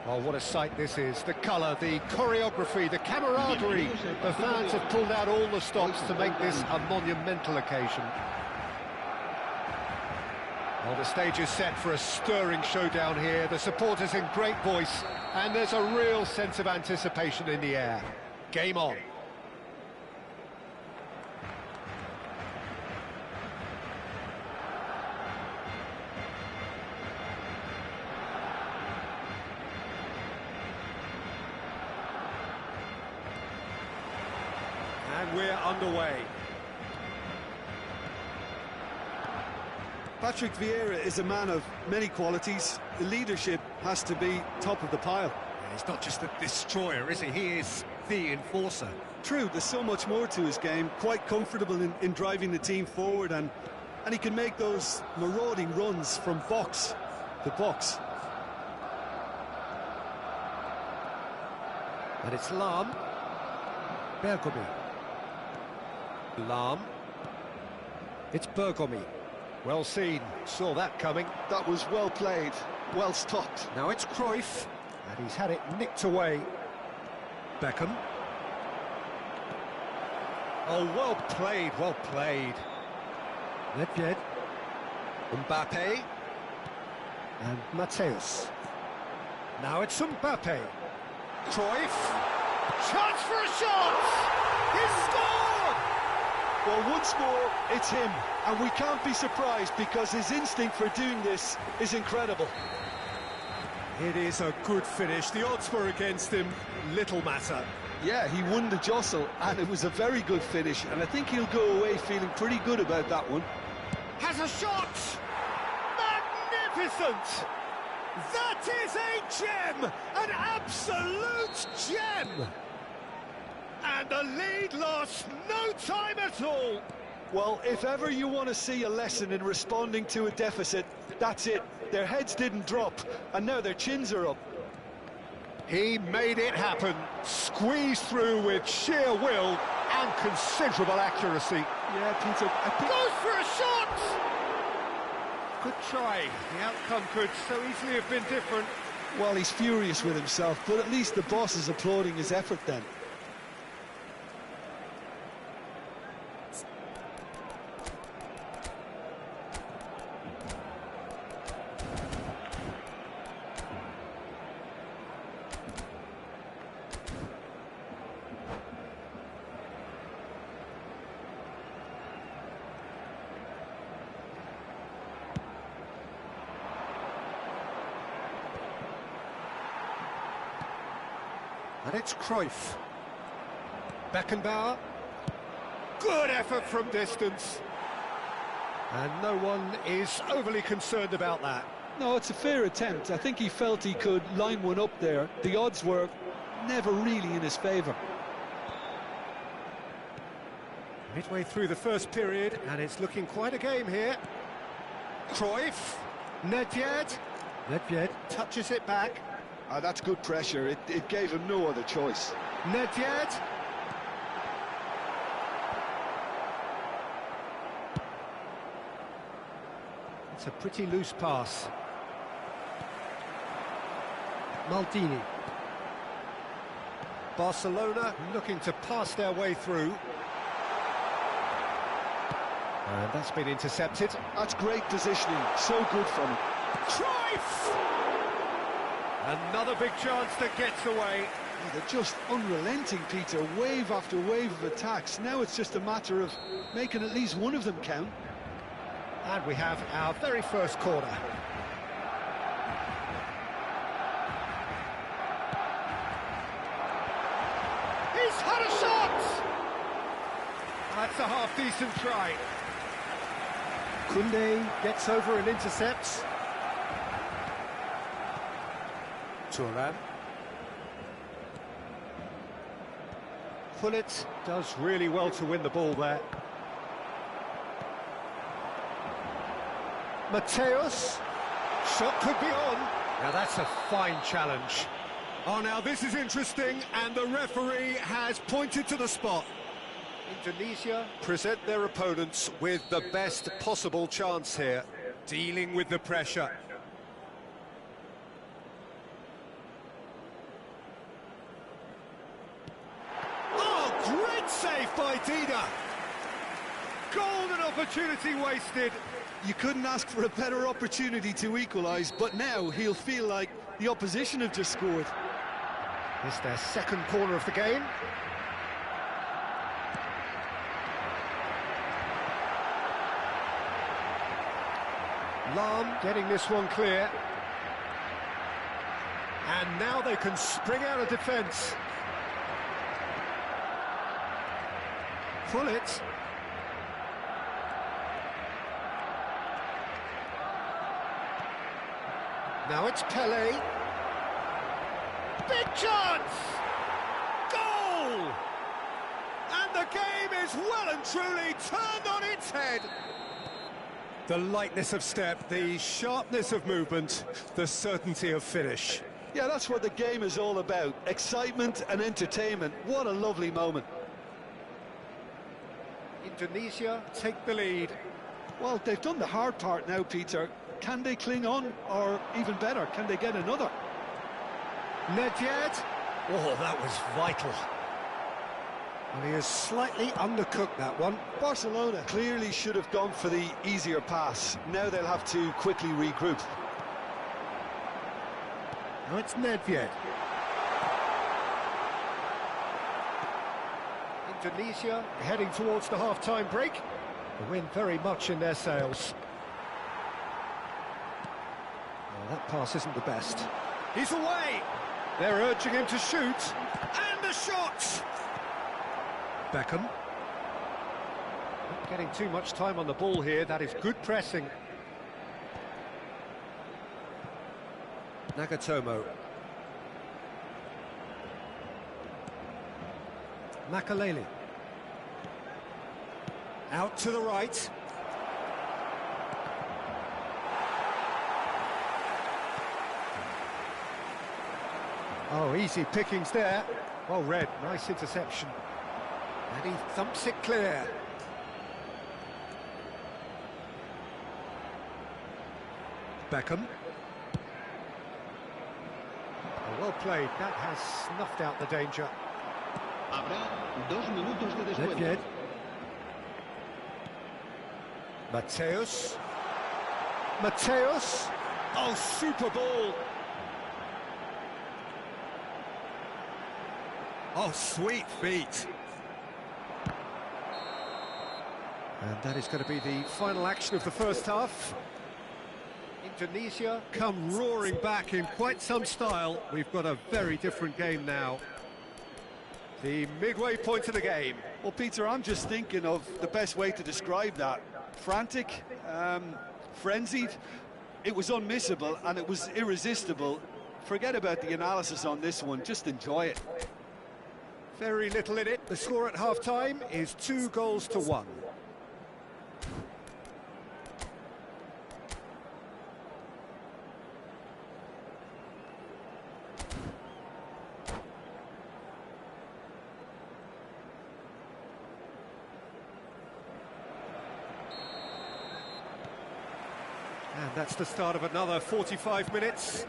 Well, what a sight this is. The colour, the choreography, the camaraderie. The fans have pulled out all the stops to make this a monumental occasion. Well, the stage is set for a stirring showdown here. The supporters in great voice, and there's a real sense of anticipation in the air. Game on. And we're underway. Patrick Vieira is a man of many qualities. The leadership has to be top of the pile. Yeah, he's not just a destroyer, is he? He is the enforcer. True, there's so much more to his game. Quite comfortable in driving the team forward, and he can make those marauding runs from box to box. And it's Lam. Bergomi. Lam. It's Bergomi. Well seen, saw that coming. That was well played, well stopped. Now it's Cruyff, and he's had it nicked away. Beckham. Oh, well played, well played. Nedved. Mbappe. And Mateus. Now it's Mbappe. Cruyff. Chance for a shot! He's scored! Well, once more, it's him, and we can't be surprised because his instinct for doing this is incredible. It is a good finish. The odds were against him, little matter. Yeah, he won the jostle, and it was a very good finish, and I think he'll go away feeling pretty good about that one. Has a shot! Magnificent! That is a gem! An absolute gem! And the lead lost no time at all. Well, if ever you want to see a lesson in responding to a deficit, that's it. Their heads didn't drop, and now their chins are up. He made it happen, squeezed through with sheer will and considerable accuracy. Yeah, Peter, I think... Goes for a shot! Good try. The outcome could so easily have been different. Well, he's furious with himself, but at least the boss is applauding his effort then. And it's Cruyff. Beckenbauer. Good effort from distance. And no one is overly concerned about that. No, it's a fair attempt. I think he felt he could line one up there. The odds were never really in his favour. Midway through the first period, and it's looking quite a game here. Cruyff. Nedved. Nedved touches it back. That's good pressure. It gave him no other choice. Nedved. It's a pretty loose pass. Maldini. Barcelona looking to pass their way through. And that's been intercepted. That's great positioning. So good from him. Cruyff! Another big chance that gets away. Oh, they're just unrelenting, Peter. Wave after wave of attacks. Now it's just a matter of making at least one of them count. And we have our very first corner. He's had a shot! That's a half-decent try. Koundé gets over and intercepts. Thuram. Pullet does really well to win the ball there. Mateus. Shot could be on. Now that's a fine challenge. Oh, now this is interesting, and the referee has pointed to the spot. Indonesia present their opponents with the best possible chance here, dealing with the pressure. Save by Dida. Golden opportunity wasted. You couldn't ask for a better opportunity to equalise, but now he'll feel like the opposition have just scored. It's their second corner of the game. Lam getting this one clear. And now they can spring out of defence. Pull it. Now it's Pele. Big chance! Goal! And the game is well and truly turned on its head. The lightness of step, the sharpness of movement, the certainty of finish. Yeah, that's what the game is all about. Excitement and entertainment. What a lovely moment. Indonesia take the lead. Well, they've done the hard part now, Peter. Can they cling on, or even better, can they get another? Nedved. Oh, that was vital. And he has slightly undercooked that one. Barcelona clearly should have gone for the easier pass. Now they'll have to quickly regroup. Now it's Nedved. Indonesia heading towards the half-time break. The wind very much in their sails. Well, that pass isn't the best. He's away! They're urging him to shoot. And the shot! Beckham. Not getting too much time on the ball here. That is good pressing. Nagatomo. Makaleli. Out to the right. Oh, easy pickings there. Well read, nice interception. And he thumps it clear. Beckham. Oh, well played, that has snuffed out the danger. Habrá 2 minutos de descuento. Nedved. Mateus. Mateus. Oh, super ball. Oh, sweet feet. And that is going to be the final action of the first half. Indonesia come roaring back in quite some style. We've got a very different game now. The midway point of the game. Well, Peter, I'm just thinking of the best way to describe that. Frantic, frenzied. It was unmissable and it was irresistible. Forget about the analysis on this one, just enjoy it. Very little in it. The score at half-time is 2-1. And that's the start of another 45 minutes.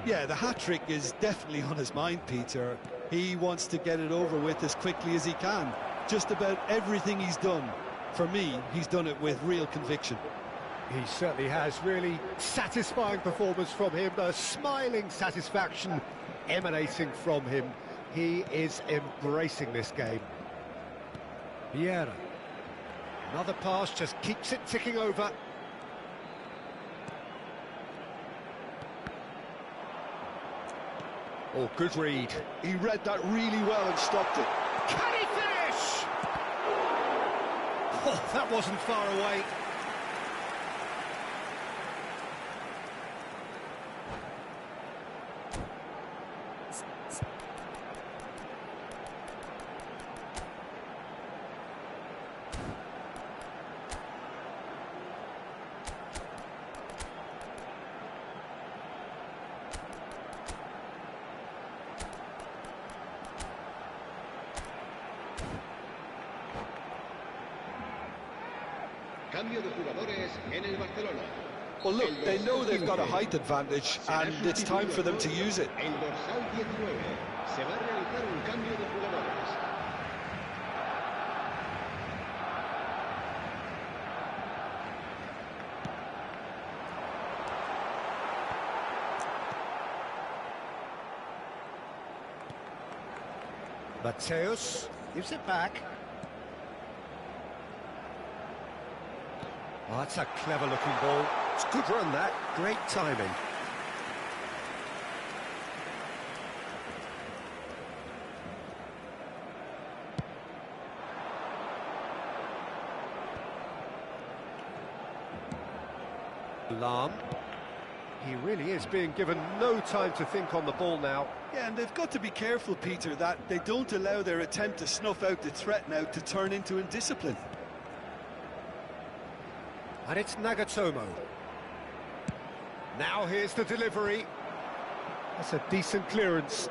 Yeah, the hat-trick is definitely on his mind, Peter. He wants to get it over with as quickly as he can. Just about everything he's done, for me, he's done it with real conviction. He certainly has. Really satisfying performance from him. The smiling satisfaction emanating from him. He is embracing this game. Vieira. Another pass, just keeps it ticking over. Oh, good read. He read that really well and stopped it. Can he finish? Oh, that wasn't far away. Cambio de jugadores en el Barcelona. Well, look, they know they've got a height advantage, and it's time for them to use it. El dorsal 19. Se va a realizar un cambio de jugadores. Mateus gives it back. Oh, that's a clever-looking ball. It's a good run, that. Great timing. Lahm. He really is being given no time to think on the ball now. Yeah, and they've got to be careful, Peter, that they don't allow their attempt to snuff out the threat now to turn into indiscipline. And it's Nagatomo. Now here's the delivery. That's a decent clearance.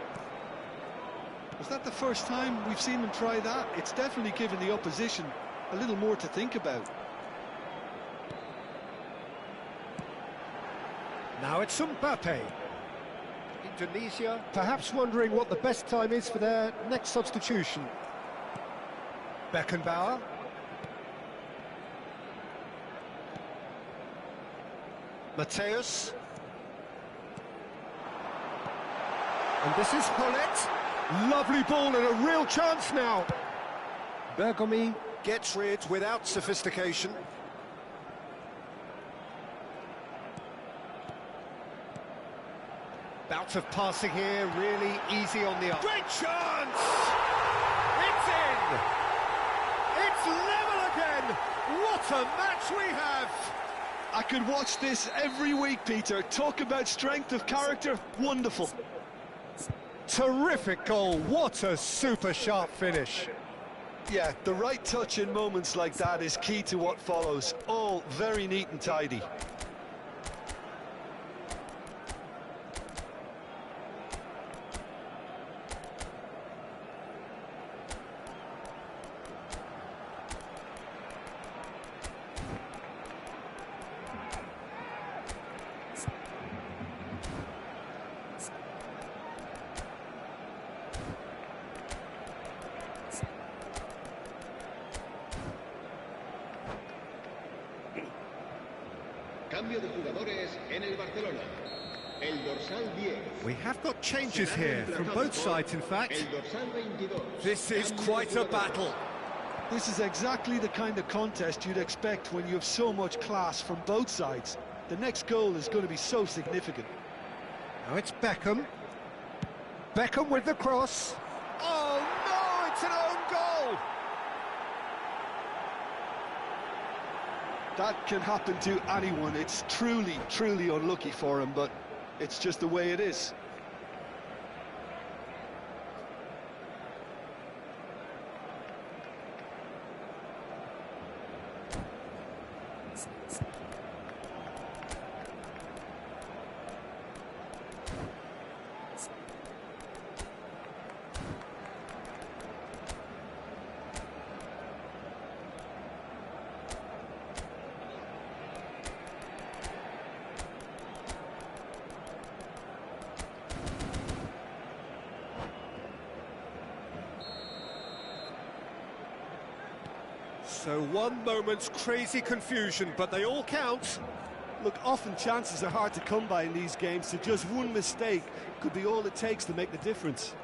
Was that the first time we've seen them try that? It's definitely given the opposition a little more to think about. Now it's Mbappe. Indonesia perhaps wondering what the best time is for their next substitution. Beckenbauer. Mateus. And this is Hullet. Lovely ball and a real chance now. Bergomi gets rid without sophistication. Bout of passing here, really easy on the arm. Great chance! It's in! It's level again! What a match we have! I could watch this every week, Peter. Talk about strength of character. Wonderful. Terrific goal. What a super sharp finish. Yeah, the right touch in moments like that is key to what follows. All very neat and tidy. Cambio de jugadores en el Barcelona. El dorsal 10. We have got changes here from both sides, in fact. El dorsal 22. This is quite a battle. This is exactly the kind of contest you'd expect when you have so much class from both sides. The next goal is going to be so significant. Now it's Beckham. Beckham with the cross. Oh no, it's an own goal! That can happen to anyone. It's truly, truly unlucky for him, but it's just the way it is. So one moment's crazy confusion, but they all count. Look, often chances are hard to come by in these games, so just one mistake could be all it takes to make the difference.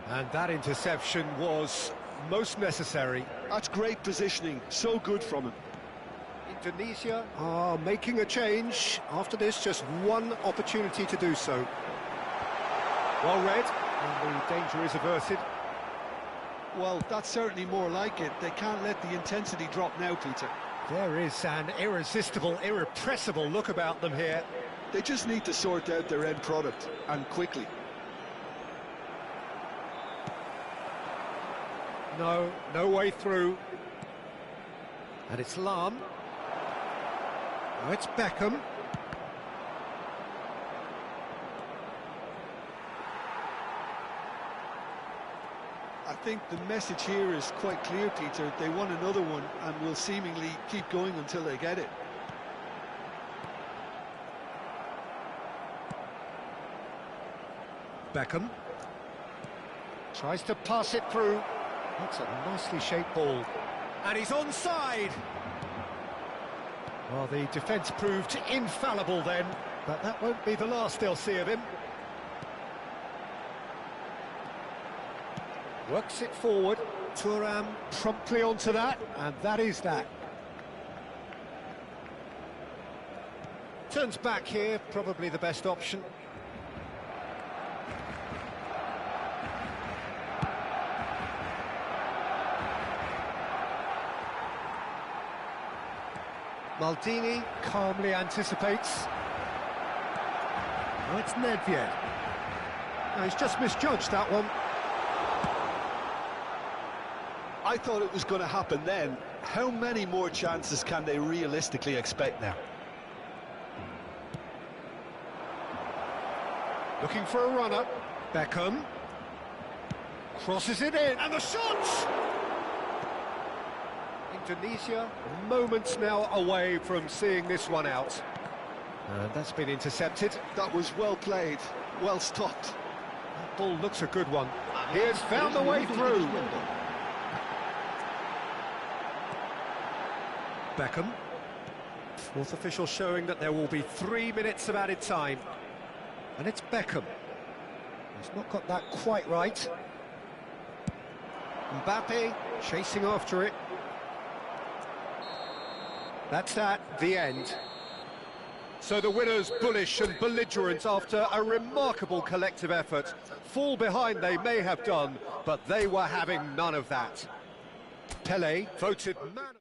And that interception was most necessary. That's great positioning, so good from him. Indonesia are making a change. After this, just one opportunity to do so. Well read, and the danger is averted. Well, that's certainly more like it. They can't let the intensity drop now, Peter. There is an irresistible, irrepressible look about them here. They just need to sort out their end product, and quickly. No way through. And it's Lahm. Now it's Beckham. I think the message here is quite clear, Peter. They want another one and will seemingly keep going until they get it. Beckham. Tries to pass it through. That's a nicely shaped ball. And he's onside. Well, the defence proved infallible then, but that won't be the last they'll see of him. Works it forward. Thuram promptly onto that, and that is that. Turns back here, probably the best option. Maldini calmly anticipates. Oh, it's Nedved. No, he's just misjudged that one. I thought it was going to happen then. How many more chances can they realistically expect now? Looking for a runner. Beckham. Crosses it in, and the shot! Indonesia, moments now away from seeing this one out. And that's been intercepted. That was well played, well stopped. That ball looks a good one. He has found the way through. Beckham. Fourth official showing that there will be 3 minutes of added time. And it's Beckham. He's not got that quite right. Mbappe chasing after it. That's the end. So the winners bullish and belligerent after a remarkable collective effort. Fall behind they may have done, but they were having none of that. Pelé voted man.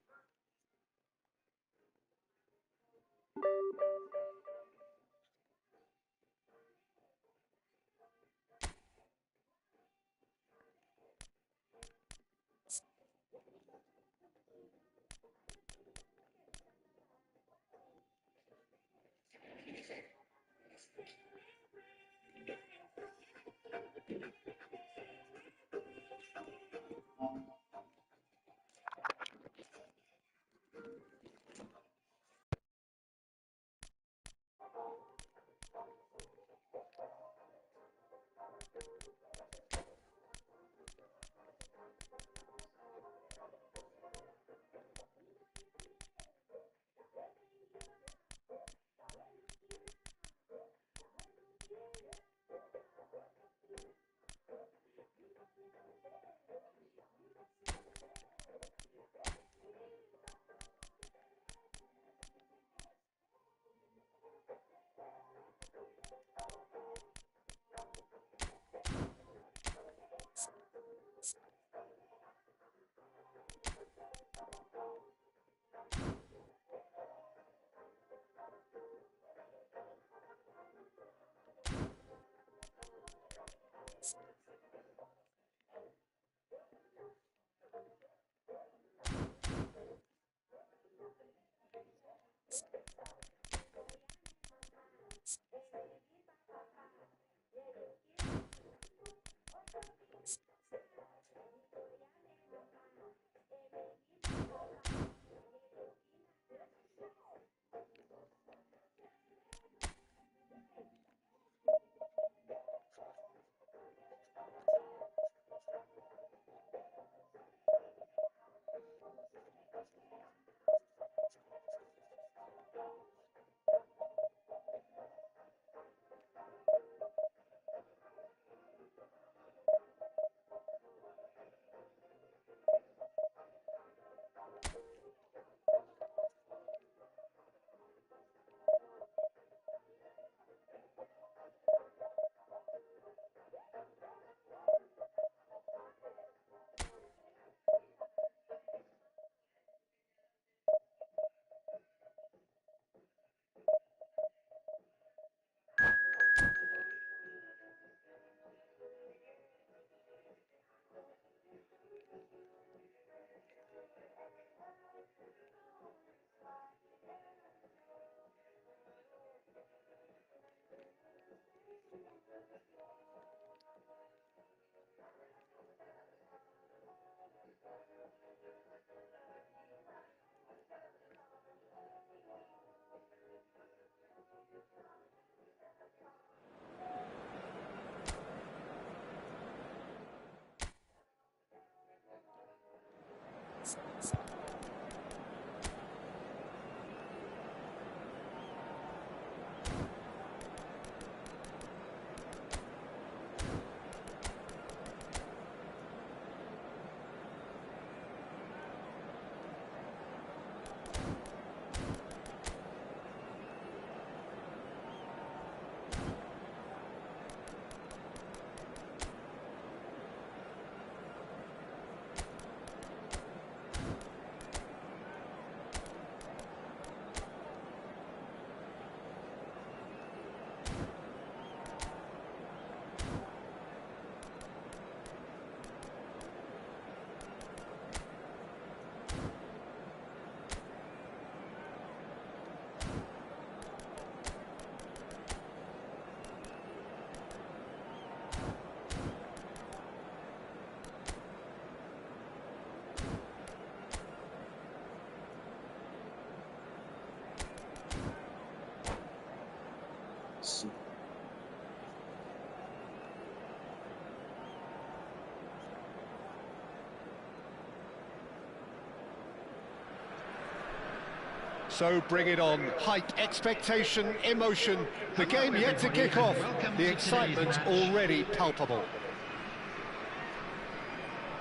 So bring it on. Hype, expectation, emotion. The game yet to kick off. The excitement already palpable.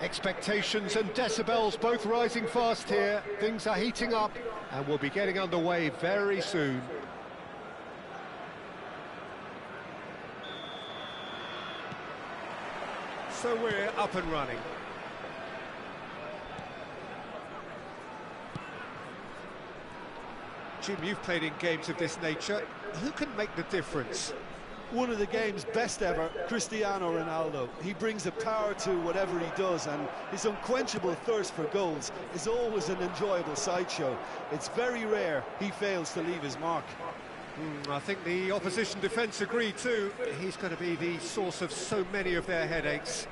Expectations and decibels both rising fast here. Things are heating up and we'll be getting underway very soon. So we're up and running. Jim, you've played in games of this nature. Who can make the difference? One of the game's best ever, Cristiano Ronaldo. He brings a power to whatever he does, and his unquenchable thirst for goals is always an enjoyable sideshow. It's very rare he fails to leave his mark. I think the opposition defence agree too. He's going to be the source of so many of their headaches.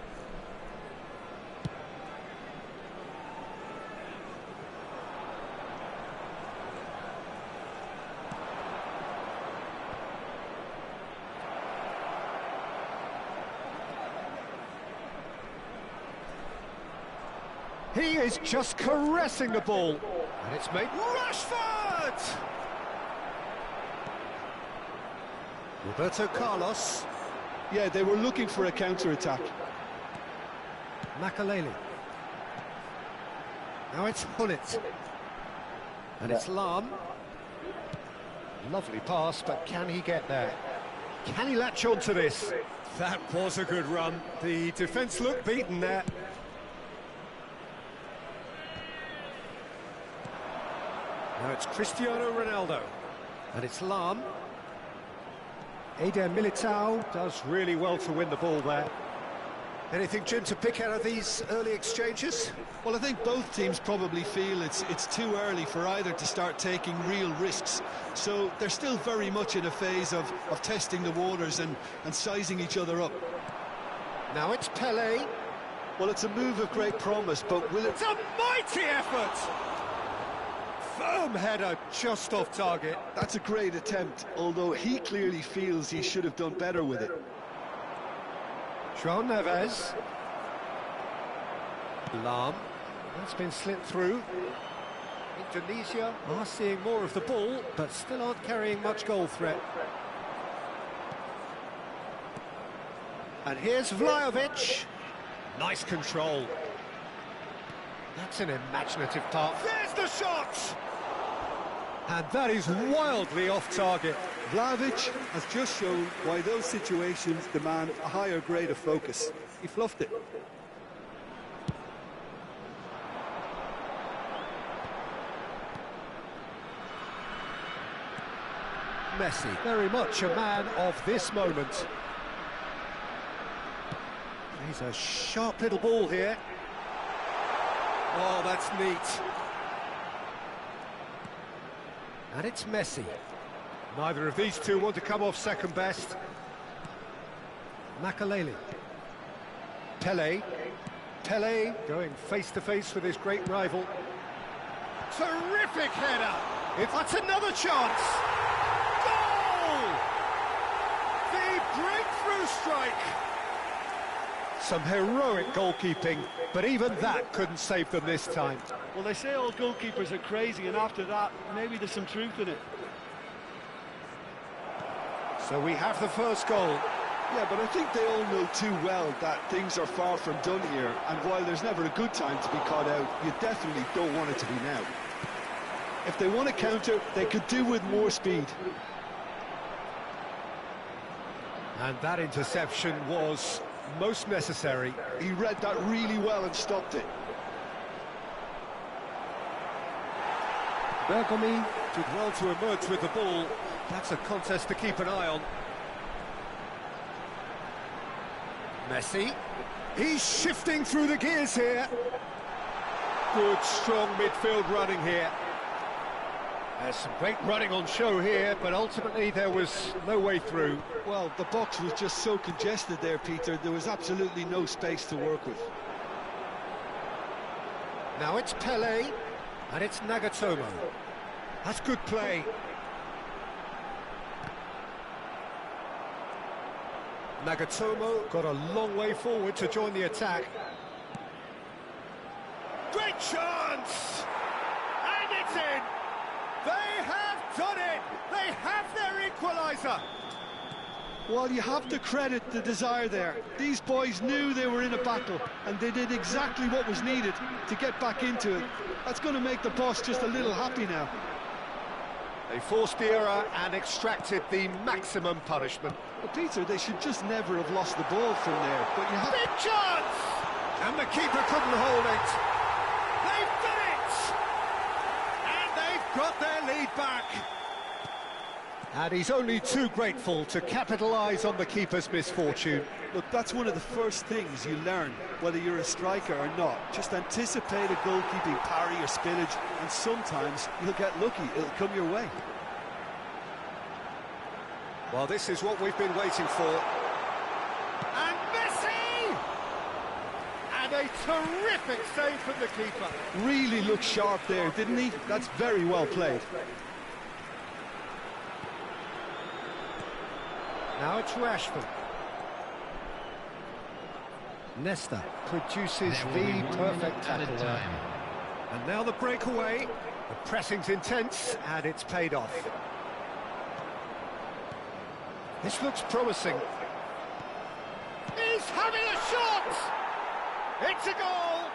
He is just caressing the ball. And it's made Rashford! Roberto Carlos. Yeah, they were looking for a counter-attack. Makaleli. Now it's Hullet. And it's Lam. Lovely pass, but can he get there? Can he latch on to this? That was a good run. The defence looked beaten there. Now it's Cristiano Ronaldo. And it's Lam. Eder Militao does really well to win the ball there. Anything, Jim, to pick out of these early exchanges? Well, I think both teams probably feel it's too early for either to start taking real risks. So they're still very much in a phase of testing the waters and sizing each other up. Now it's Pelé. Well, it's a move of great promise, but will it... It's a mighty effort! Firm header, just off target. That's a great attempt, although he clearly feels he should have done better with it. João Neves. Lam. That's been slipped through. Indonesia are seeing more of the ball, but still aren't carrying much goal threat. And here's Vlahovic. Nice control. That's an imaginative pass. There's the shot! And that is wildly off target. Vlahovic has just shown why those situations demand a higher grade of focus. He fluffed it. Messi, very much a man of this moment. He's a sharp little ball here. Oh, that's neat. And it's Messi. Neither of these two want to come off second best. Makaleli. Pelé. Pelé going face-to-face with his great rival. Terrific header! That's another chance! Goal! The breakthrough strike! Some heroic goalkeeping, but even that couldn't save them this time. Well, they say all goalkeepers are crazy, and after that, maybe there's some truth in it. So we have the first goal. Yeah, but I think they all know too well that things are far from done here, and while there's never a good time to be caught out, you definitely don't want it to be now. If they want to counter, they could do with more speed. And that interception was most necessary. He read that really well and stopped it. Bergomi did well to emerge with the ball. That's a contest to keep an eye on. Messi. He's shifting through the gears here. Good, strong midfield running here. There's some great running on show here, but ultimately there was no way through. Well, the box was just so congested there, Peter. There was absolutely no space to work with. Now it's Pele, and it's Nagatomo. That's good play. Nagatomo got a long way forward to join the attack. Great chance! And it's in! They have done it! They have their equaliser! Well, you have to credit the desire there. These boys knew they were in a battle, and they did exactly what was needed to get back into it. That's going to make the boss just a little happy now. They forced the error and extracted the maximum punishment. Well, Peter, they should just never have lost the ball from there, but you have... Big chance! And the keeper couldn't hold it. They've done it! And they've got their lead back. And he's only too grateful to capitalise on the keeper's misfortune. Look, that's one of the first things you learn, whether you're a striker or not. Just anticipate a goalkeeping parry or spillage, and sometimes you'll get lucky. It'll come your way. Well, this is what we've been waiting for. And Messi! And a terrific save from the keeper. Really looked sharp there, didn't he? That's very well played. Now it's Rashford. Nesta produces the perfect tackle there. And now the breakaway. The pressing's intense, and it's paid off. This looks promising. He's having a shot! It's a goal!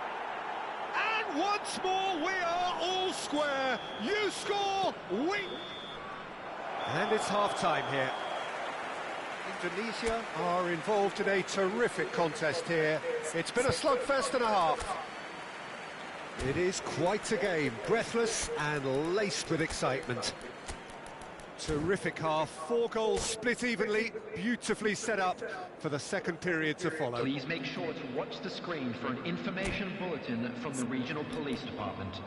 And once more we are all square. You score, we... And it's half-time here. Indonesia are involved in a terrific contest here. It's been a slugfest and a half. It is quite a game, breathless and laced with excitement. Terrific half, 4 goals split evenly, beautifully set up for the second period to follow. Please make sure to watch the screen for an information bulletin from the regional police department.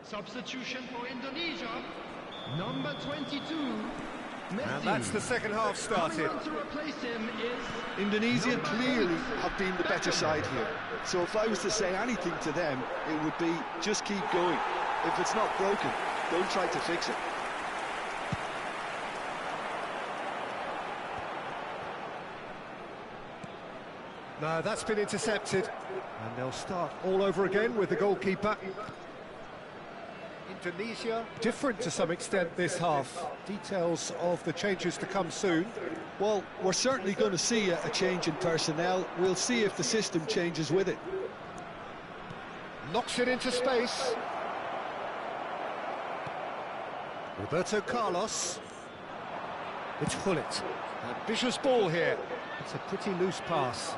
Substitution for Indonesia, number 22, Messi. And that's the second half started. Coming on to replace him is... Indonesia clearly have been the better side here. So if I was to say anything to them, it would be just keep going. If it's not broken, don't try to fix it. No, that's been intercepted. And they'll start all over again with the goalkeeper. Indonesia different to some extent this half. Details of the changes to come soon. Well, we're certainly going to see a change in personnel. We'll see if the system changes with it. Knocks it into space. Roberto Carlos. It's Hullet. Ambitious ball here. It's a pretty loose pass.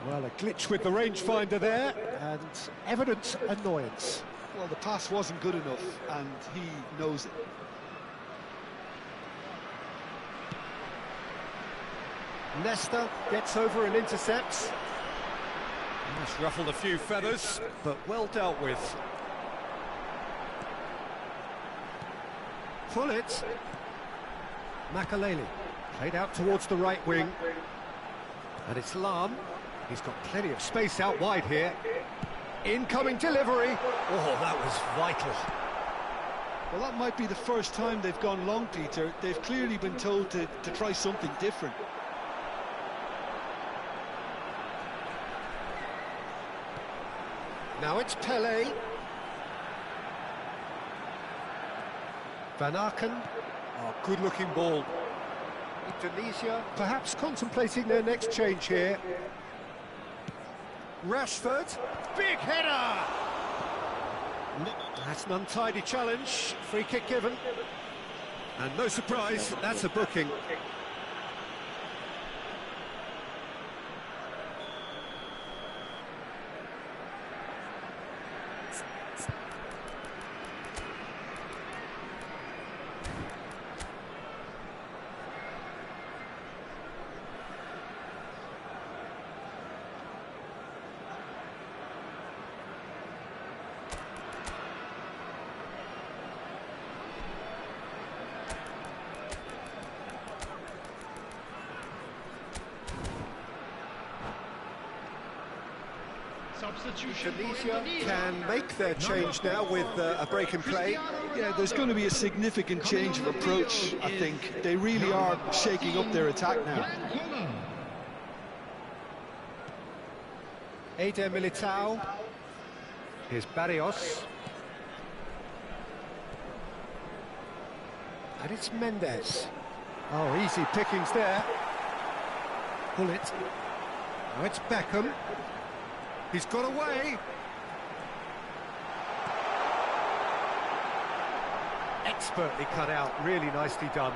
Well, a glitch with the rangefinder there, and evident annoyance. Well, the pass wasn't good enough, and he knows it. Nesta gets over and intercepts. Just ruffled a few feathers, but well dealt with. Hullet. Makaleli played out towards the right wing. And it's Lam. He's got plenty of space out wide here. Incoming delivery. Oh, that was vital. Well, that might be the first time they've gone long, Peter. They've clearly been told to try something different. Now it's Pele. Van Aken. Oh, good-looking ball. Indonesia perhaps contemplating their next change here. Rashford. Big header! That's an untidy challenge. Free kick given. And no surprise, that's a booking. Indonesia can make their change now with a break in play. Yeah, there's going to be a significant change of approach, I think. They really are shaking up their attack now. Eder Militao. Here's Barrios. And it's Mendes. Oh, easy pickings there. Pull it. Now it's Beckham. He's got away. Expertly cut out, really nicely done.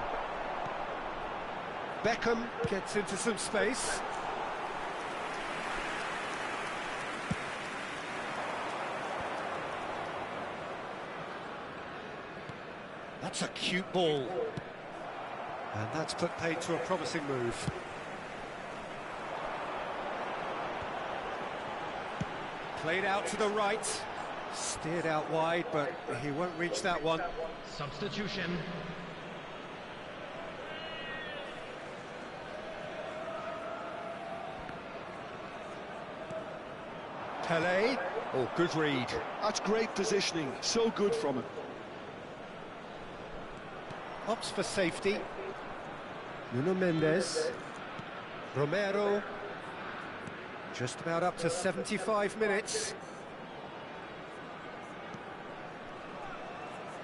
Beckham gets into some space. That's a cute ball. And that's put paid to a promising move. Played out to the right, steered out wide, but he won't reach that one. Substitution. Pele. Oh, good read. That's great positioning, so good from him. Opts for safety. Nuno Mendes. Romero. Just about up to 75 minutes.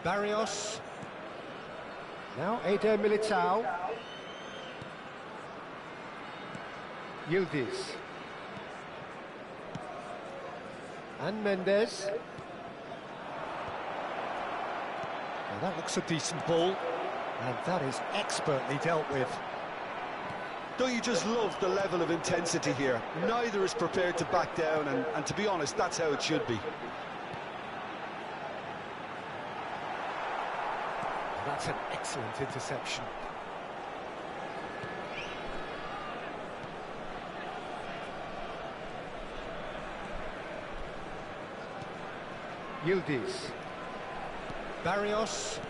Barrios. Now Eder Militao. Yildiz. And Mendes. Now that looks a decent ball. And that is expertly dealt with. Don't you just love the level of intensity here? Neither is prepared to back down, and to be honest, that's how it should be. That's an excellent interception. Yildiz. Barrios.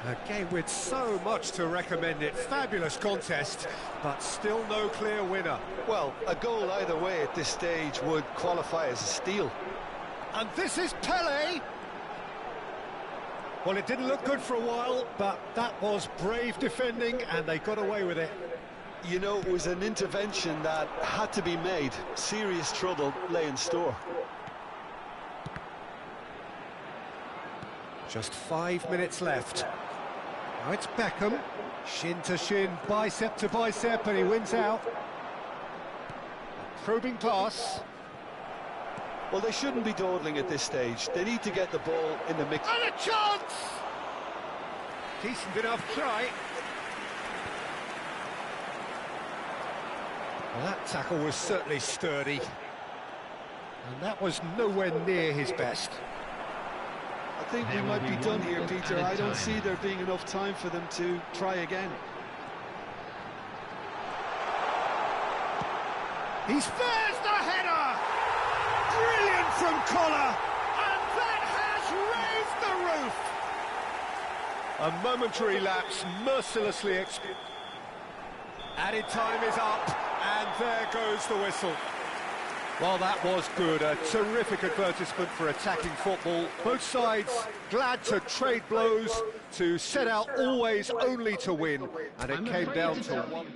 A game with so much to recommend it. Fabulous contest, but still no clear winner. Well, a goal either way at this stage would qualify as a steal. And this is Pele. Well, it didn't look good for a while, but that was brave defending, and they got away with it. You know, it was an intervention that had to be made. Serious trouble lay in store. Just 5 minutes left. Now it's Beckham, shin to shin, bicep to bicep, and he wins out. Probing pass. Well, they shouldn't be dawdling at this stage. They need to get the ball in the mix. And a chance! Decent enough try. Well, that tackle was certainly sturdy. And that was nowhere near his best. I think we might be done here, Peter. I don't see there being enough time for them to try again. He's fares the header! Brilliant from Collar! And that has raised the roof! A momentary lapse, mercilessly Added time is up, And there goes the whistle. Well, that was good. A terrific advertisement for attacking football. Both sides glad to trade blows, to set out always only to win. And it came down to one.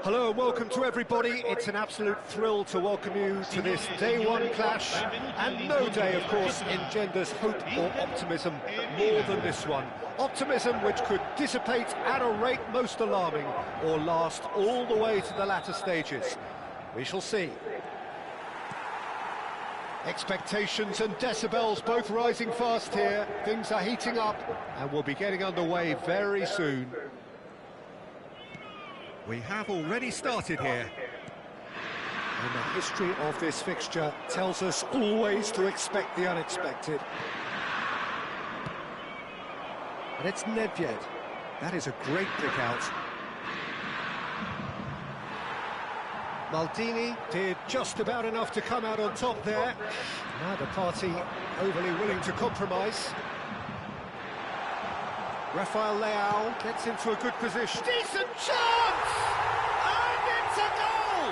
Hello and welcome to everybody. It's an absolute thrill to welcome you to this day one clash, and no day, of course, engenders hope or optimism more than this one. Optimism which could dissipate at a rate most alarming or last all the way to the latter stages. We shall see. Expectations and decibels both rising fast here. Things are heating up and we'll be getting underway very soon. We have already started here. And the history of this fixture tells us always to expect the unexpected. And it's Nedved. That is a great pick out. Maldini did just about enough to come out on top there. Neither party overly willing to compromise. Rafael Leao gets into a good position. Decent chance! And it's a goal!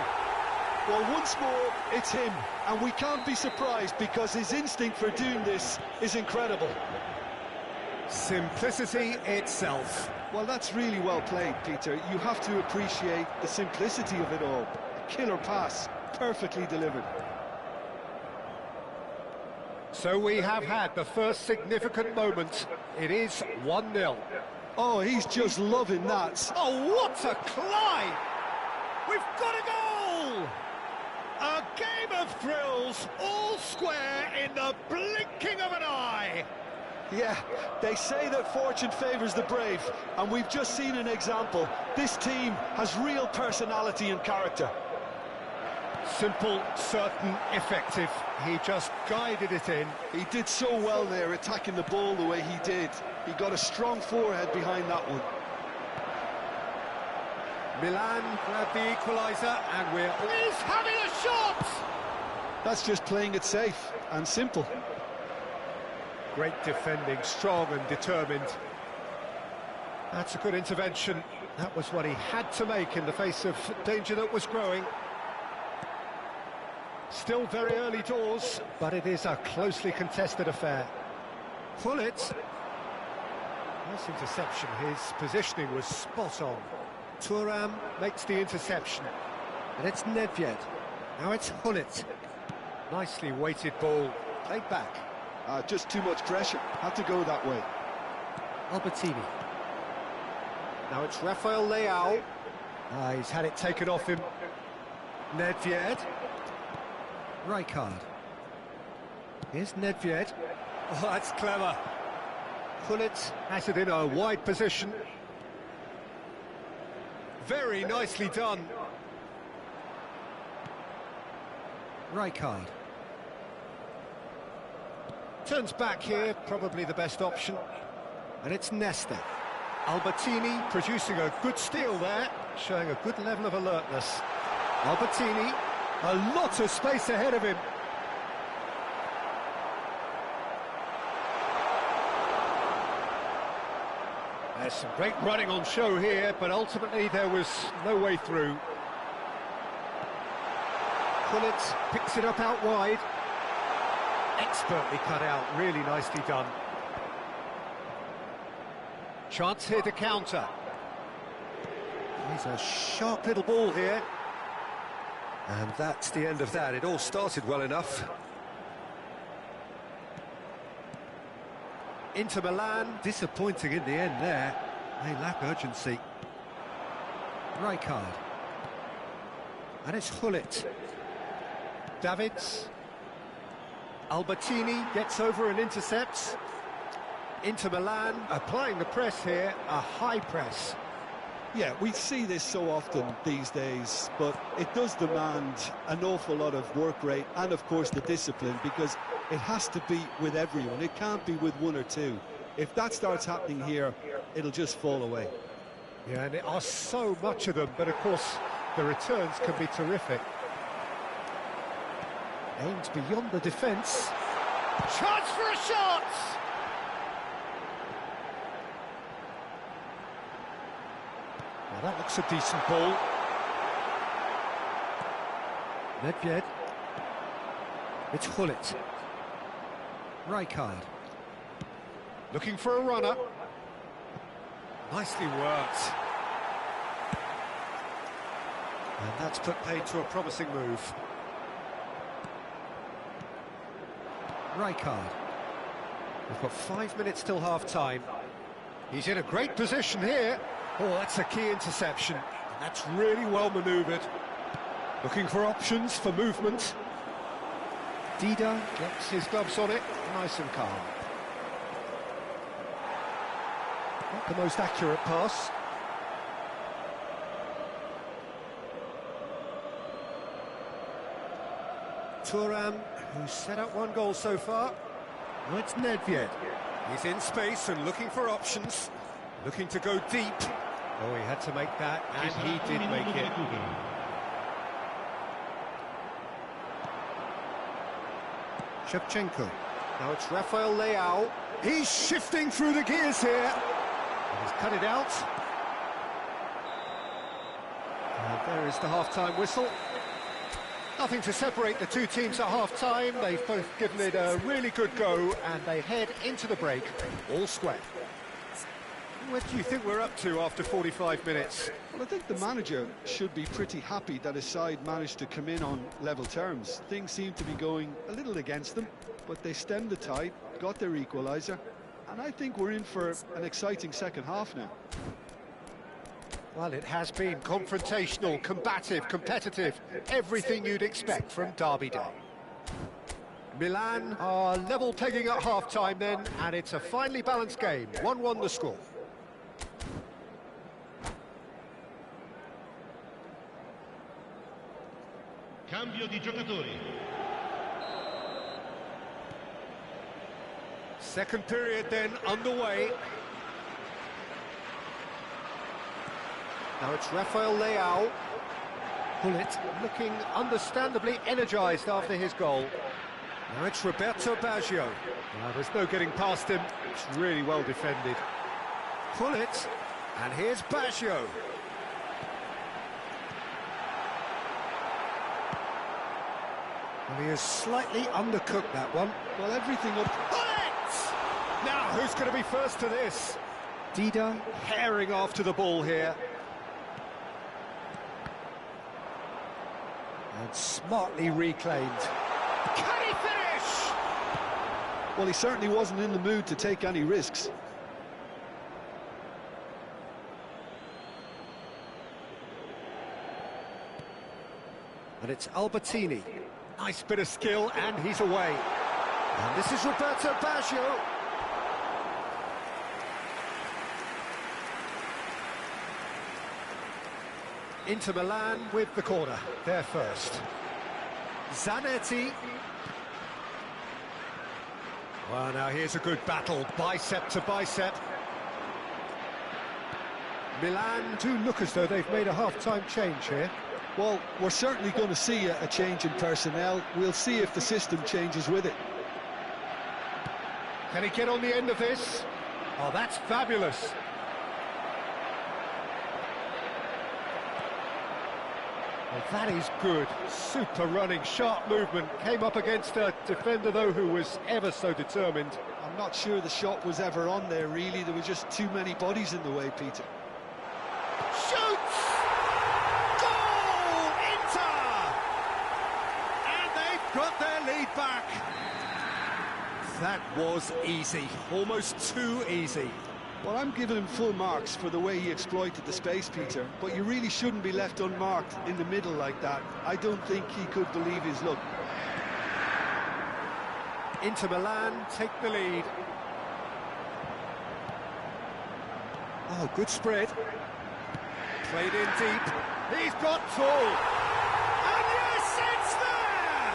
Well, once more, it's him. And we can't be surprised because his instinct for doing this is incredible. Simplicity itself. Well, that's really well played, Peter. You have to appreciate the simplicity of it all. Killer pass, perfectly delivered. So we have had the first significant moment. It is 1-0. Oh, he's just loving that. Oh, what a climb! We've got a goal! A game of thrills, all square in the blinking of an eye. Yeah, they say that fortune favours the brave, and we've just seen an example. This team has real personality and character. Simple, certain, effective. He just guided it in. He did so well there, attacking the ball the way he did. He got a strong forehead behind that one. Milan grabbed the equaliser, and he's having a shot! That's just playing it safe and simple. Great defending, strong and determined. That's a good intervention. That was what he had to make in the face of danger that was growing. Still very early doors, but it is a closely contested affair. Pullet. Nice interception. His positioning was spot on. Thuram makes the interception. And it's Nedved. Now it's Hullet. Nicely weighted ball. Played back. Just too much pressure. Had to go that way. Albertini. Now it's Rafael Leao. He's had it taken off him. Nedved. Rijkaard. Here's Nedved. Oh, that's clever. Pullet has it in a wide position. Very nicely done. Rijkaard. Turns back here, probably the best option. And it's Nesta. Albertini producing a good steal there, showing a good level of alertness. Albertini, a lot of space ahead of him. There's some great running on show here, but ultimately there was no way through. Pullet picks it up out wide. Expertly cut out, really nicely done. Chance here to counter. He's a sharp little ball here. And that's the end of that. It all started well enough. Inter Milan, disappointing in the end there. They lack urgency. Rijkaard. And it's Gullit. Davids. Albertini gets over and intercepts. Inter Milan applying the press here, a high press. Yeah, we see this so often these days, but it does demand an awful lot of work rate and, of course, the discipline, because it has to be with everyone. It can't be with one or two. If that starts happening here, it'll just fall away. Yeah, and there are so much of them, but of course, the returns can be terrific. Aims beyond the defence. Chance for a shot! Well, that looks a decent ball. Nedved. It's Gullit. Rijkaard. Looking for a runner. Nicely worked. And that's put paid to a promising move. Rijkaard. We've got 5 minutes till half-time. He's in a great position here. Oh, that's a key interception. And that's really well manoeuvred. Looking for options for movement. Dida gets his gloves on it, nice and calm. Not the most accurate pass. Thuram, who's set up 1 goal so far. Well, it's Nedved. He's in space and looking for options. Looking to go deep. Oh, he had to make that, and he did make it. Shevchenko. Now it's Rafael Leao. He's shifting through the gears here. And he's cut it out. And there is the half-time whistle. Nothing to separate the two teams at half-time. They've both given it a really good go, and they head into the break all square. What do you think we're up to after 45 minutes? Well, I think the manager should be pretty happy that his side managed to come in on level terms. Things seem to be going a little against them, but they stemmed the tide, got their equaliser, and I think we're in for an exciting second half now. Well, it has been confrontational, combative, competitive, everything you'd expect from Derby Day. Milan are level pegging at half-time then, and it's a finely balanced game, 1-1 the score. Cambio di giocatori. Second period then underway. Now it's Rafael Leao. Gullit looking understandably energised after his goal. Now it's Roberto Baggio. Now there's no getting past him. It's really well defended. Gullit, and here's Baggio. Well, he has slightly undercooked that one. Well, everything up... Gullit! Now, who's going to be first to this? Dida herring after the ball here. And smartly reclaimed. Can he finish? Well, he certainly wasn't in the mood to take any risks. And it's Albertini. Nice bit of skill, and he's away. And this is Roberto Baggio. Inter Milan with the corner, there first. Zanetti. Well, now here's a good battle, bicep to bicep. Milan do look as though they've made a half-time change here. Well, we're certainly going to see a change in personnel. We'll see if the system changes with it. Can he get on the end of this? Oh, that's fabulous. Well, that is good. Super running, sharp movement. Came up against a defender, though, who was ever so determined. I'm not sure the shot was ever on there, really. There were just too many bodies in the way, Peter. Shoots! Goal! Inter! And they've got their lead back. That was easy, almost too easy. Well, I'm giving him full marks for the way he exploited the space, Peter, but you really shouldn't be left unmarked in the middle like that. I don't think he could believe his luck. Inter Milan take the lead. Oh, good spread. Played in deep. He's got full. And yes, it's there!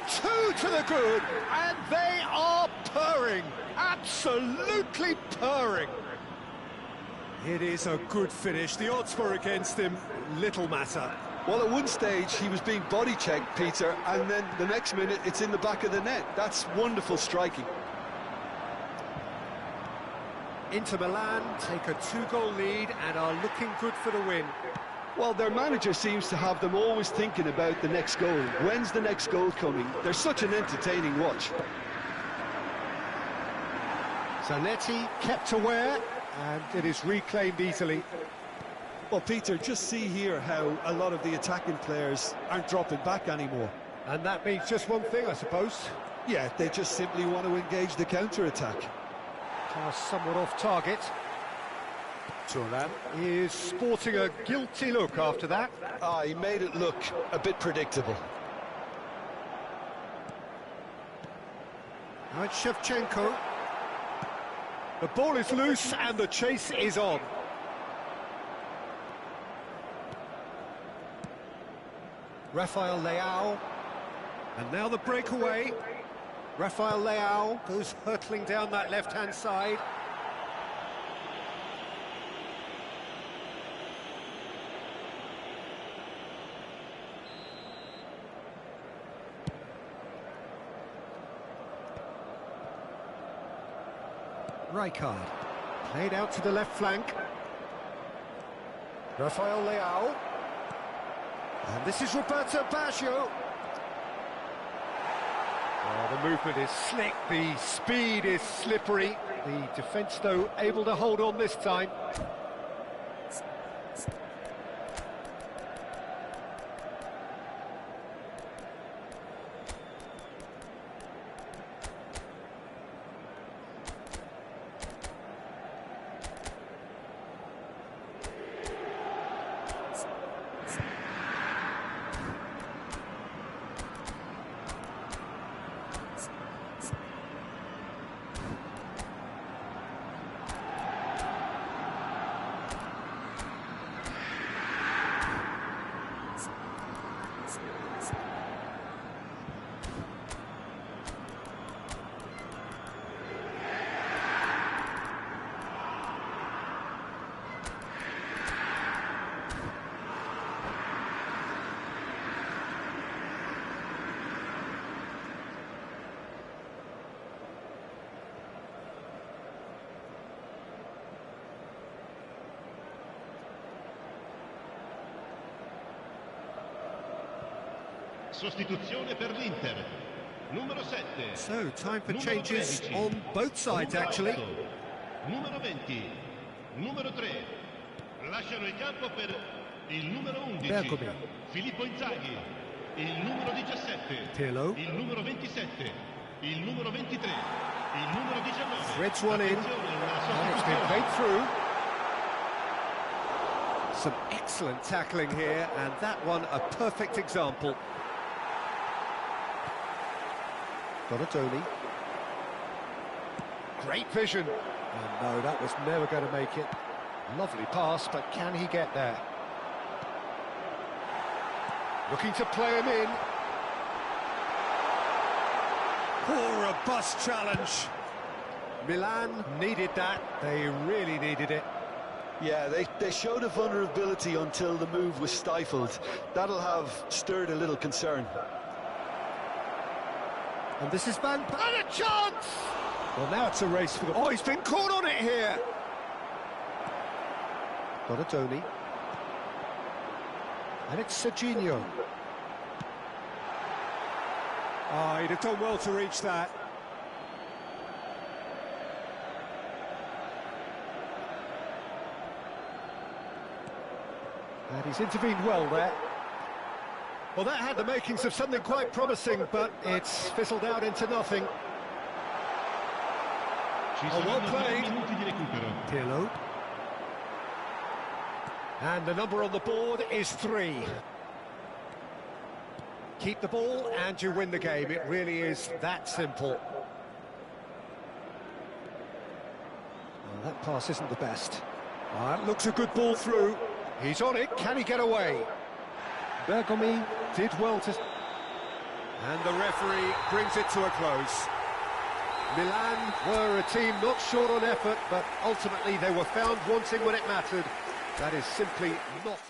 Two to the good, and they are purring, absolutely purring. It is a good finish. The odds were against him, little matter. Well, at one stage he was being body checked, Peter, and then the next minute it's in the back of the net. That's wonderful striking. Inter Milan take a 2-goal lead and are looking good for the win. Well, their manager seems to have them always thinking about the next goal. When's the next goal coming? They're such an entertaining watch. Zanetti kept aware, and it is reclaimed easily. Well, Peter, just see here how a lot of the attacking players aren't dropping back anymore. And that means just one thing, I suppose. Yeah, they just simply want to engage the counter-attack. Pass somewhat off target. Turan is sporting a guilty look after that. Ah, he made it look a bit predictable. Now it's Shevchenko. The ball is loose and the chase is on. Rafael Leao. And now the breakaway. Rafael Leao goes hurtling down that left-hand side. Rijkaard, played out to the left flank. Rafael Leao. And this is Roberto Baggio. Oh, the movement is slick, the speed is slippery. The defence, though, able to hold on this time. Sostituzione per l'Inter. Numero 7. So, time for Numero changes 13. on both sides, Numero actually. 8. Numero 20. Numero 3. Lasciano il campo per il numero 11. Bergomi. Filippo Inzaghi. Il numero 17. Pirlo. Il numero 27. Il numero 23. Il numero 19. Threads one in. Attenzione, una And it's been sostituzione. played through. Some excellent tackling here, and that one a perfect example. Donatoni. Great vision. Oh, no, that was never going to make it. Lovely pass, but can he get there? Looking to play him in. Poor, robust challenge. Milan needed that. They really needed it. Yeah, they showed a vulnerability until the move was stifled. That'll have stirred a little concern. And this is Van Persie. And a chance! Well, now it's a race for the... Oh, he's been caught on it here! Donatoni. And it's Serginho. Oh, he'd have done well to reach that. And he's intervened well there. Well, that had the makings of something quite promising, but it's fizzled out into nothing. Oh, well played. Pirlo. And the number on the board is 3. Keep the ball and you win the game. It really is that simple. Well, that pass isn't the best. Oh, that looks a good ball through. He's on it. Can he get away? Bergomi did well to... And the referee brings it to a close. Milan were a team not short on effort, but ultimately they were found wanting when it mattered. That is simply not...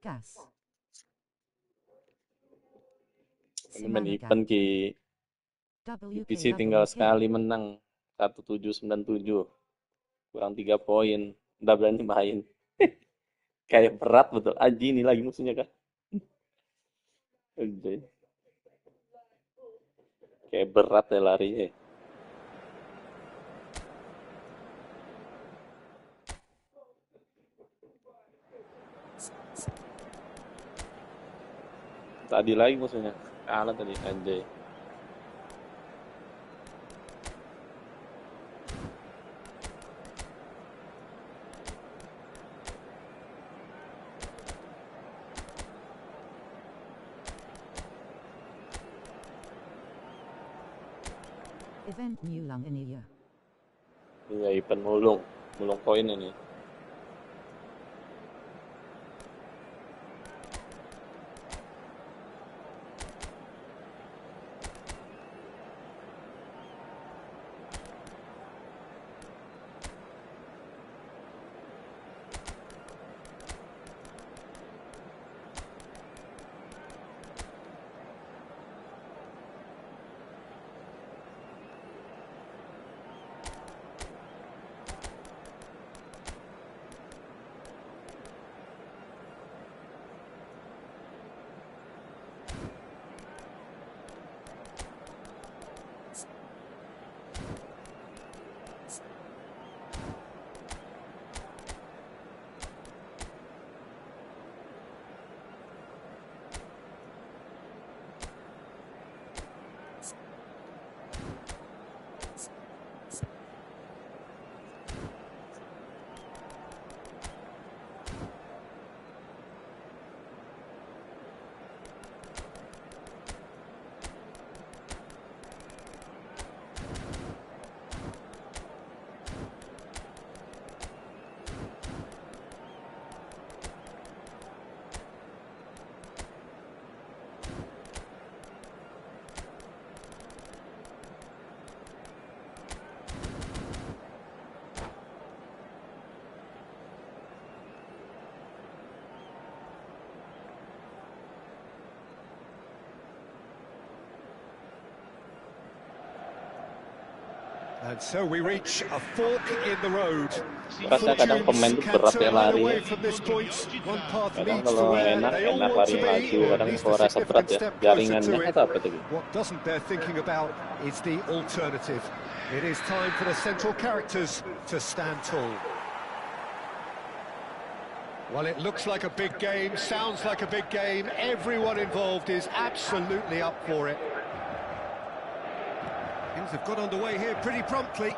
Gas. Menipan Ki Divisi tinggal sekali menang 1797 kurang 3 poin, udah berani main. Kayak berat betul. Aji ini lagi musuhnya kah? Anjay. Kayak berat ya larinya. Tadi lagi musuhnya. Kalah tadi, anjay. Event Mulang ini ya. Iya, event mulung poin ini. And so we reach a fork in the road. Rasa kadang pemain tuh berat ya lari. Kadang kalau enak lari maju, kadang kalau rasa berat ya jaringannya itu apa tuh? What doesn't they're thinking about is the alternative. It is time for the central characters to stand tall. Well, it looks like a big game, sounds like a big game. Everyone involved is absolutely up for it. Things have got underway here pretty promptly.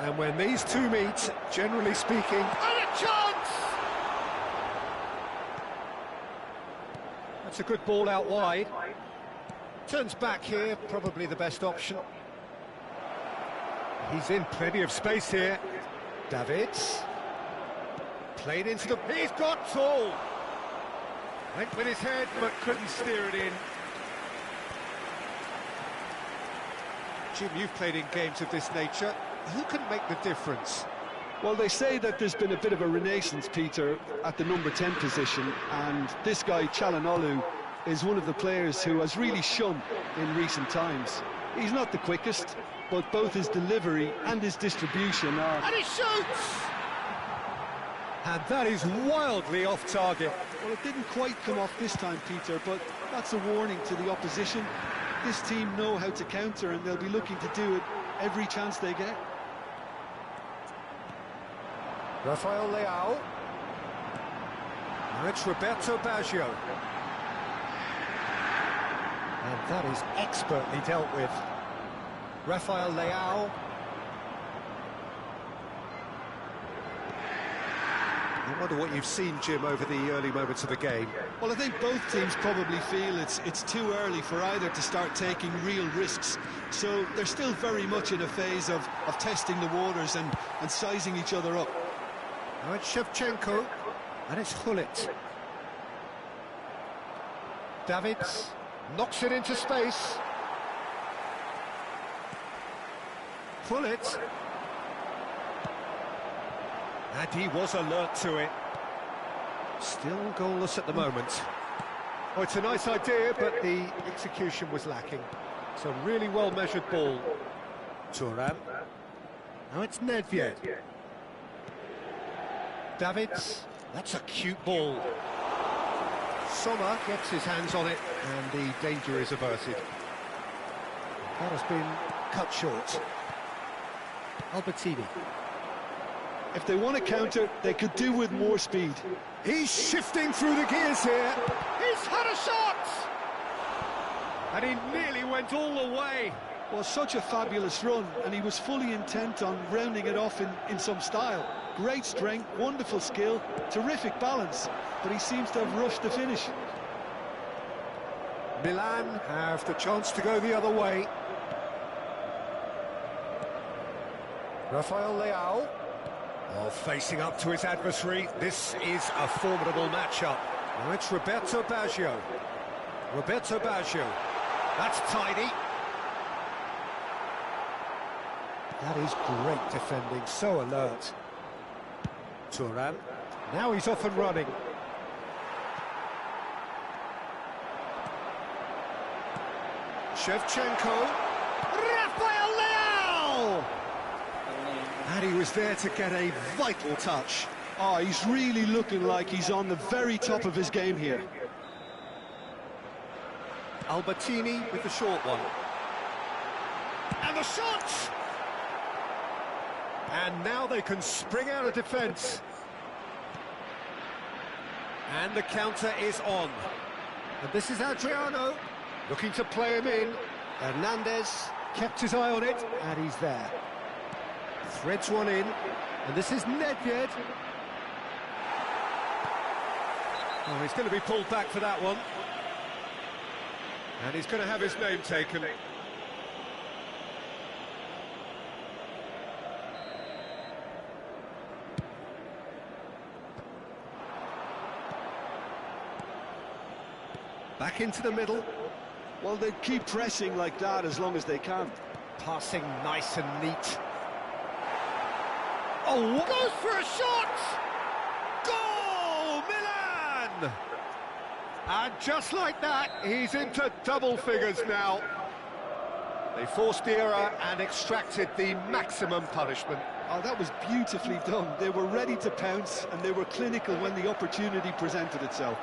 And when these two meet, generally speaking... And a chance! That's a good ball out wide. Turns back here, probably the best option. He's in plenty of space here. Davids. Played into the... He's got tall! Went with his head, but couldn't steer it in. Jim, you've played in games of this nature. Who can make the difference? Well, they say that there's been a bit of a renaissance, Peter, at the number 10 position, and this guy, Çalhanoğlu, is one of the players who has really shone in recent times. He's not the quickest, but both his delivery and his distribution are... And he shoots! And that is wildly off target. Well, it didn't quite come off this time, Peter, but that's a warning to the opposition. This team know how to counter, and they'll be looking to do it every chance they get. Rafael Leao. Now it's Roberto Baggio. And that is expertly dealt with. Rafael Leao. I wonder what you've seen, Jim, over the early moments of the game. Well, I think both teams probably feel it's too early for either to start taking real risks. So they're still very much in a phase of testing the waters and sizing each other up. Now it's Shevchenko, and it's Hullet. Davids knocks it into space. Hullet. And he was alert to it. Still goalless at the moment. Oh, it's a nice idea, but the execution was lacking. It's a really well-measured ball. Thuram. Now it's Nedved. Davids. That's a cute ball. Sommer gets his hands on it, and the danger is averted. That has been cut short. Albertini. If they want to counter, they could do with more speed. He's shifting through the gears here. He's had a shot! And he nearly went all the way. Well, such a fabulous run, and he was fully intent on rounding it off in some style. Great strength, wonderful skill, terrific balance, but he seems to have rushed the finish. Milan have the chance to go the other way. Rafael Leao. Oh, facing up to his adversary. This is a formidable matchup. Now it's Roberto Baggio. Roberto Baggio. That's tidy. That is great defending, so alert. Thuram. Now he's off and running. Shevchenko. Rafael Leao! And he was there to get a vital touch. Oh, he's really looking like he's on the very top of his game here. Albertini with the short one. And the shot! And now they can spring out of defence. And the counter is on. And this is Adriano, looking to play him in. Hernandez kept his eye on it, and he's there. Threads one in, and this is Nedved. Oh, he's going to be pulled back for that one. And he's going to have his name taken. Back into the middle. Well, they keep pressing like that as long as they can. Passing nice and neat. Oh, goes for a shot! Goal, Milan! And just like that, he's into double figures now. They forced the error and extracted the maximum punishment. Oh, that was beautifully done. They were ready to pounce, and they were clinical when the opportunity presented itself.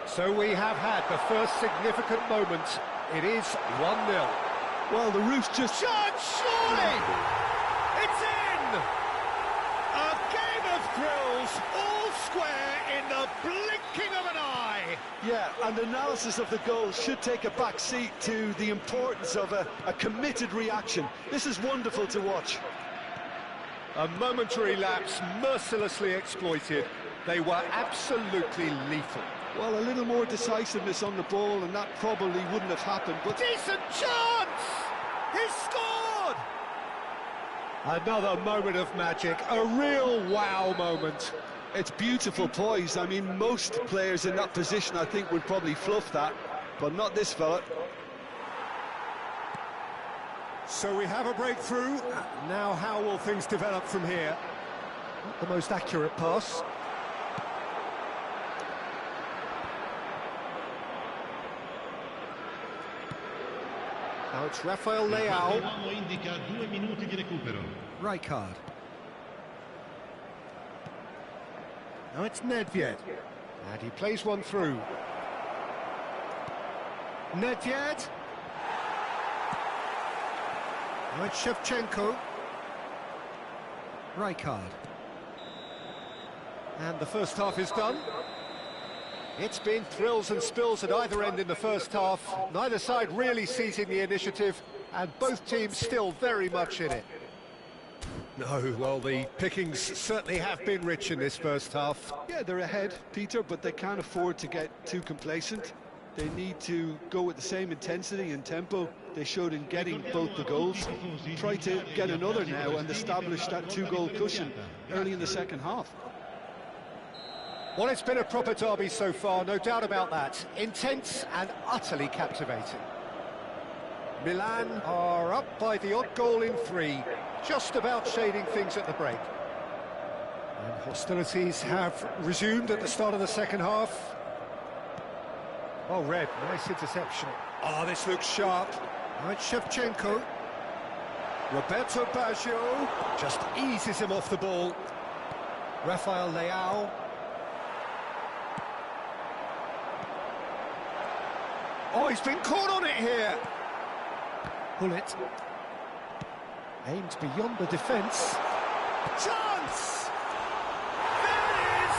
So we have had the first significant moment. It is 1-0. Well, the roof's just... Chance, surely! It's in! A game of thrills, all square in the blinking of an eye. Yeah, and analysis of the goal should take a back seat to the importance of a committed reaction. This is wonderful to watch. A momentary lapse mercilessly exploited. They were absolutely lethal. Well, a little more decisiveness on the ball, and that probably wouldn't have happened, but... Decent chance! He scored! Another moment of magic, a real wow moment. It's beautiful poise. I mean, most players in that position, I think, would probably fluff that, but not this fella. So we have a breakthrough. Now how will things develop from here? Not the most accurate pass. Now it's Rafael Leao. Indica 2 minuti di recupero. Rijkaard. Now it's Nedved. And he plays one through. Nedved. Now it's Shevchenko. Rijkaard. And the first half is done. It's been thrills and spills at either end in the first half. Neither side really seizing the initiative, and both teams still very much in it. No, well, the pickings certainly have been rich in this first half. Yeah, they're ahead, Peter, but they can't afford to get too complacent. They need to go with the same intensity and tempo they showed in getting both the goals. Try to get another now and establish that two-goal cushion early in the second half. Well, it's been a proper derby so far, no doubt about that. Intense and utterly captivating. Milan are up by the odd goal in 3, just about shading things at the break. And hostilities have resumed at the start of the second half. Oh, Red, nice interception. Oh, this looks sharp. Now it's Shevchenko. Roberto Baggio just eases him off the ball. Rafael Leao. Oh, he's been caught on it here. Bullet. Aimed beyond the defence. Chance! There it is!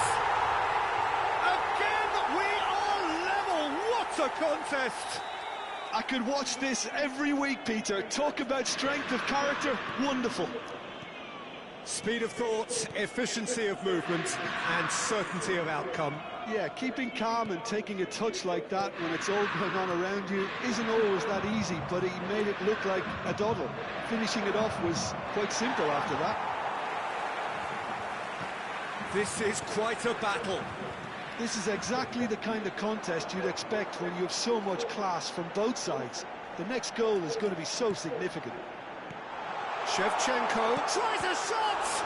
Again, we are level. What a contest! I could watch this every week, Peter. Talk about strength of character. Wonderful. Speed of thought, efficiency of movement, and certainty of outcome. Yeah, keeping calm and taking a touch like that when it's all going on around you isn't always that easy, but he made it look like a doddle. Finishing it off was quite simple after that. This is quite a battle. This is exactly the kind of contest you'd expect when you have so much class from both sides. The next goal is going to be so significant. Shevchenko tries a shot!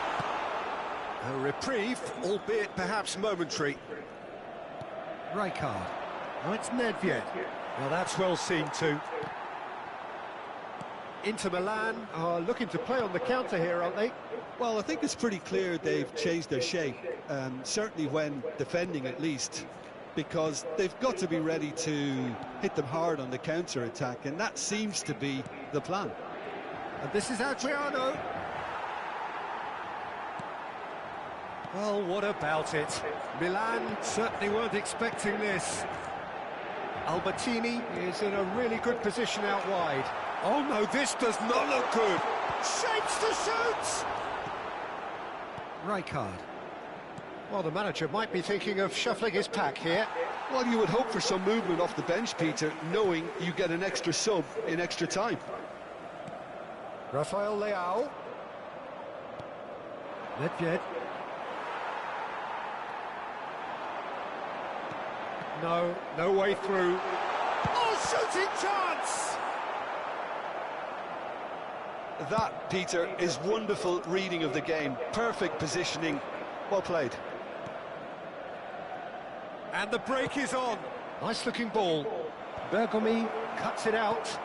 A reprieve, albeit perhaps momentary. Rijkaard. Oh, it's Nedved. Well, that's well seen too. Inter Milan are looking to play on the counter here, aren't they? Well, I think it's pretty clear they've changed their shape, certainly when defending at least, because they've got to be ready to hit them hard on the counter-attack, and that seems to be the plan. And this is Adriano. Well, what about it? Milan certainly weren't expecting this. Albertini is in a really good position out wide. Oh no, this does not look good. Shapes to shoot! Rijkaard. Well, the manager might be thinking of shuffling his pack here. Well, you would hope for some movement off the bench, Peter, knowing you get an extra sub in extra time. Rafael Leao. Nedved. No way through. Oh, shooting chance! That, Peter, is wonderful reading of the game. Perfect positioning. Well played. And the break is on. Nice looking ball. Bergomi cuts it out.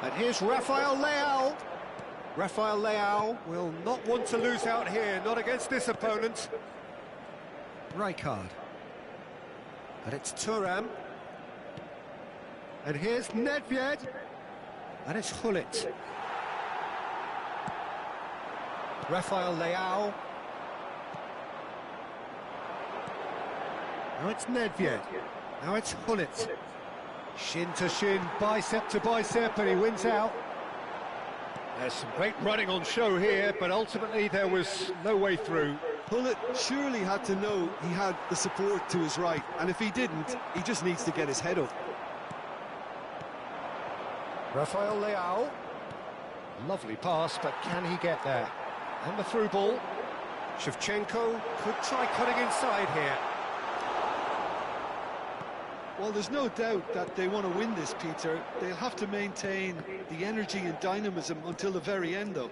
And here's Rafael Leao. Rafael Leao will not want to lose out here, not against this opponent. Rijkaard. And it's Thuram. And here's Nedved. And it's Gullit. Rafael Leao. Now it's Nedved. Now it's Gullit. Shin to shin, bicep to bicep, and he wins out. There's some great running on show here, but ultimately there was no way through. Gullit surely had to know he had the support to his right, and if he didn't, he just needs to get his head up. Rafael Leao. Lovely pass, but can he get there? And the through ball. Shevchenko could try cutting inside here. Well, there's no doubt that they want to win this, Peter. They'll have to maintain the energy and dynamism until the very end, though.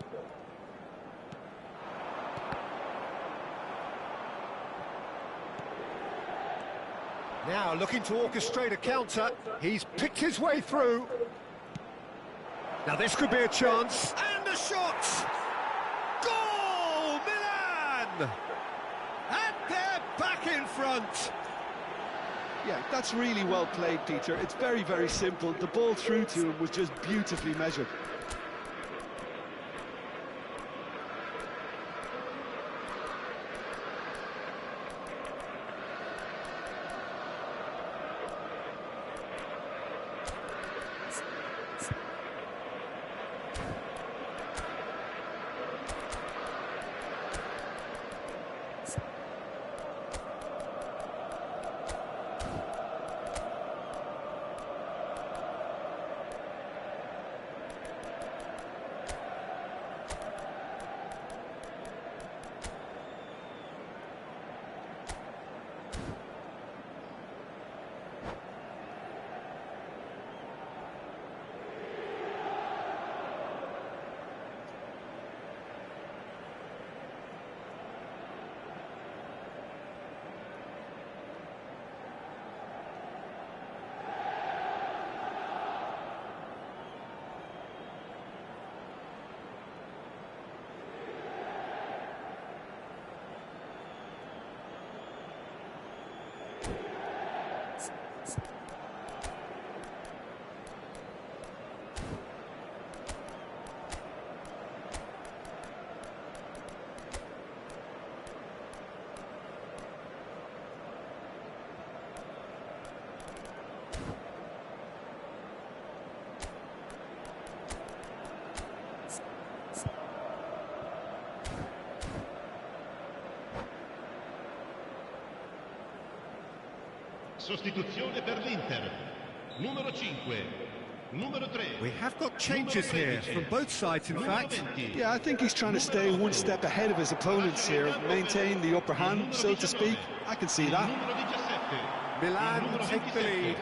Now looking to orchestrate a counter. He's picked his way through. Now this could be a chance. And a shot! Goal! Milan! And they're back in front. Yeah, that's really well played, Peter. It's very, very simple. The ball through to him was just beautifully measured. Sostituzione per l'Inter. Numero 5. Numero 3. We have got changes here from both sides, in fact. Yeah, I think he's trying to stay one step ahead of his opponents here, maintain the upper hand, so to speak. I can see that. Milan take the lead.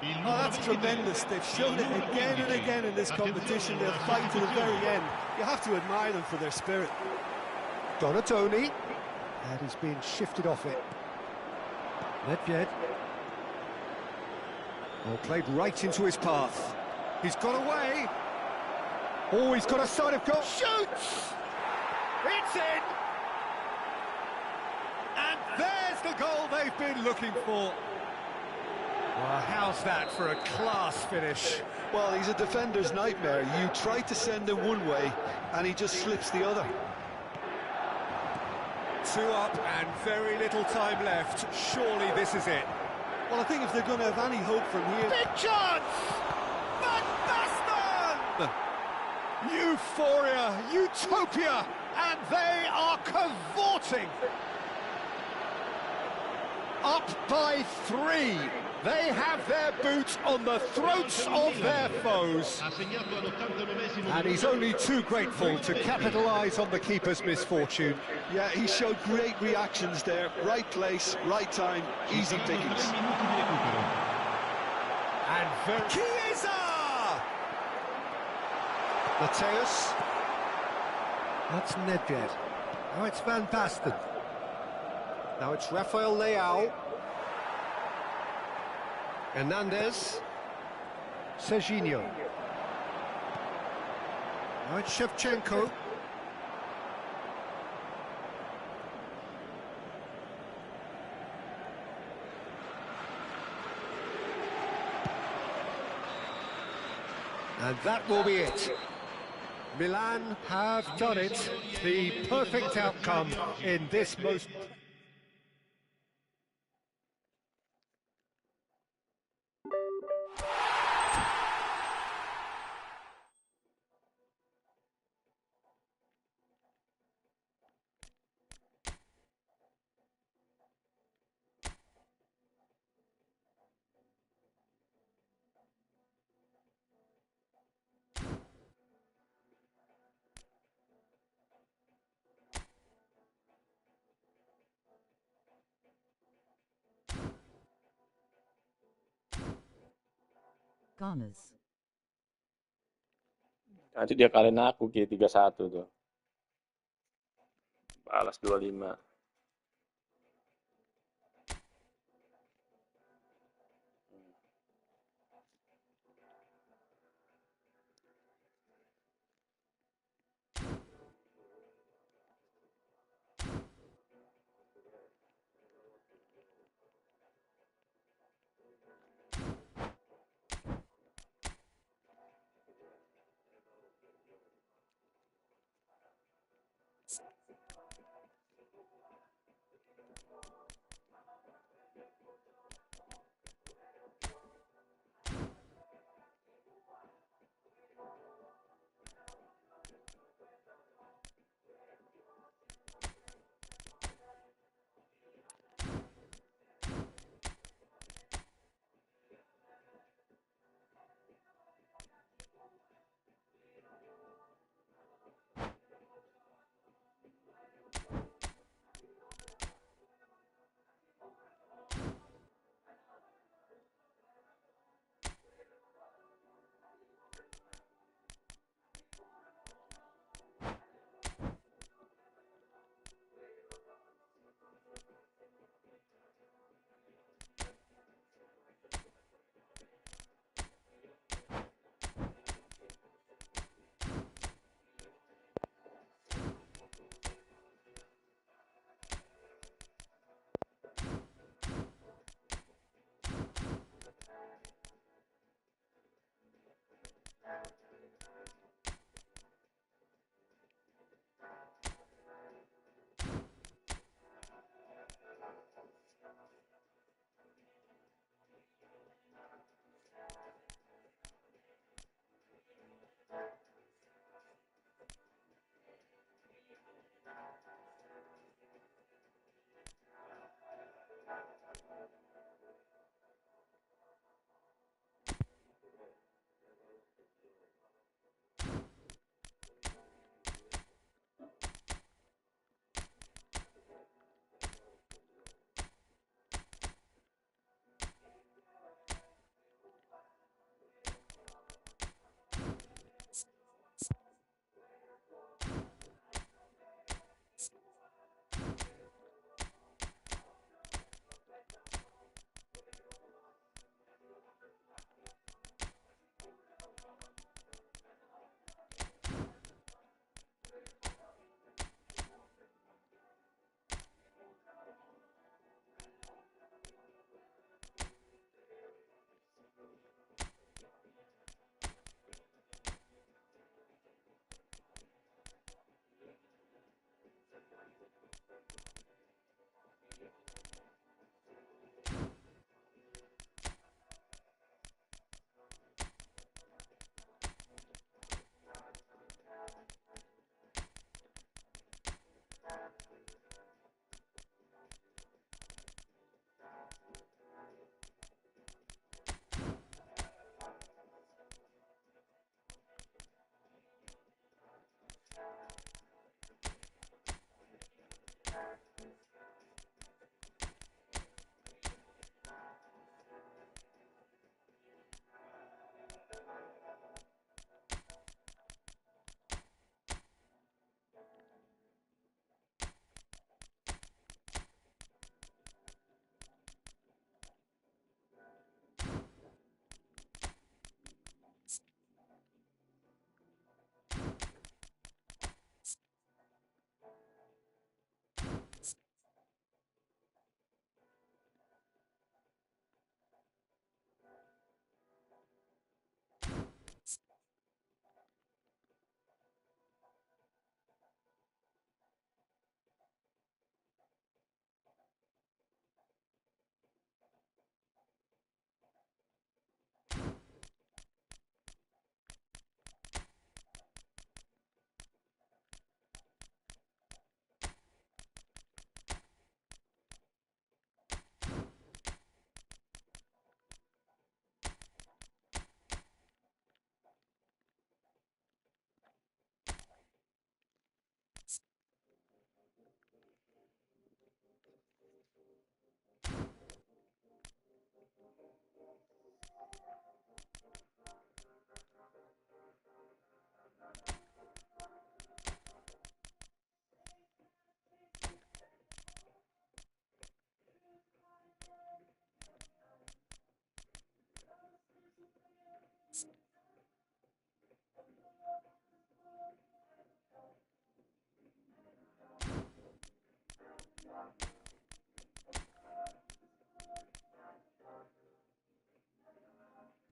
Oh, that's tremendous. They've shown it again and again in this competition. They'll fight to the very end. You have to admire them for their spirit. Donatoni. And he's been shifted off it. Nedved. Well, played right into his path. He's got away. Oh, he's got a side of goal. Shoots! It's in! And there's the goal they've been looking for. Well, how's that for a class finish? Well, he's a defender's nightmare. You try to send him one way, and he just slips the other. 2 up and very little time left. Surely this is it. Well, I think if they're going to have any hope from here... Big chance! Van Basten! Euphoria, utopia, and they are cavorting. Up by 3. They have their boots on the throats of their foes. And he's only too grateful to capitalise on the keeper's misfortune. Yeah, he showed great reactions there. Right place, right time, easy pickings. And Chiesa! Mateus. That's Nedved. Now it's Van Basten. Now it's Rafael Leao. Hernandez. Serginho. Right, Shevchenko. And that will be it. Milan have done it. The perfect outcome in this most... Gunners. Nanti dia kalian aku Ki 3-1 tuh. Balas 25.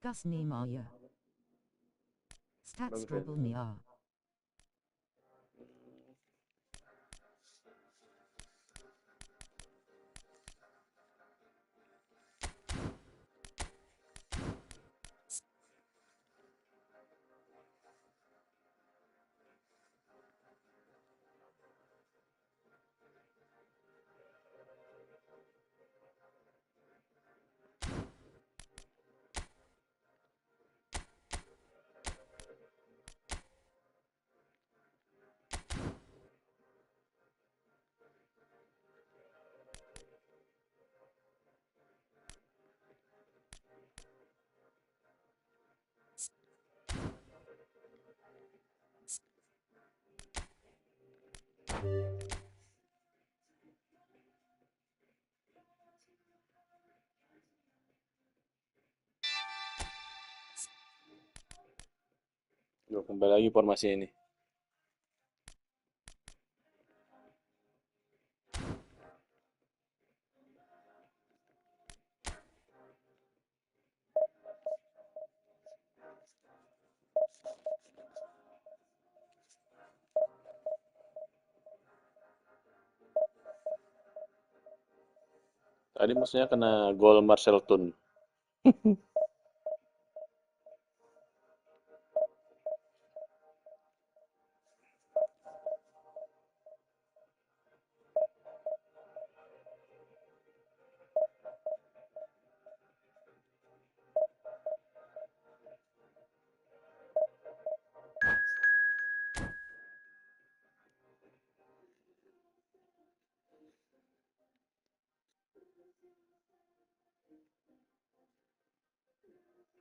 Gus Niemeyer. Stats Bagus ya. dribble Nia. Yuk, kembali lagi formasi ini. Tadi maksudnya kena gol Marcel Tun.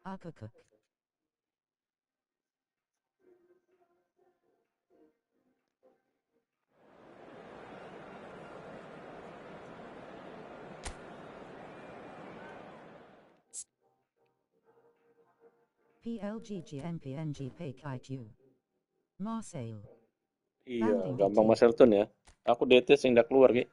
Akakuk. PLGGNPNG PKIQ. Marseille. Iya, Landing gampang DT. Marcel Tun ya. Aku DT sing ndak keluar ki.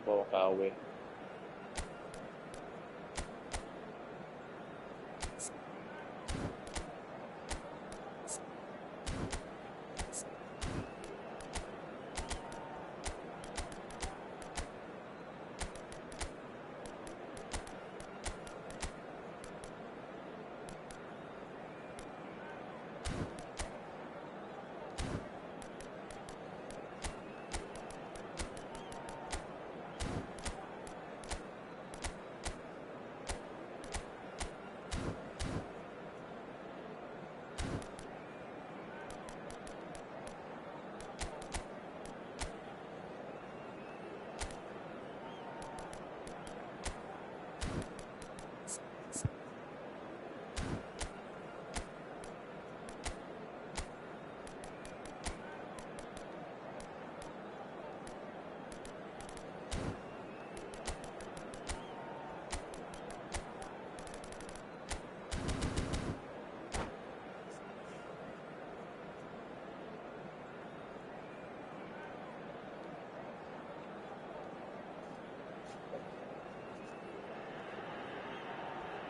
Bawa KW.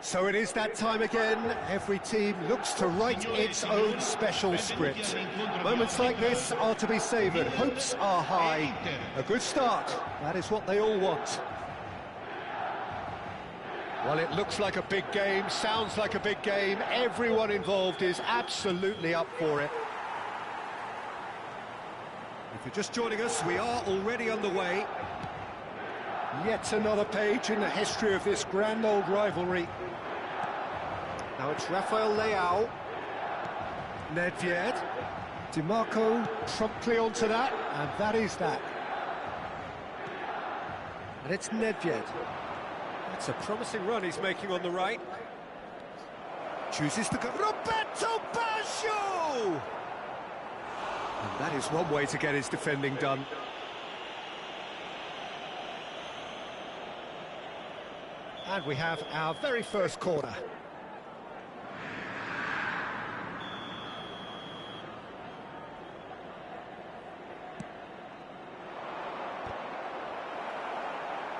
So it is that time again. Every team looks to write its own special script. Moments like this are to be savoured. Hopes are high. A good start. That is what they all want. Well, it looks like a big game, sounds like a big game. Everyone involved is absolutely up for it. If you're just joining us, we are already on the way. Yet another page in the history of this grand old rivalry. Now it's Rafael Leao. Nedved. DiMarco promptly onto that, and that is that. And it's Nedved. That's a promising run he's making on the right. Chooses to go. Roberto Baggio! And that is one way to get his defending done. And we have our very first corner.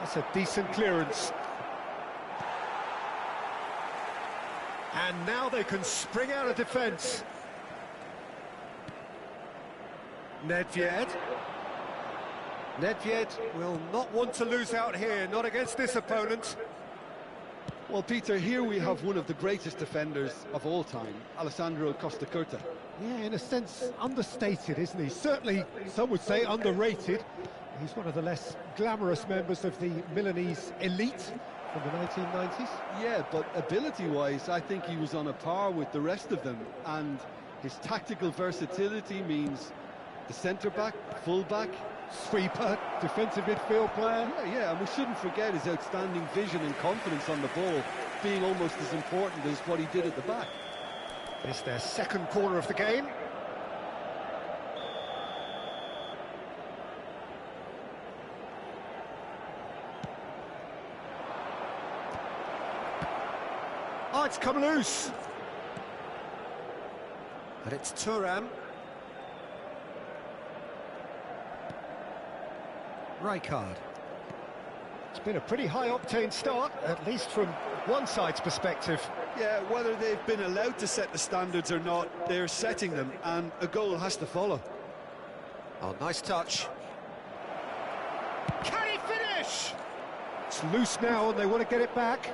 That's a decent clearance. And now they can spring out of defence. Nedved. Nedved will not want to lose out here, not against this opponent. Well, Peter, here we have one of the greatest defenders of all time, Alessandro Costa Curta. Yeah, in a sense, understated, isn't he? Certainly, some would say underrated. He's one of the less glamorous members of the Milanese elite from the 1990s. Yeah, but ability-wise, I think he was on a par with the rest of them, and his tactical versatility means the centre-back, full-back, Sweeper, defensive midfield player. Yeah, and we shouldn't forget his outstanding vision and confidence on the ball, being almost as important as what he did at the back. It's their second corner of the game. Oh, it's come loose. And it's Thuram. Rijkaard. It's been a pretty high-octane start, at least from one side's perspective. Yeah, whether they've been allowed to set the standards or not, they're setting them, and a goal has to follow. Oh, nice touch. Can he finish? It's loose now, and they want to get it back.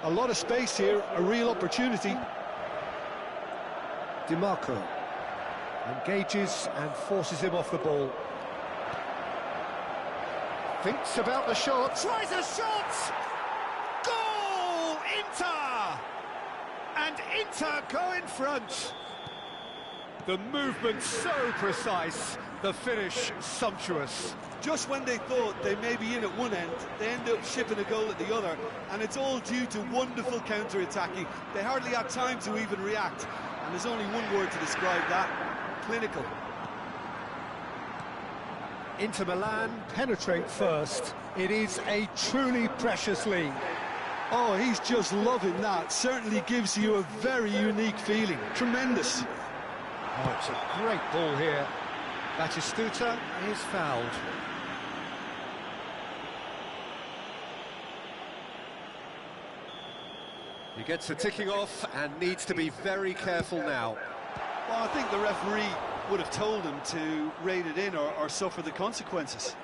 A lot of space here, a real opportunity. DiMarco engages and forces him off the ball. Thinks about the shot, tries a shot! Goal! Inter! And Inter go in front. The movement so precise, the finish sumptuous. Just when they thought they may be in at one end, they end up shipping a goal at the other, and it's all due to wonderful counter-attacking. They hardly had time to even react, and there's only one word to describe that: clinical. Inter Milan penetrate first. It is a truly precious lead. Oh, he's just loving that. Certainly gives you a very unique feeling. Tremendous. Oh, it's a great ball here. Batistuta is fouled. He gets the ticking off and needs to be very careful now. Well, I think the referee would have told him to rein it in or suffer the consequences.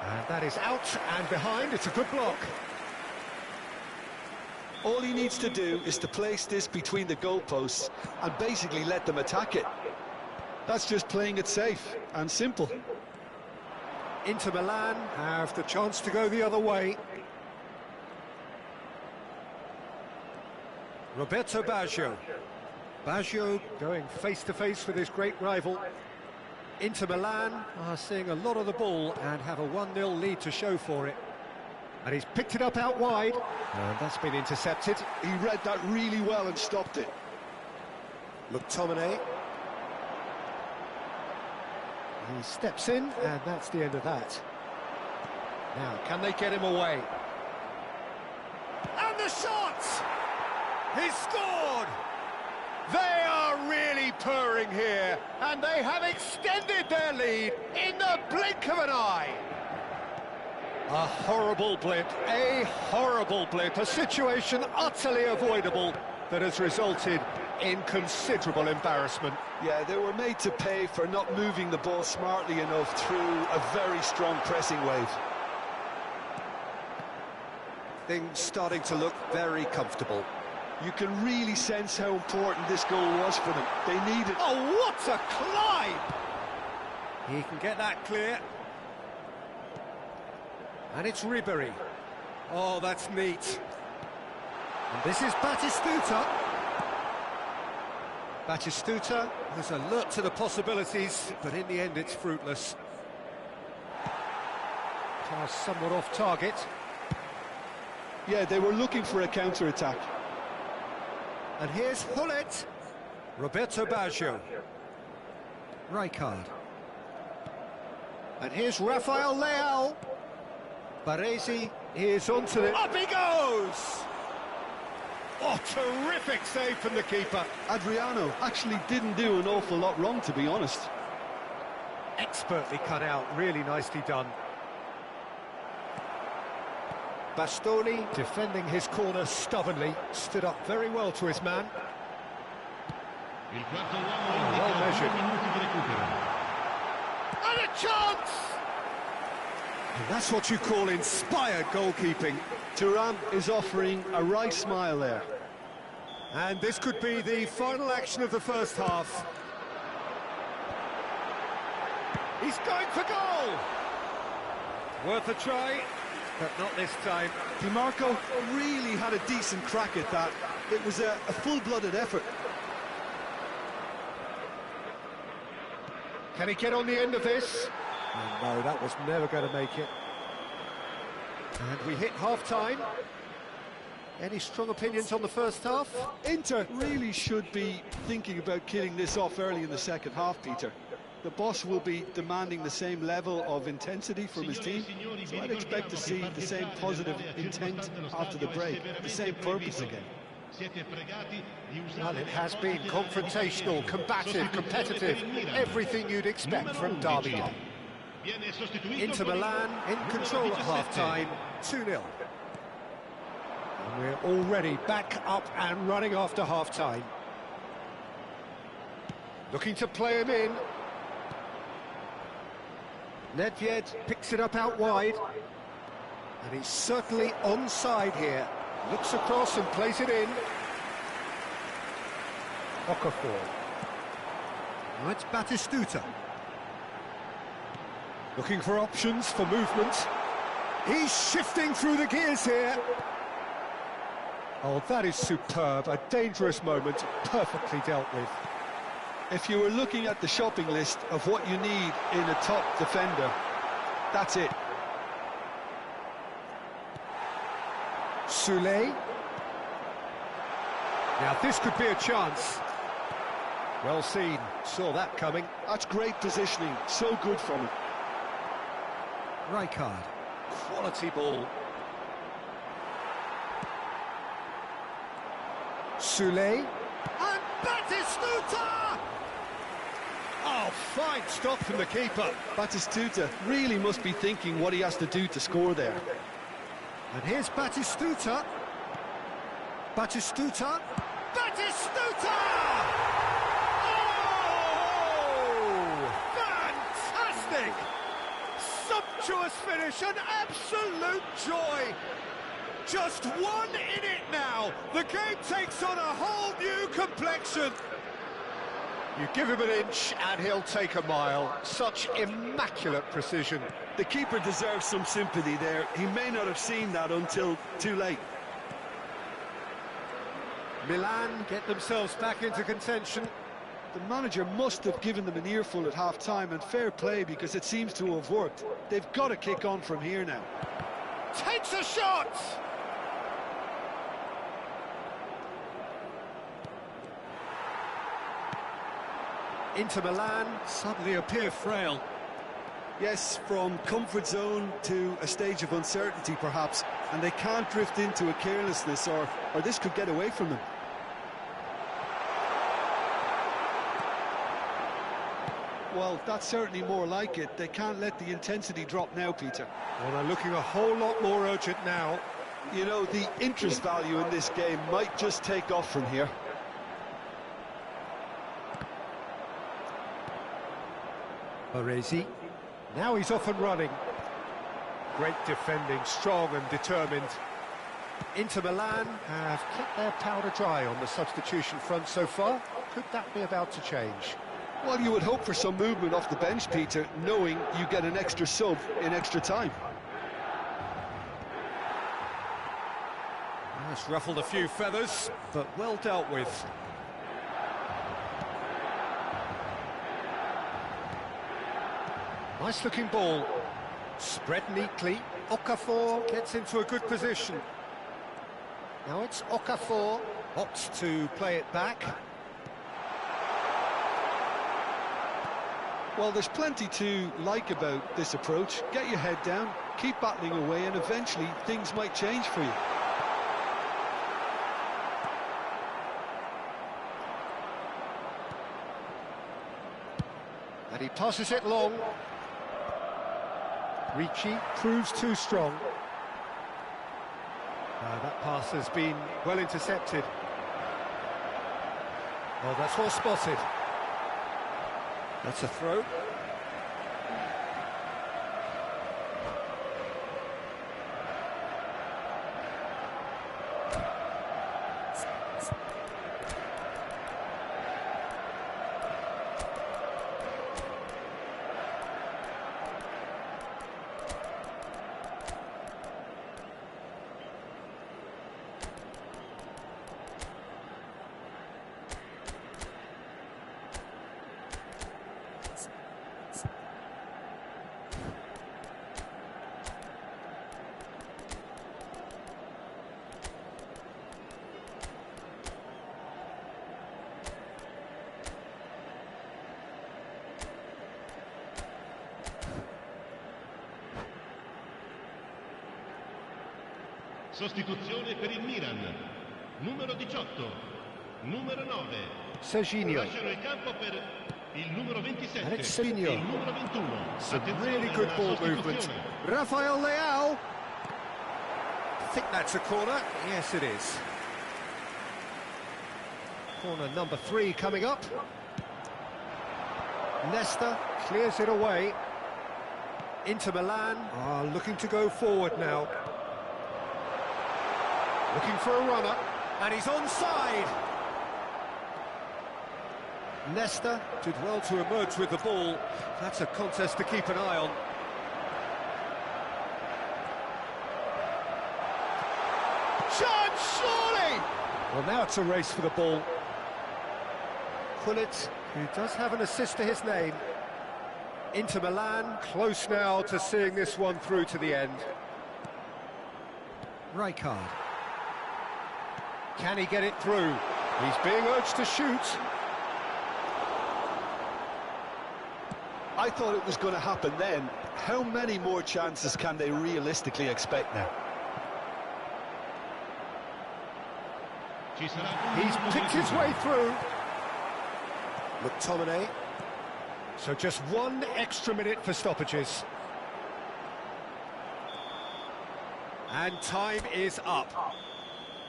And that is out and behind. It's a good block. All he needs to do is to place this between the goalposts and basically let them attack it. That's just playing it safe and simple. Inter Milan have the chance to go the other way. Roberto Baggio. Baggio going face-to-face with his great rival. Inter Milan are seeing a lot of the ball and have a 1-0 lead to show for it. And he's picked it up out wide, and that's been intercepted. He read that really well and stopped it. McTominay. He steps in, and that's the end of that. Now, can they get him away? And the shot! He's scored! They are really purring here, and they have extended their lead in the blink of an eye. A horrible blip, a situation utterly avoidable that has resulted in considerable embarrassment. Yeah, they were made to pay for not moving the ball smartly enough through a very strong pressing wave. Things starting to look very comfortable. You can really sense how important this goal was for them. They needed... Oh, what a climb! He can get that clear. And it's Ribéry. Oh, that's neat. And this is Batistuta. Batistuta was alert to the possibilities, but in the end it's fruitless. Pass somewhat off target. Yeah, they were looking for a counter-attack. And here's Hullet. Roberto Baggio. Rijkaard. And here's Rafael Leao. Baresi is onto it. Up he goes! Oh, terrific save from the keeper. Adriano actually didn't do an awful lot wrong, to be honest. Expertly cut out, really nicely done. Bastoni defending his corner stubbornly, stood up very well to his man. Il quarto uomo Well indica measured. 2 minuti di recupero. And a chance! And that's what you call inspired goalkeeping. Thuram is offering a wry smile there. And this could be the final action of the first half. He's going for goal! Worth a try, but not this time. DiMarco really had a decent crack at that. It was a full-blooded effort. Can he get on the end of this? Oh, no, that was never going to make it. And we hit half-time. Any strong opinions on the first half? Inter really should be thinking about killing this off early in the second half, Peter. The boss will be demanding the same level of intensity from his team, so I'd expect to see the same positive intent after the break, the same purpose again. Well, it has been confrontational, combative, competitive, everything you'd expect from Derby Day. Inter Milan in control at half-time, 2-0. And we're already back up and running after half-time. Looking to play him in. Nedved picks it up out wide. And he's certainly onside here. Looks across and plays it in. Okafor. Now it's Batistuta. Looking for options for movement. He's shifting through the gears here. Oh, that is superb. A dangerous moment, perfectly dealt with. If you were looking at the shopping list of what you need in a top defender, that's it. Soulé. Now this could be a chance. Well seen, saw that coming. That's great positioning, so good from him. Rijkaard, quality ball. Soulé. And Batistuta! Oh, fine stop from the keeper. Batistuta really must be thinking what he has to do to score there. And here's Batistuta. Batistuta. Batistuta! Oh! Fantastic! Sumptuous finish, an absolute joy. Just one in it now. The game takes on a whole new complexion. You give him an inch and he'll take a mile. Such immaculate precision. The keeper deserves some sympathy there. He may not have seen that until too late. Milan get themselves back into contention. The manager must have given them an earful at half-time, and fair play because it seems to have worked. They've got to kick on from here now. Takes a shot! Inter Milan suddenly appear frail. Yes, from comfort zone to a stage of uncertainty perhaps, and they can't drift into a carelessness or this could get away from them. Well, that's certainly more like it. They can't let the intensity drop now, Peter. Well, they're looking a whole lot more urgent now. You know, the interest value in this game might just take off from here. Baresi. Now he's off and running. Great defending, strong and determined. Inter Milan have kept their powder dry on the substitution front so far. Could that be about to change? Well, you would hope for some movement off the bench, Peter, knowing you get an extra sub in extra time. That's ruffled a few feathers, but well dealt with. Nice looking ball. Spread neatly. Okafor gets into a good position. Now it's Okafor. Opts to play it back. Well, there's plenty to like about this approach. Get your head down, keep battling away, and eventually things might change for you. And And he passes it long. Ricci proves too strong. That pass has been well intercepted. Oh, that's well spotted. That's a throw. Sostituzione per il Milan. Numero 18, numero 9. Serginho. Lasciano il campo per il numero 27, And it's Serginho. il numero 21. Some Attenzione really good alla ball sostituzione. movement. Rafael Leao. I think that's a corner. Yes, it is. Corner number 3 coming up. Nesta clears it away. Inter Milan are looking to go forward now. Looking for a runner, and he's onside. Nesta did well to emerge with the ball. That's a contest to keep an eye on. Chance, surely! Well, now it's a race for the ball. Gullit, who does have an assist to his name. Inter Milan, close now to seeing this one through to the end. Rijkaard. Can he get it through? He's being urged to shoot. I thought it was going to happen then. How many more chances can they realistically expect now? Ci sarà He's picked his way through. McTominay. So just 1 extra minute for stoppages. And time is up.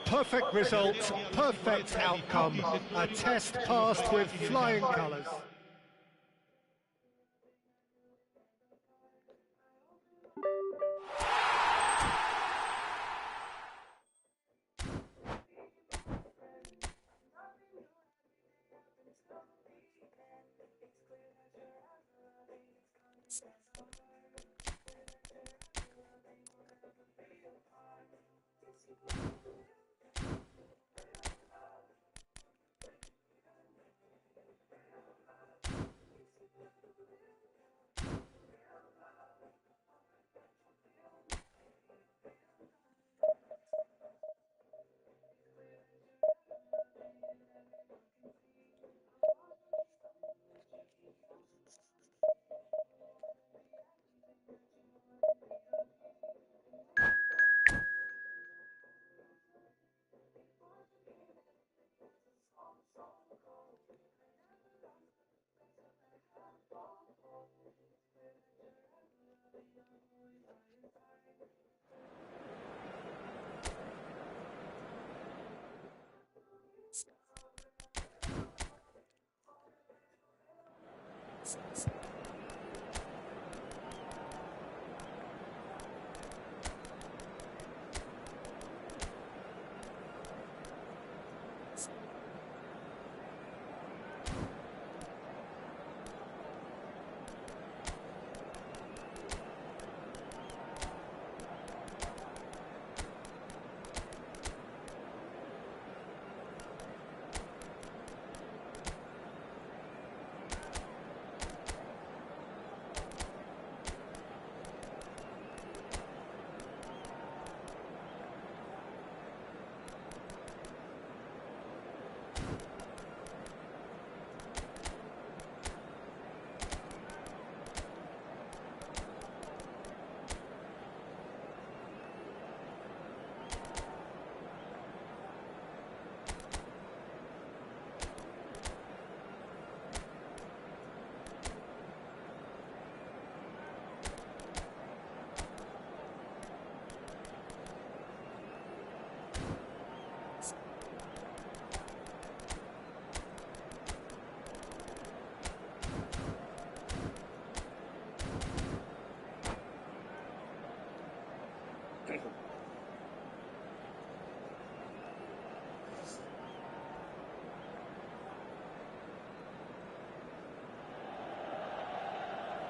Perfect result, perfect outcome. A test passed with flying colours.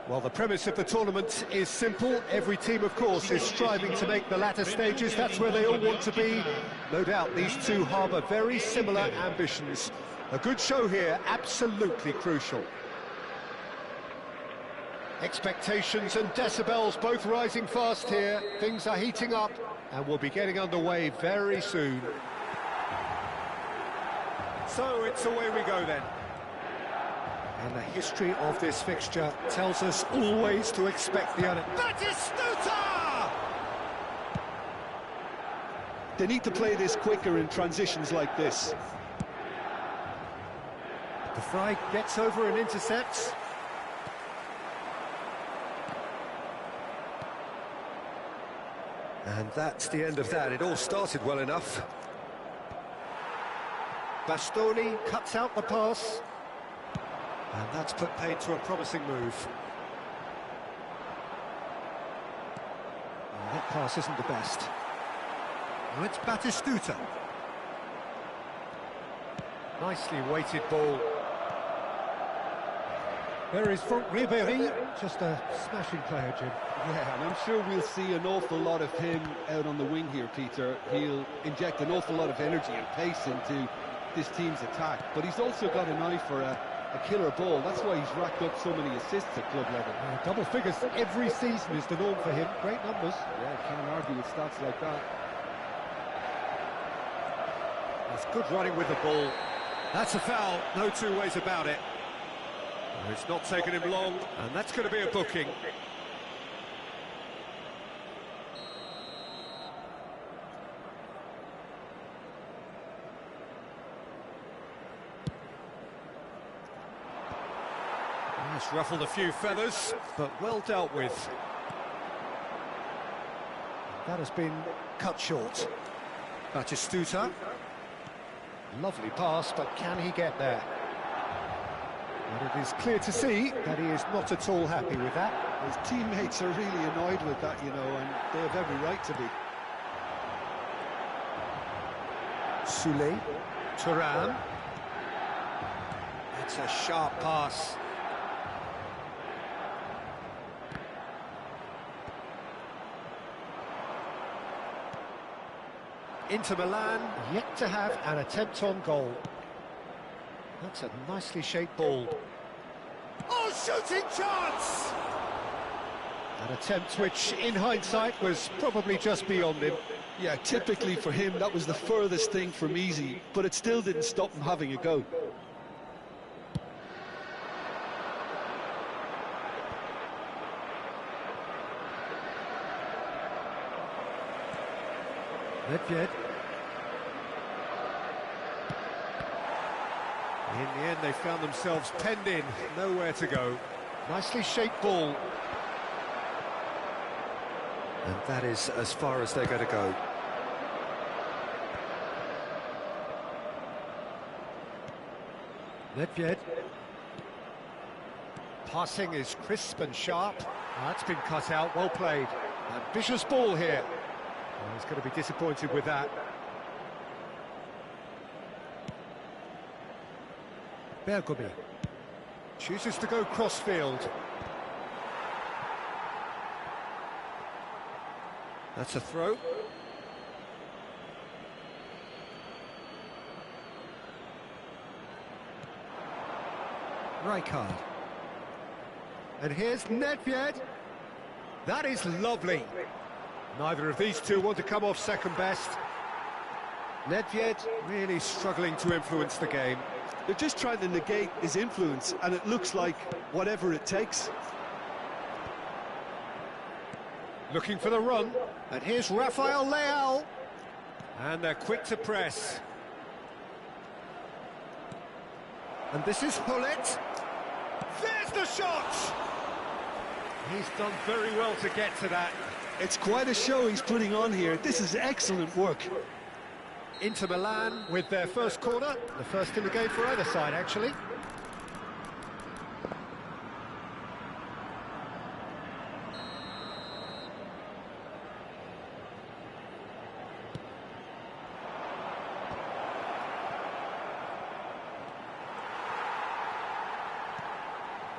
Well, the premise of the tournament is simple. Every team, of course, is striving to make the latter stages. That's where they all want to be. No doubt these two harbour very similar ambitions. A good show here, absolutely crucial. Expectations and decibels both rising fast here. Things are heating up and we'll be getting underway very soon. So it's away we go then. And the history of this fixture tells us always to expect the Batistuta! They need to play this quicker in transitions like this. De Vrij gets over and intercepts. And that's the end of that. It all started well enough. Bastoni cuts out the pass. And that's put paid to a promising move. That pass isn't the best. Now it's Batistuta. Nicely weighted ball. There is Franck Ribéry, just a smashing player, Jim. Yeah, and I'm sure we'll see an awful lot of him out on the wing here, Peter. He'll inject an awful lot of energy and pace into this team's attack, but he's also got an eye for a killer ball. That's why he's racked up so many assists at club level. Double figures every season is the norm for him. Great numbers. Yeah, can't argue with stats like that. That's good running with the ball. That's a foul, no two ways about it. It's not taken him long, and that's going to be a booking. It's ruffled a few feathers, but well dealt with. That has been cut short. Batistuta. Lovely pass, but can he get there? But it is clear to see that he is not at all happy with that. His teammates are really annoyed with that, you know, and they have every right to be. Soulé. Thuram. It's a sharp pass. Inter Milan yet to have an attempt on goal. That's a nicely shaped ball. Oh, shooting chance! An attempt which, in hindsight, was probably just beyond him. Yeah, typically for him, that was the furthest thing from easy, but it still didn't stop him having a go. Nedved. In the end, they found themselves penned in, nowhere to go. Nicely shaped ball. And that is as far as they're going to go. Nedved. Passing is crisp and sharp. That's been cut out, well played. Ambitious ball here. Well, he's going to be disappointed with that. Bergomi chooses to go crossfield. That's a throw. Rijkaard. And here's Nedved. That is lovely. Neither of these two want to come off second best. Nedved really struggling to influence the game. They're just trying to negate his influence, and it looks like whatever it takes. Looking for the run, and here's Rafael Leal. And they're quick to press. And this is Hullet. There's the shot! He's done very well to get to that. It's quite a show he's putting on here. This is excellent work. Inter Milan with their first corner, the first in the game for either side, actually.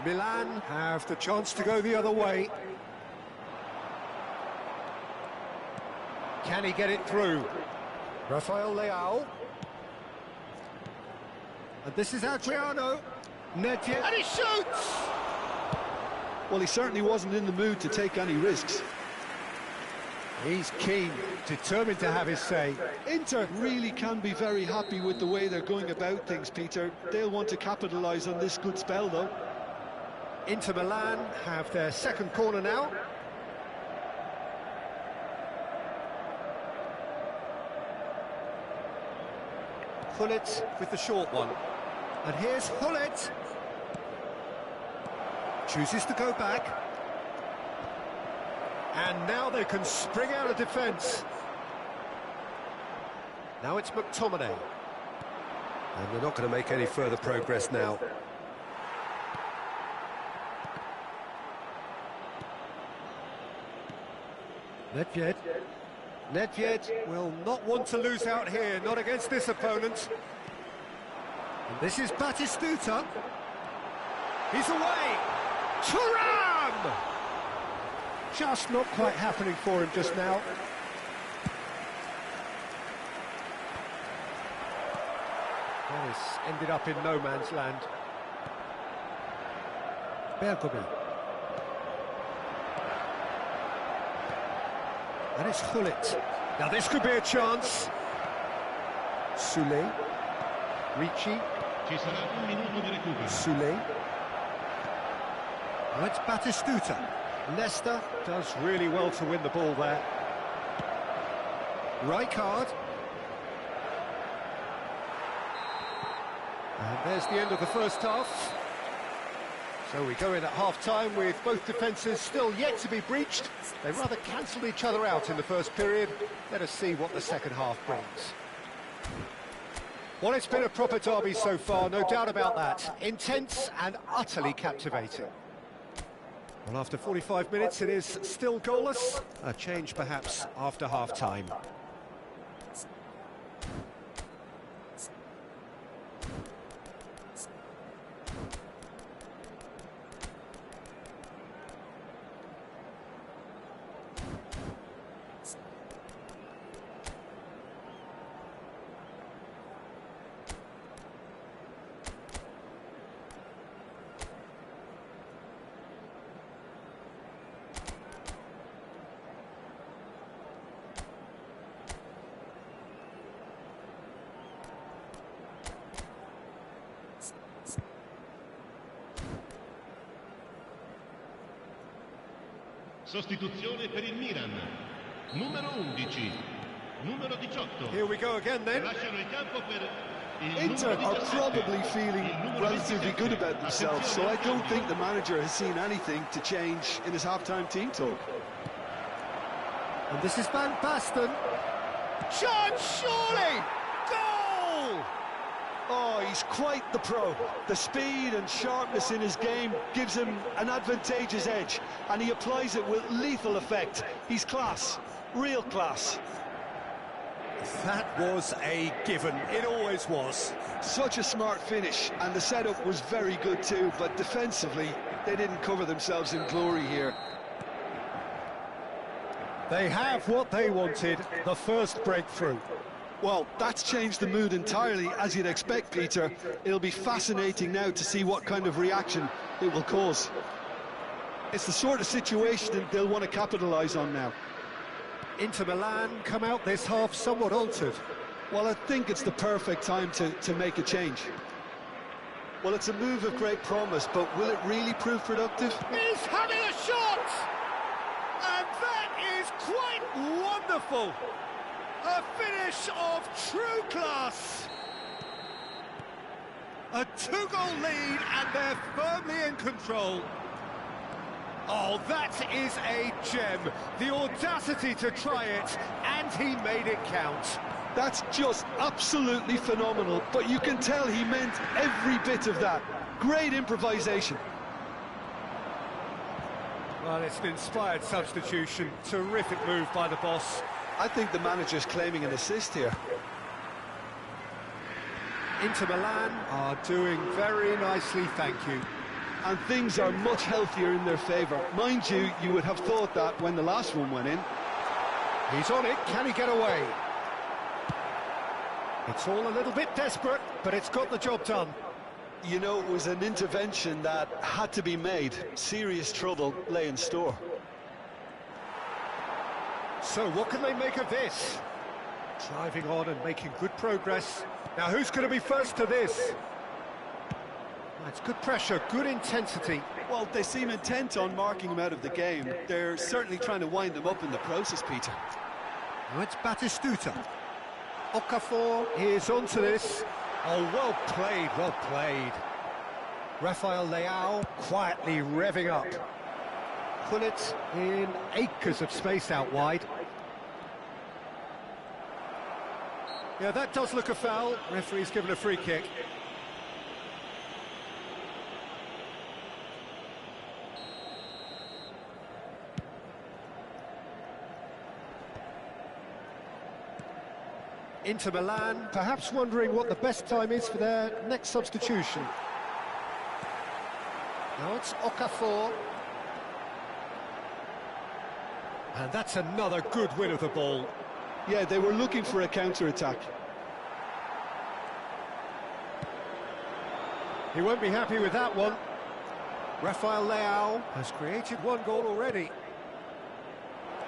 Milan have the chance to go the other way. Can he get it through? Rafael Leao. And this is Adriano. Nedved, and he shoots! Well, he certainly wasn't in the mood to take any risks. He's keen, determined to have his say. Inter really can be very happy with the way they're going about things, Peter. They'll want to capitalise on this good spell, though. Inter Milan have their second corner now. Hullet with the short one. And here's Hullet. Chooses to go back. And now they can spring out of defence. Now it's McTominay. And they're not going to make any further progress now. Nedved. Nedved will not want to lose out here, not against this opponent. And this is Batistuta. He's away. Thuram! Just not quite happening for him just now. That has ended up in no man's land. Bergomi. And it's Hullet. Now this could be a chance. Soulé. Ricci. Ci sarà un minuto di recupero. Soulé. Now it's Batistuta. Leicester does really well to win the ball there. Rijkaard. And there's the end of the first half. So we go in at half-time with both defences still yet to be breached. They rather cancelled each other out in the first period. Let us see what the second half brings. Well, it's been a proper derby so far, no doubt about that. Intense and utterly captivating. Well, after 45 minutes, it is still goalless. A change, perhaps, after half-time. Sostituzione per il Milan. Numero 11. Numero 18. Here we go again then. Lasciano il campo per il Inter numero are 17. probably feeling Il numero relatively 17. good about themselves, so I don't think the manager has seen anything to change in his half-time team talk. And this is Van Basten. Chance, surely! Goal! Oh, he's quite the pro. The speed and sharpness in his game gives him an advantageous edge, and he applies it with lethal effect. He's class, real class. That was a given. It always was. Such a smart finish, and the setup was very good too, but defensively, they didn't cover themselves in glory here. They have what they wanted, the first breakthrough. Well, that's changed the mood entirely, as you'd expect, Peter. It'll be fascinating now to see what kind of reaction it will cause. It's the sort of situation that they'll want to capitalise on now. Inter Milan come out this half somewhat altered. Well, I think it's the perfect time to make a change. Well, it's a move of great promise, but will it really prove productive? He's having a shot! And that is quite wonderful! A finish of true class! A two-goal lead and they're firmly in control. Oh, that is a gem. The audacity to try it, and he made it count. That's just absolutely phenomenal, but you can tell he meant every bit of that. Great improvisation. Well, it's an inspired substitution. Terrific move by the boss. I think the manager's claiming an assist here. Inter Milan are doing very nicely, thank you. and things are much healthier in their favour. Mind you, you would have thought that when the last one went in. He's on it, can he get away? It's all a little bit desperate, but it's got the job done. You know, it was an intervention that had to be made. Serious trouble lay in store. So what can they make of this? Driving on and making good progress. Now who's going to be first to this? It's good pressure, good intensity. Well, they seem intent on marking him out of the game. They're certainly trying to wind them up in the process, Peter. Now it's Batistuta. Okafor is onto this. Oh, well played, well played. Rafael Leao quietly revving up. Gullit in acres of space out wide. Yeah, that does look a foul. Referee's given a free kick. Inter Milan, perhaps wondering what the best time is for their next substitution. Now it's Okafor. And that's another good win of the ball. Yeah, they were looking for a counter-attack. He won't be happy with that one. Rafael Leao has created one goal already.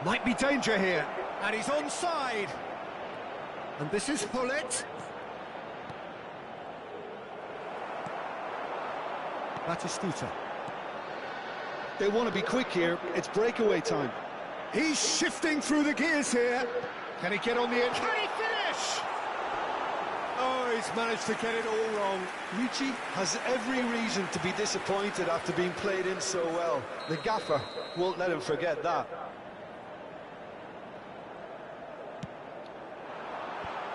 Might be danger here. And he's onside. And this is Gullit. Batistuta. They want to be quick here. It's breakaway time. He's shifting through the gears here. Can he get on the edge? Can he finish? Oh, he's managed to get it all wrong. Ricci has every reason to be disappointed after being played in so well. The gaffer won't let him forget that.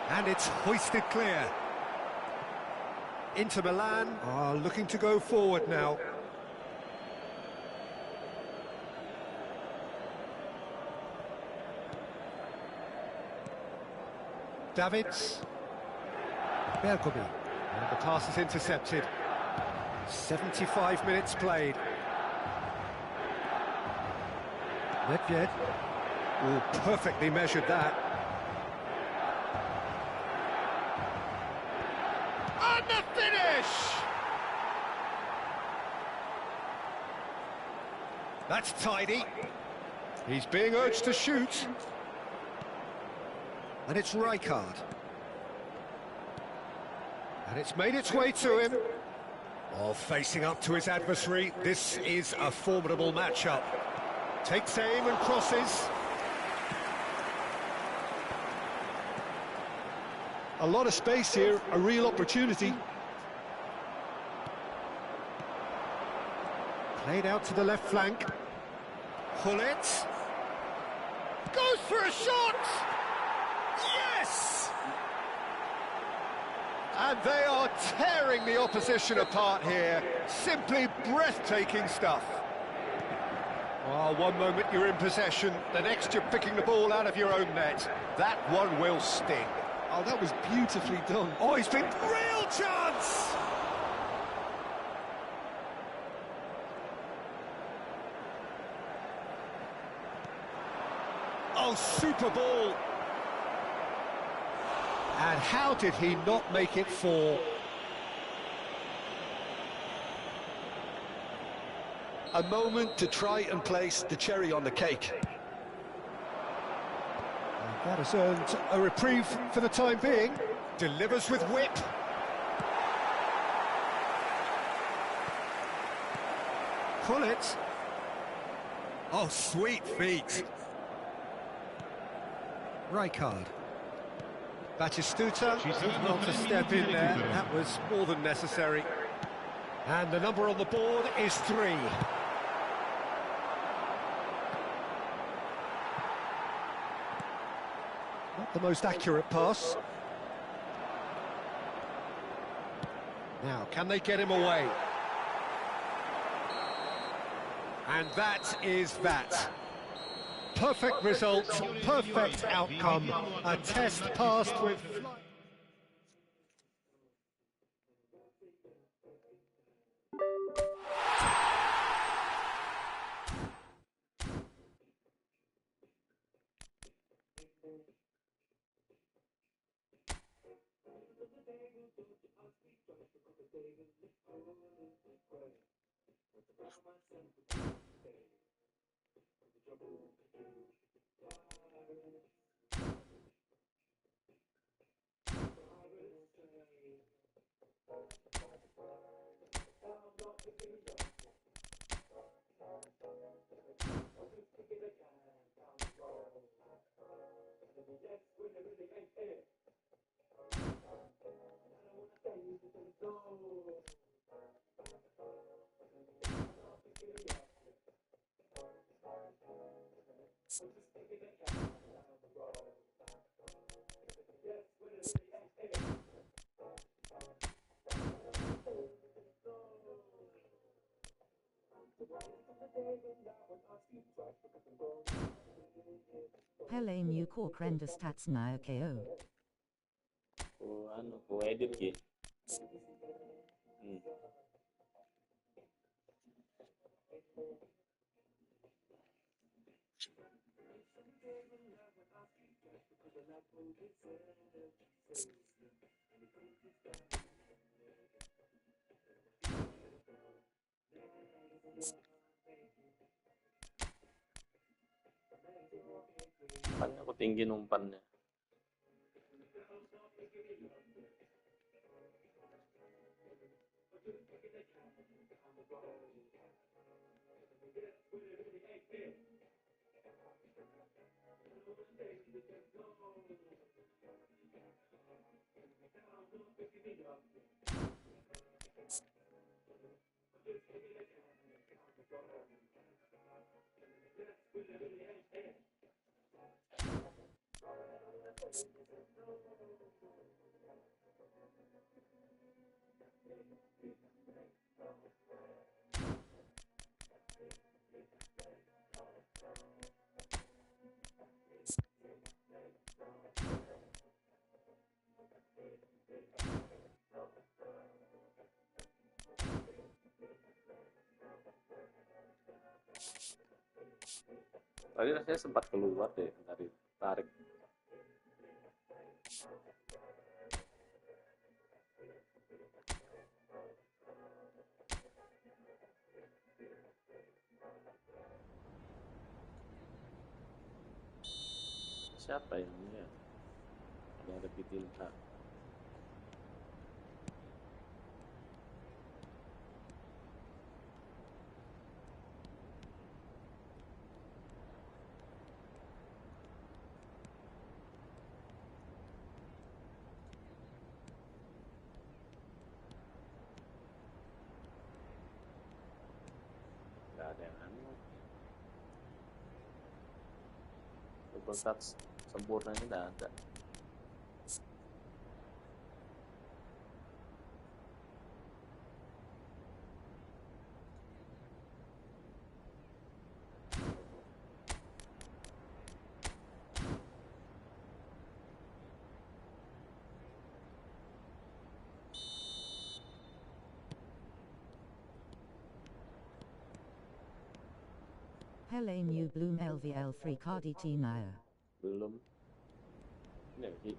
And it's hoisted clear. Inter Milan are looking to go forward now. Davids. Bergomi. And the pass is intercepted. 75 minutes played. Nedved. Oh, perfectly measured that. And the finish! That's tidy. He's being urged to shoot. And it's Rijkaard. And it's made its way to him. Oh, facing up to his adversary. This is a formidable matchup. Takes aim and crosses. A lot of space here, a real opportunity. Played out to the left flank. Gullit. Goes for a shot! Yes! And they are tearing the opposition apart here. Simply breathtaking stuff. Oh, one moment you're in possession, the next you're picking the ball out of your own net. That one will sting. Oh, that was beautifully done. Oh, he's been real chance! Oh, super ball. And how did he not make it four? A moment to try and place the cherry on the cake. And that has earned a reprieve for the time being. Delivers with whip. Gullit. Oh, sweet feet. Rijkaard. Batistuta, not a step in there, that was more than necessary. And the number on the board is 3. Not the most accurate pass. Now, can they get him away? And that is that. Perfect result, perfect outcome, a test passed with... Hele mu kor krenda stats na KO. Ku edit ya. Umpannya aku tinggi umpannya. Tadi rasanya sempat keluar deh dari tarik. Siapa yang ini ya? Ada repeating hak. Nggak ada yang anu. Double touch sempurnanya nggak ada. Hele mu bloom LVL 3 Cardi T Naya. Belum. Ini lagi.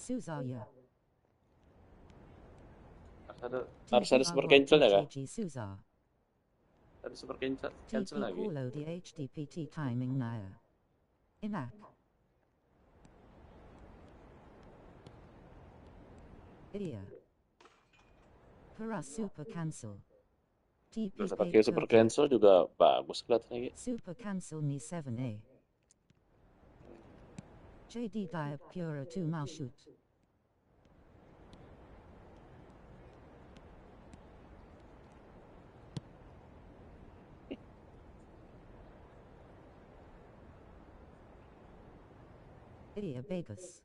Suzaya. Harus ada super cancel ya kak? Suza. Ada super cancel lagi. Paulo di HDPT timing Naya. Inak. Iya. Para super cancel. Terus TP pakai Pay super Coca. cancel juga bagus kelihatannya. Super Cancel Me 7A. JD Dia Pura 2 Mal Shoot. Idia Vegas.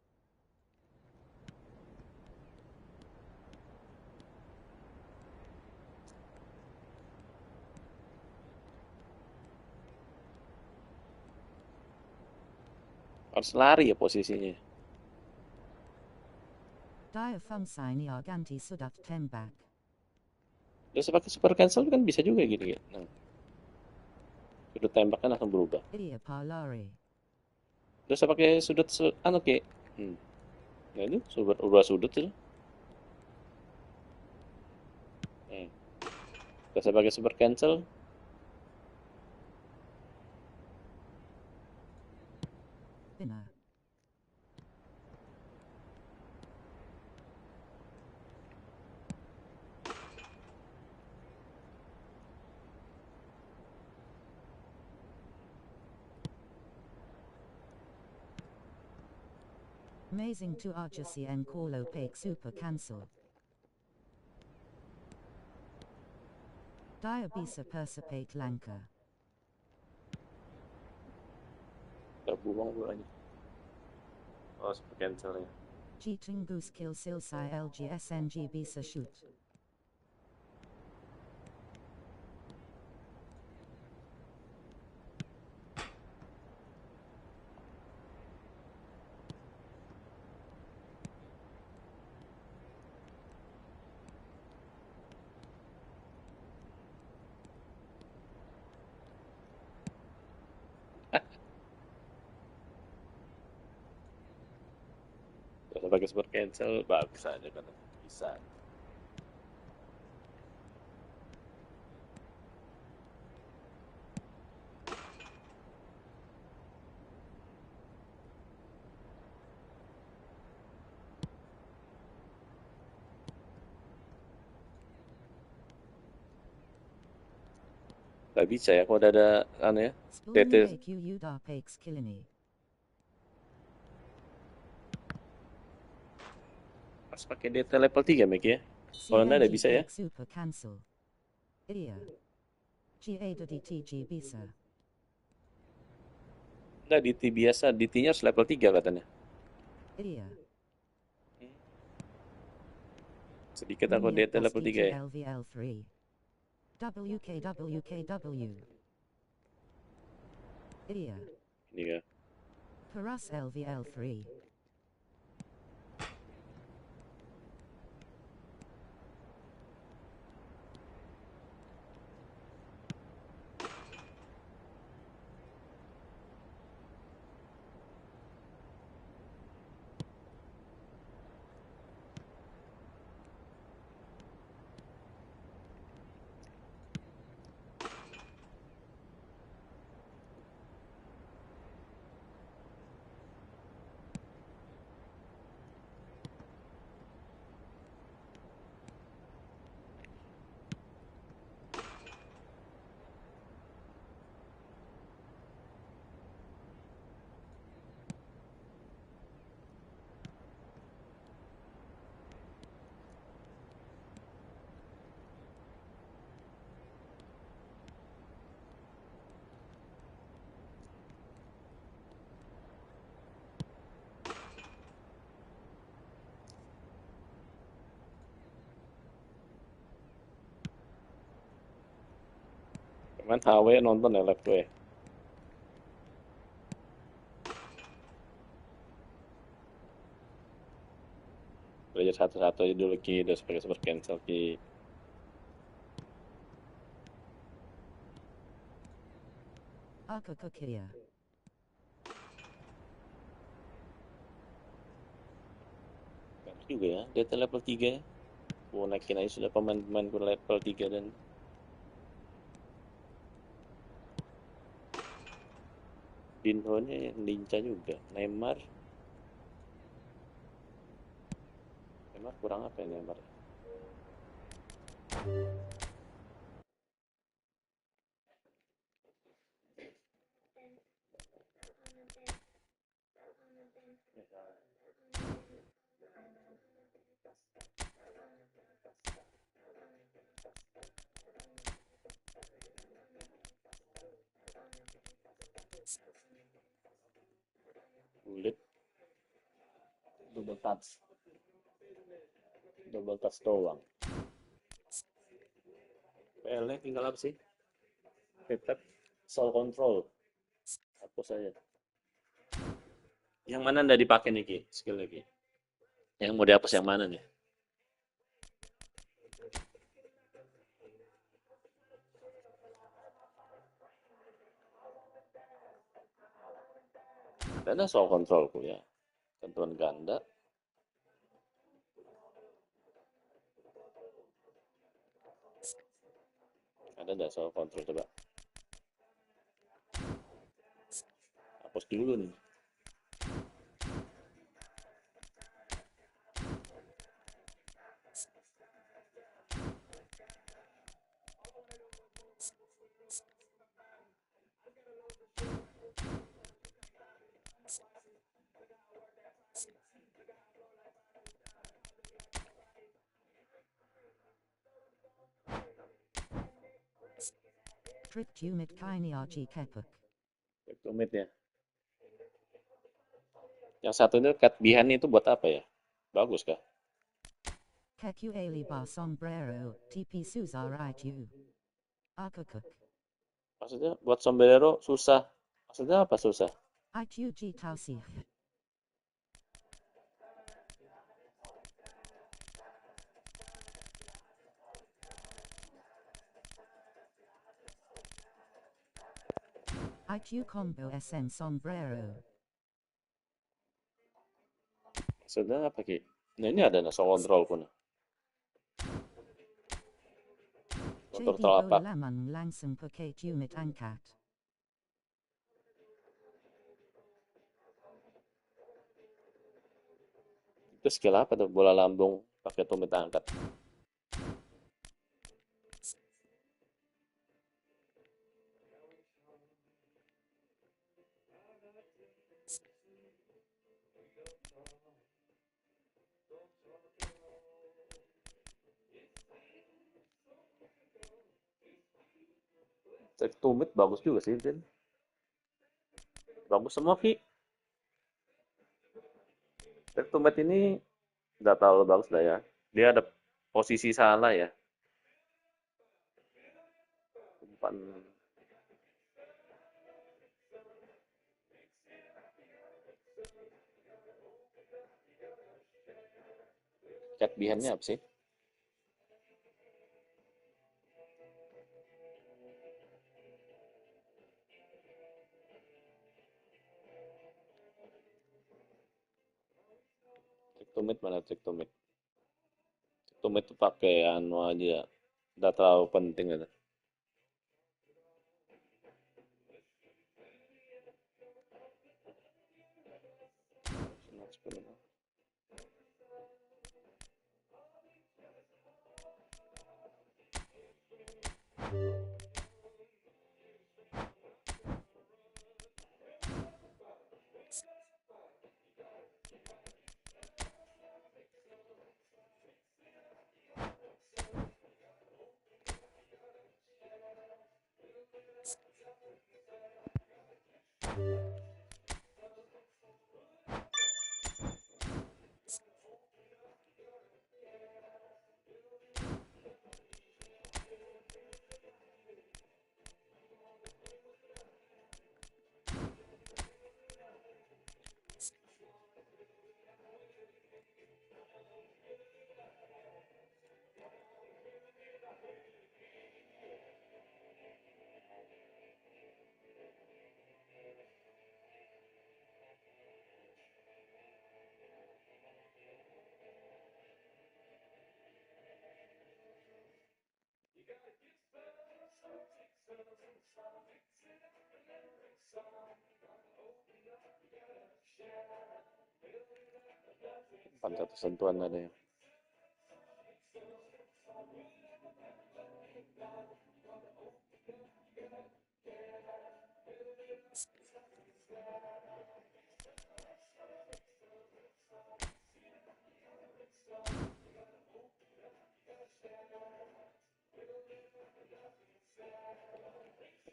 Harus lari ya posisinya. Dia Fumsini Arganti Sudat Tembak. Terus pakai super cancel kan bisa juga gitu ya. Nah, sudut tembak kan akan berubah. Idia Parlare. Terus pakai sudut anu kayak. Nah itu ubah sudut itu. Terus pakai super cancel. Winner. Amazing to Archasi and Call Opaque Super Cancel. Diabisa Persipate Lanka. Terbuang bolanya. Oh super cancel ya. Jitungus Kill Silsai LGSNG Bisa Shoot. Terus pakai super cancel bagus aja kan. Bisa. Gak bisa ya kalau udah ada anu ya. DT Spulni AQ Udar Pakes Killini. pas pakai DT level 3 Mek ya. Kalau enggak ada CNG bisa ya. Pake Super Cancel. Idia. GA.DTG Bisa. Enggak DT biasa, DT-nya harus level 3 katanya. Idia. Sedikit aku DT level 3 ya. LVL3. WKWKW. Idia. Ini ya. Paras LVL3. Cuman HW nonton ya live gue. Belajar satu-satu aja dulu Ki, terus pakai super cancel Ki. Akakukia. Bagus juga ya, DT level 3 ya. Gue naikin aja sudah pemain-pemain gue level 3 dan Dinho-nya lincah juga. Neymar kurang apa ya Neymar? Kulit. Double touch doang. PL-nya tinggal apa sih? Tap soul control. Hapus aja. Yang mana ndak dipakai nih Ki? Skill lagi. Yang mau dihapus yang mana nih? Ada soul controlku ya. Tentuan ganda. Ada nggak soal control coba? Hapus dulu nih. Trick Tumit Kaini Archie Kepuk. Tumit ya. Yang satu itu cut behind itu buat apa ya? Bagus kah? Keku Ali Bar Sombrero, TP Suza Right You. Akakuk. Maksudnya buat sombrero susah. Maksudnya apa susah? IQG Tausif. IQ Combo SN Sombrero. Maksudnya apa Ki? Nah ini ada soal control pun. JD Control apa? Laman Langsung Puke Tumit Angkat. Itu skill apa tuh? Bola lambung pakai tumit angkat. Trik tumit bagus juga sih, Din. Bagus semua Ki. Trik tumit ini nggak terlalu bagus lah ya. Dia ada posisi salah ya. Umpan cat behind-nya apa sih? Trik tumit mana trik tumit? Trik tumit tuh pakai anu aja. Nggak terlalu penting gitu. Umpan satu sentuhan ada ya.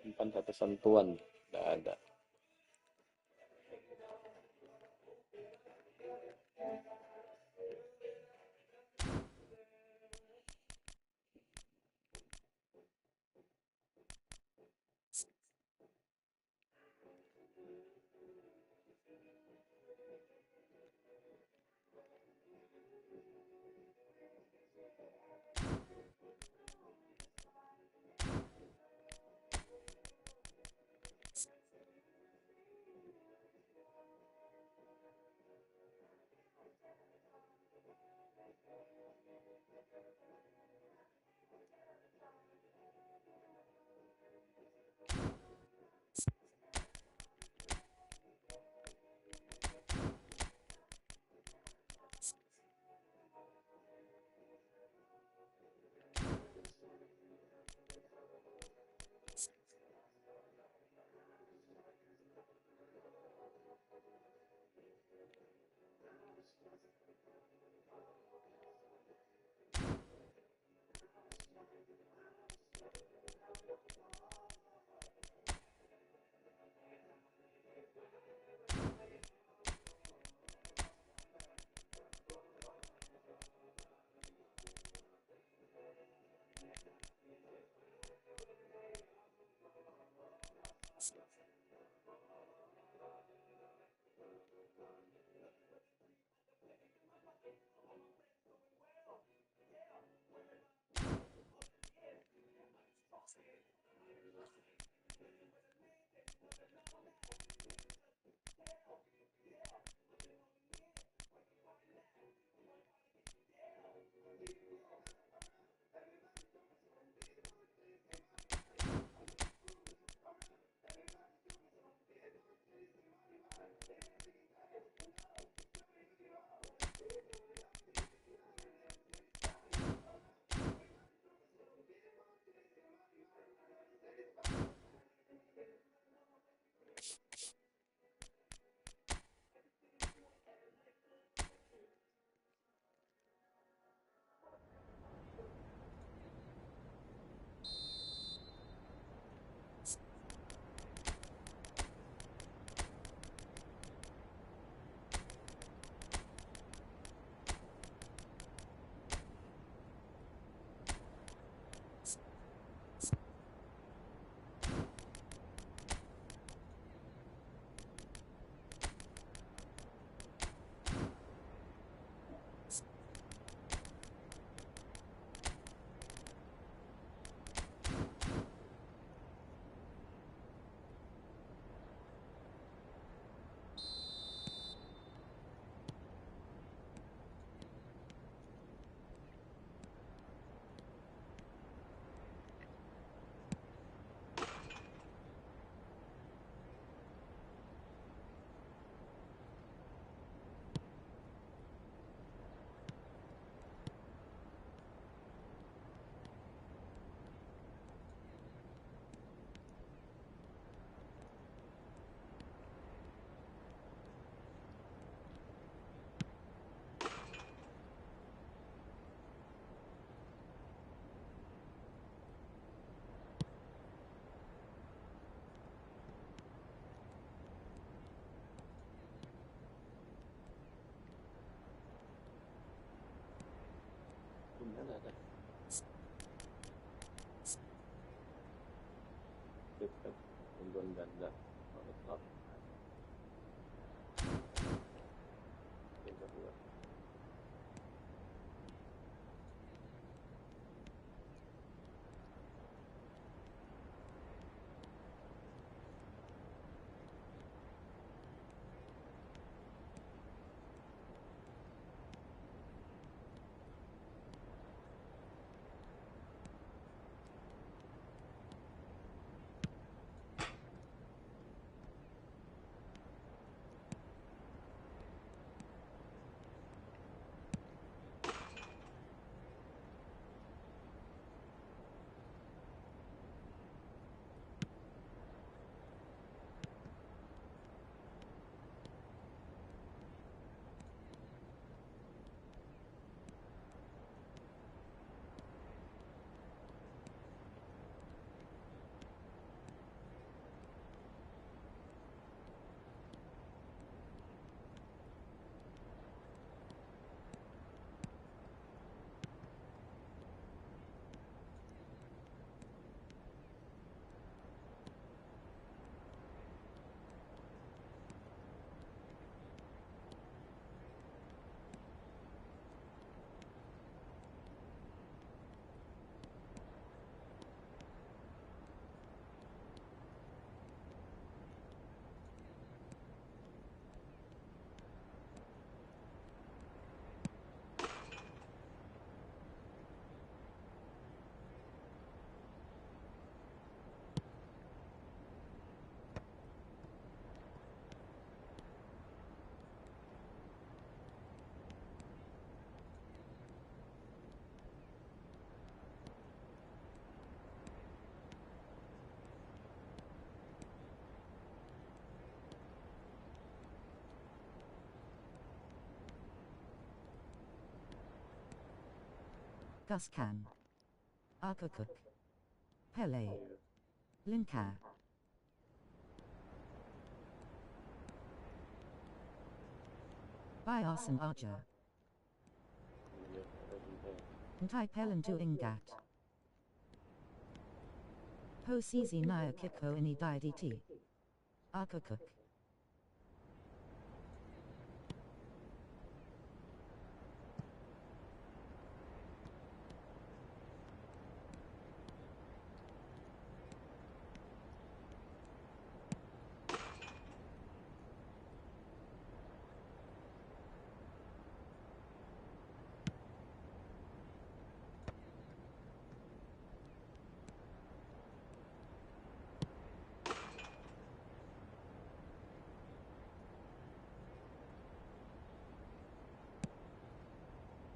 Umpan satu sentuhan nggak ada. Gimana dah? Dekat London ganda. Kalau slot ada. Yang kedua. Guscan, Arkakuk, Pele, Linka, Biasan Arja, Ntai Pelantu Ingat, Ho Sisi Naya Kiko Ini Diaditi, Arkakuk.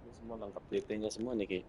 Ini semua lengkap DT-nya semua nih, Ki.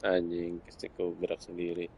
Anjing, Keseko gerak sendiri.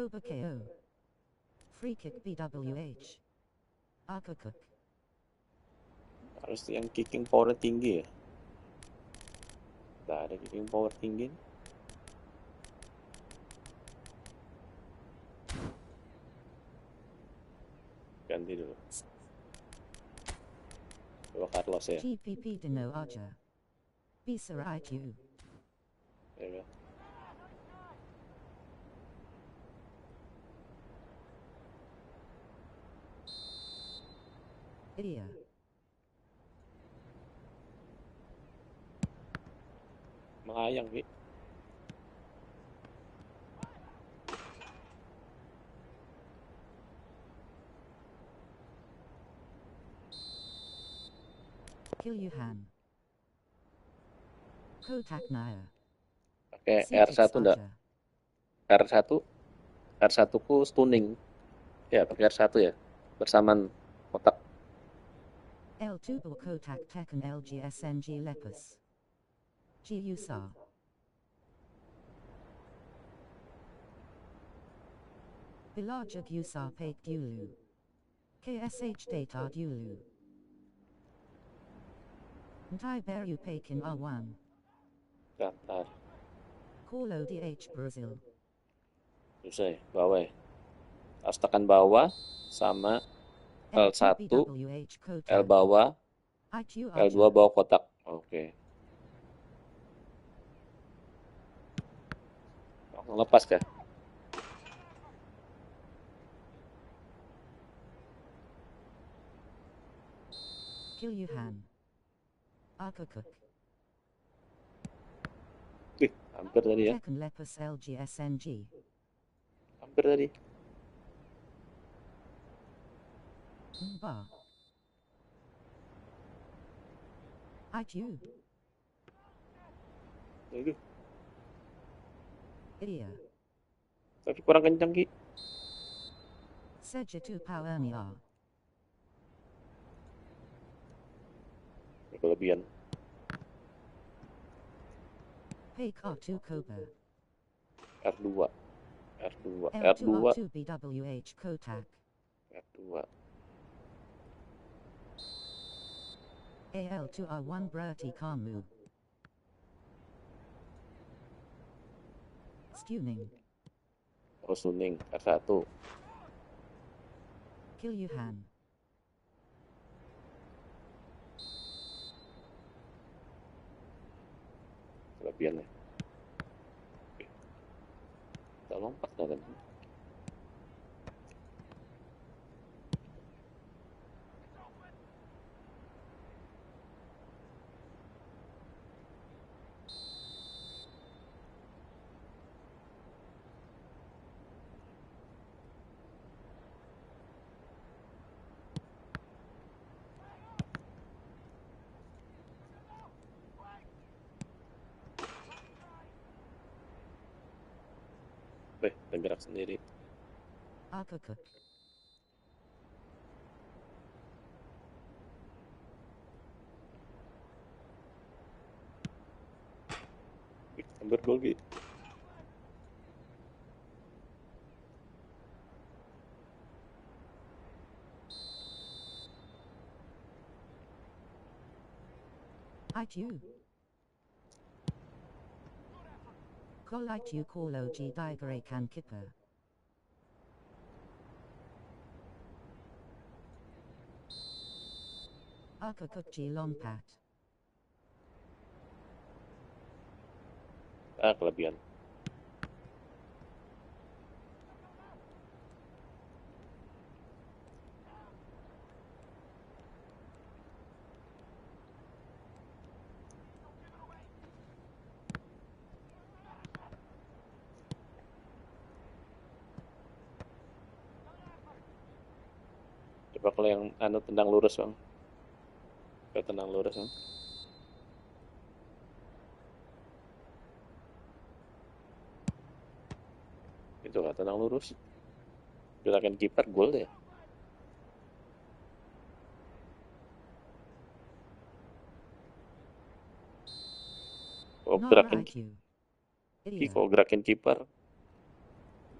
Cobra KO. Free kick BWH. Akakuk. Harus yang kicking power tinggi ya. Nggak ada kicking power tinggi. Ganti dulu. Coba Carlos ya. GPP Dino Archer. Bisa right you. Ya. Iya. Melayang, Ki. Kill you Han. Kotak Naya. Pakai R1 enggak? R1 ku stunning. Ya, pakai R1 ya. Bersamaan kotak. L2 Bul Kotak Tekken LGSNG Lepus. G Usar. Bilajag Usar Pate Dulu. KSH Data Dulu. Ntai Beru Pakin R1. Daftar. Call ODH Brazil. Susah ya, bawah ya. Harus tekan bawah sama L1, BWH L Kotak. bawah, IQ L2 Archer. bawah kotak. Oke. Langsung lepas kah? Kill you Han. Akakuk. Wih, hampir tadi ya. Tekken Lepus LGSNG. Hampir tadi. Bar. IQ. Aduh, Iya. tapi kurang kencang, Ki. Seja 2 Power Niar. Kelebihan. Pake R2 Cobra. R2. R2. L2 R2. R2 BWH Kotak. R2. AL2 R1 Berti Kamu. Stuning. Oh, suning. R1. Kill you Han. Kelebihan ya. Kita lompat kan. Bergerak sendiri. Akakuk. Hampir gol, Ki. IQ. Call IQ call OG Digare Can Kipper. Akakuk G Lompat. Kelebihan. Coba kalau yang tendang lurus, Bang. Coba tendang lurus, Bang. Itu lah, tendang lurus. Gerakan kiper gol deh. Oh, Nara gerakin IQ. Ki, Iya. kalau gerakin kiper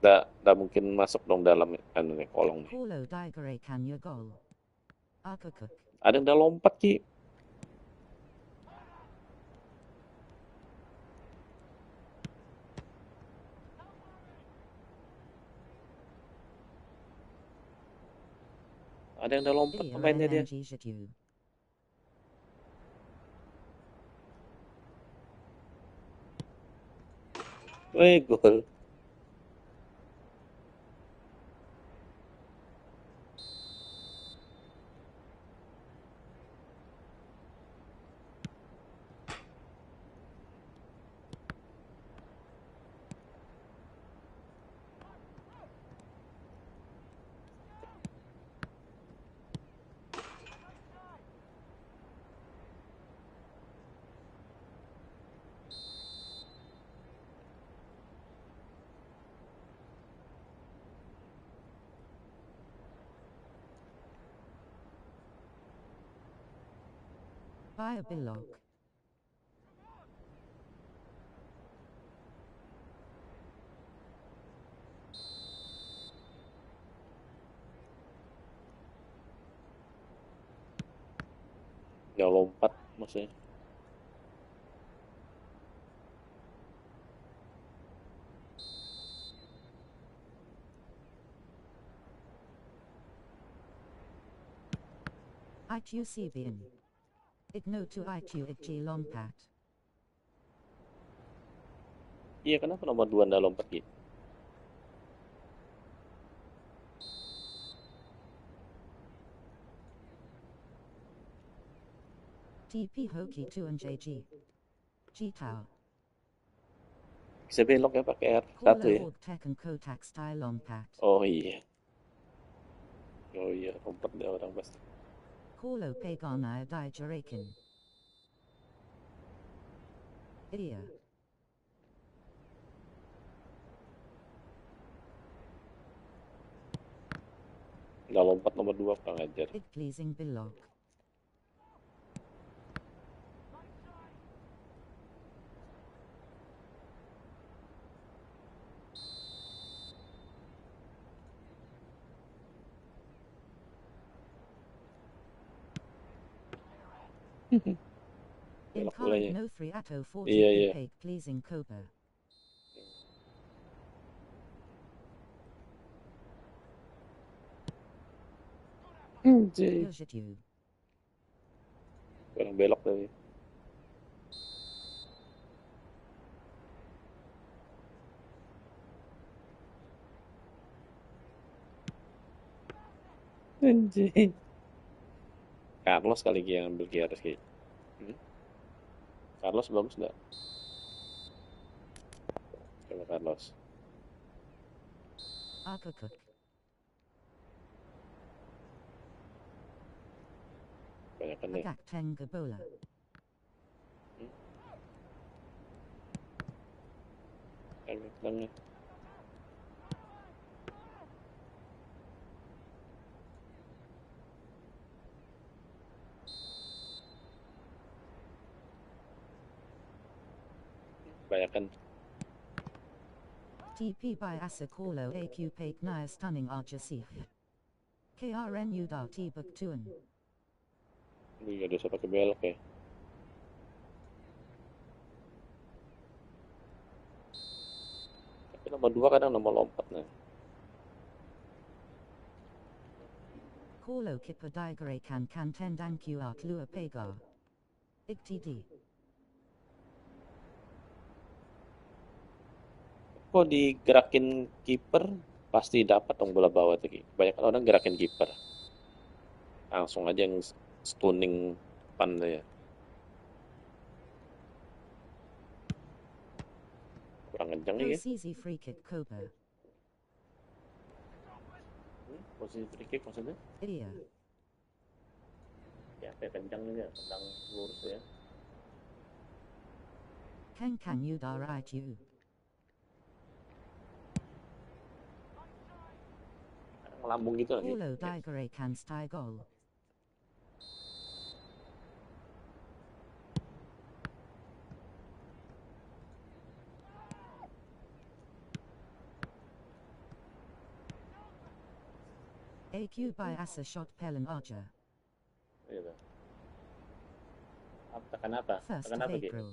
Nggak mungkin masuk dong dalam anu nih kolong nih. Paulo Digare Kanya goal. Akakuk. Ada yang udah lompat Ki. Ada yang udah lompat pemainnya dia. NNG Jitu. Wih, gol. Via Bilog. Nggak lompat maksudnya. IQ Cbin. Igno to IQ Igg Lompat. Iya, kenapa nomor 2 nggak lompat Ki? TP Hoki 2 and JG. G-Tau. Bisa belok ya pakai R1 Paulo ya? Org Tech and Kotak Style Lompat. Oh iya. Oh iya, lompat dia orang pasti. Paulo Pagana Digarakin. Iya. Nggak lompat nomor 2 kurang ajar. Ig Pleasing Bilog. Belok Incarnate bolanya. no 3 Atto 40 Iya, iya. Pig Pleasing Cobra. Anjay. Yojitu. Kurang belok tadi. Anjay. Carlos kali yang ambil Giares Ki. Carlos bagus nggak? Coba Carlos. Akakuk. Banyakan nih. Agak Tenga Bola. Kadang nih. Banyakan. TP by Asakolo AQ Pake Nia Stunning Arjasif. KRNU Da Tibuk Tuan. Ini nggak bisa pakai belok ya. Tapi nomor 2 kadang nomor lompat nih. Kolo Kippa Digare Kan Tendang QR Lua Pega. Ig TD. Kok digerakin kiper pasti dapat dong bola bawah tuh Ki. Banyak orang gerakin kiper. Langsung aja yang stunning depan tuh ya. Kurang kencang nih ya. Posisi Free Kick Cobra. Posisi free kick maksudnya? Iya. Ya, kayak kencang nih ya. Tendang lurus ya. Kang Kang Yuda Raiju. Melambung gitu lagi. Paulo Digare Kan Sty Goal. AQ by Asa shot Pelin Archer. Iya bang. Tekan apa? 1st Tekan of apa, Ki? April.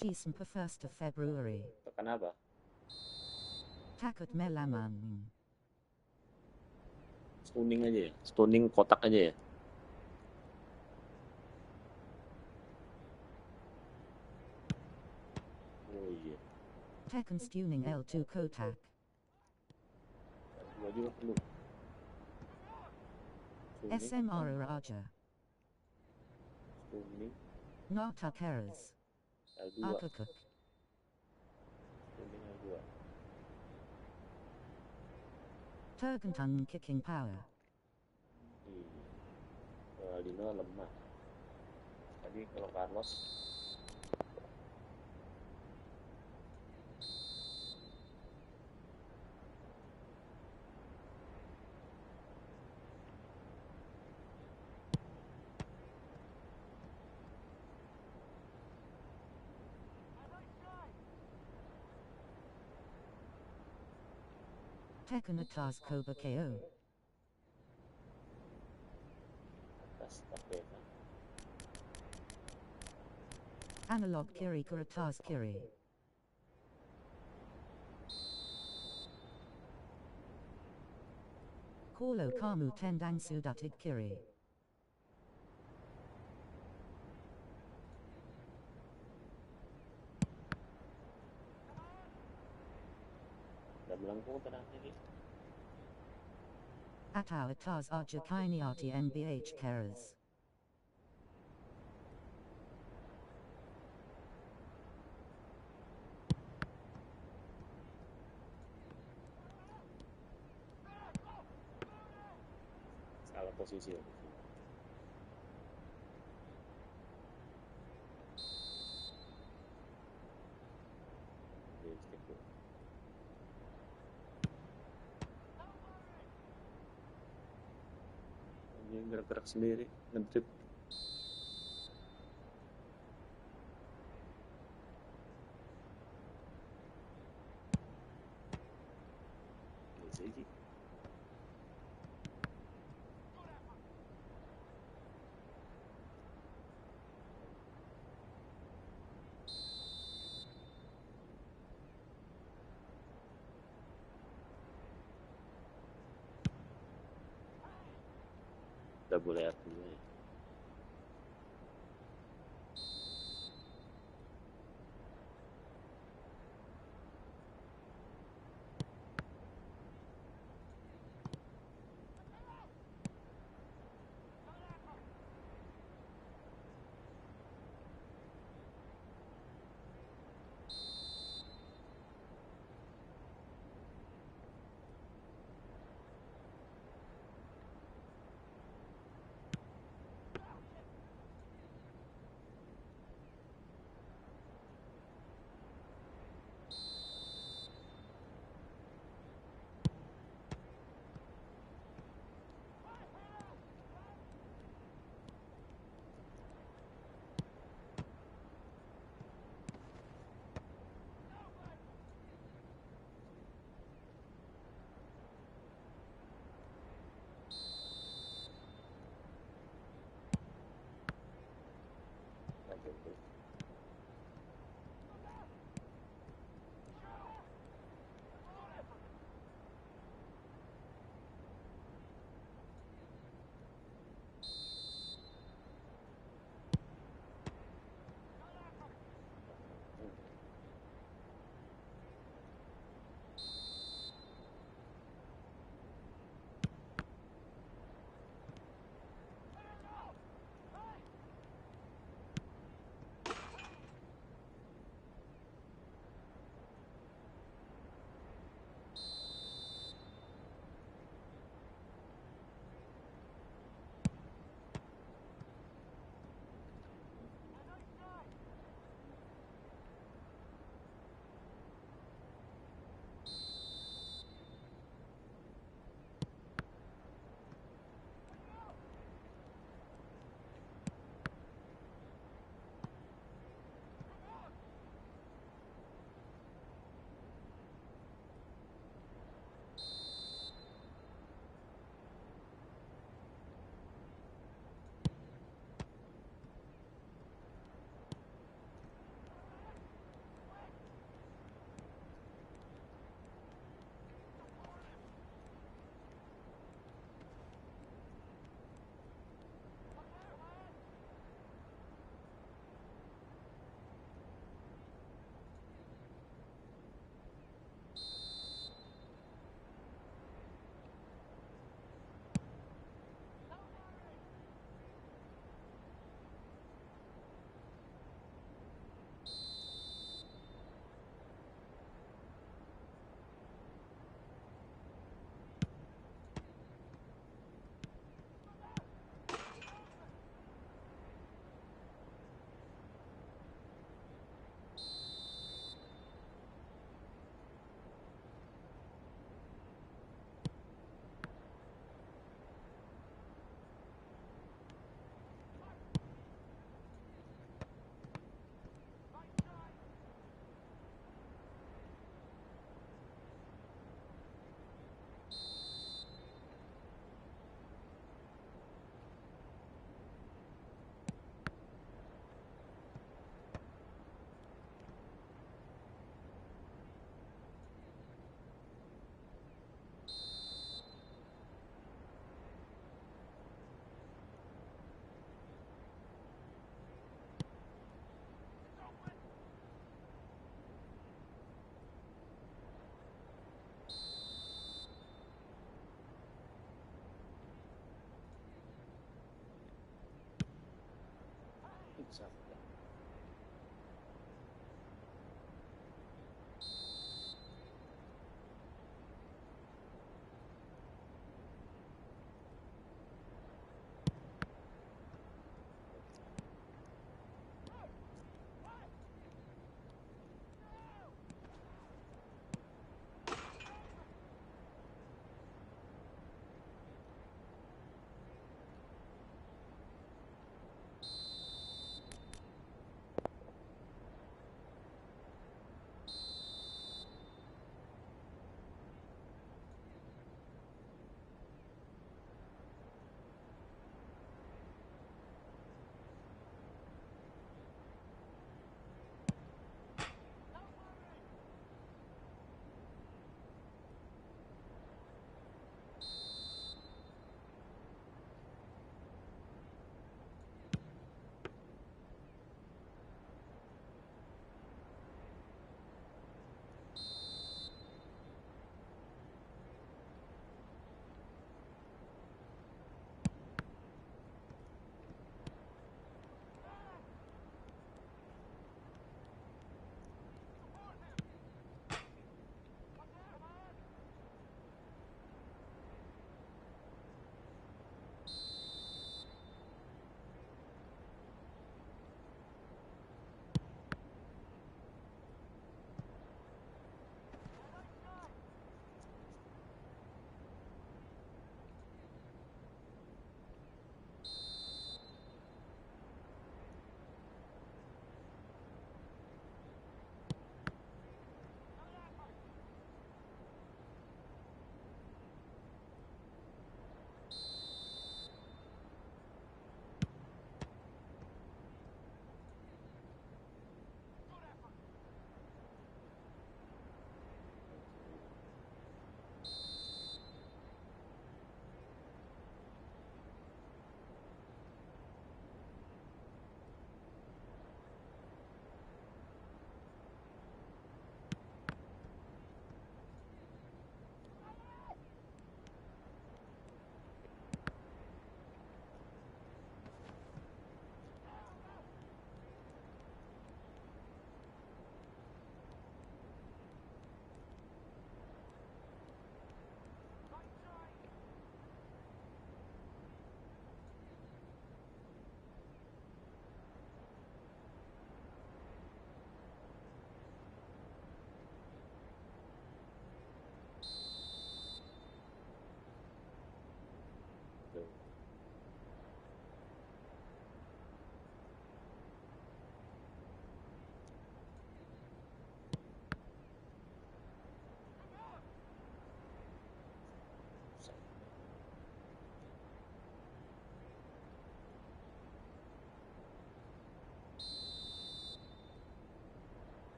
Cism per 1st of February. Tekan apa? Takut Melaman. Stunning aja ya? Stunning kotak aja ya? Oh iya. Tekken Tuning L2 Kotak. Gua juga perlu. Stunning. SMR Raja. Stunning. Nata Keras. L2. Akakuk. Stunning L2. Turgentang Kicking Power. Iya. Lino lemah. Tadi kalau Carlos Tekken Ataz Koba KO. atas oke kan? Analog Kiri Kurataz Kiri. Kolo Kamu Tendang Sudatig Kiri. Udah melengkung tenangnya nih. Atau Ataz Arja Kainiati NBH Keras. Salah posisi ya. Stick tuh. Ini gerak-gerak sendiri, ngedrip. Bisa sih. Udah boleh artinya ya.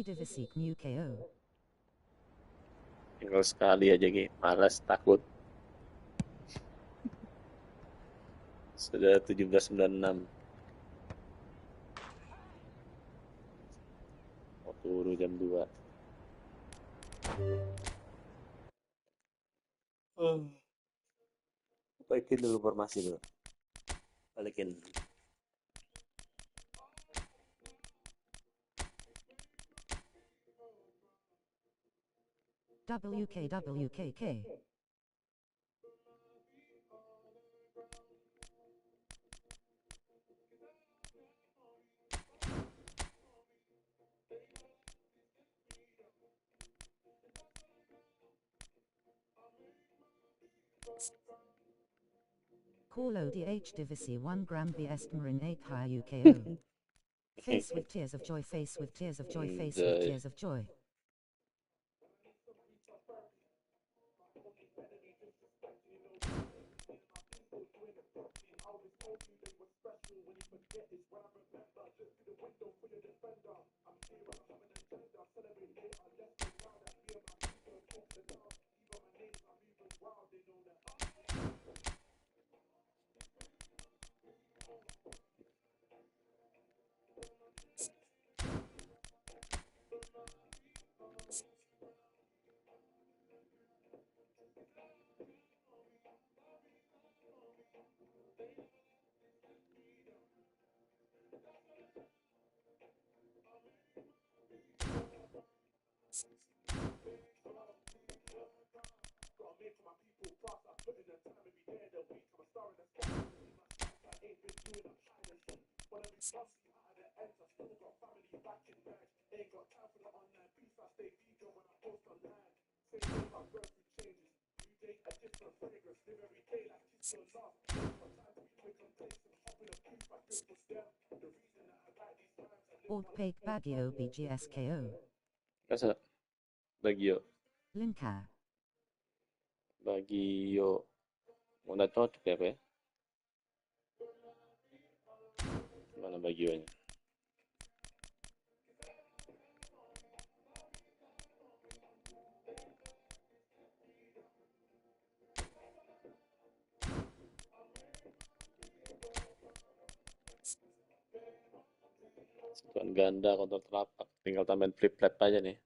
Divisi New KO. Tinggal sekali aja Ki, malas takut. Sudah 17.96. Mau turu jam 2. Balikin dulu formasi dulu. Balikin. WKWKK. Call ODH Divisi 1 gram VS Marin 8 high UKO. Face with tears of joy, face with tears of joy, face with tears of joy. Alt Pake Bagio BGSKO. Masa Bagio. Linka. Bagio. Udah cocok ya, Pak? Mana Bagionya? Sentuhan ganda kontrol telapak. Tinggal tambahin flip flap aja nih.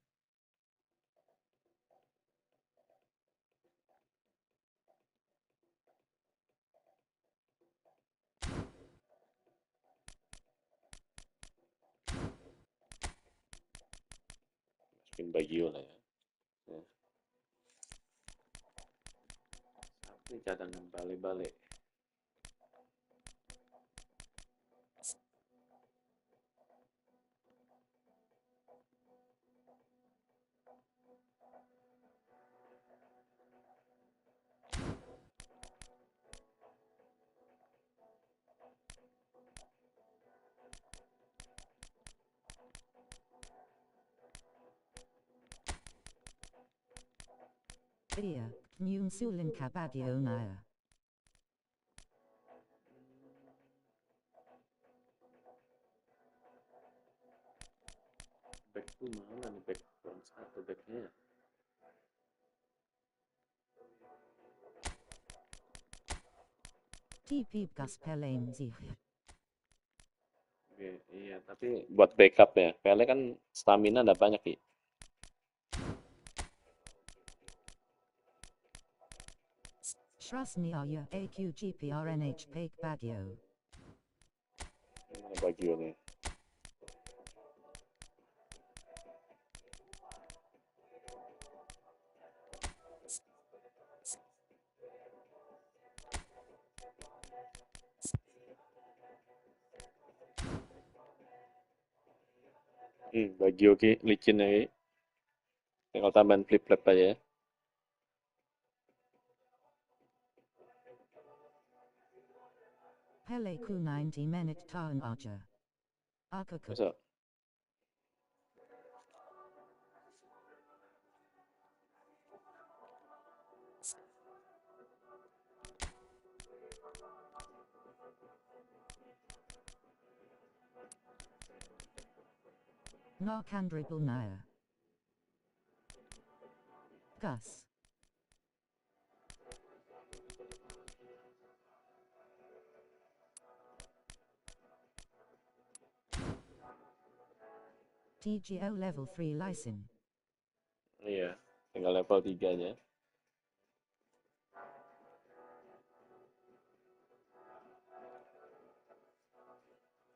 Masukin Bagio lah ya. Sampai cadangan balik-balik. Iya, Nyun Su Linka Bagio Naya. Back tuh mana nih back front satu backnya? TP Gus Pelame Zich. Iya, tapi buat backup ya. Pele kan stamina ada banyak ya. Shrasniaya AQGPRNH Pake Bagio. Mana Bagio nih? Bagio ki licin ya ki. Tinggal tambahin flip flap aja ya. Pele Ku 90 Minute Taun Archer. Akakuk. Masa? Narkandribal Naya. Gus. TGO level 3 Lysin. Iya, tinggal level 3-nya.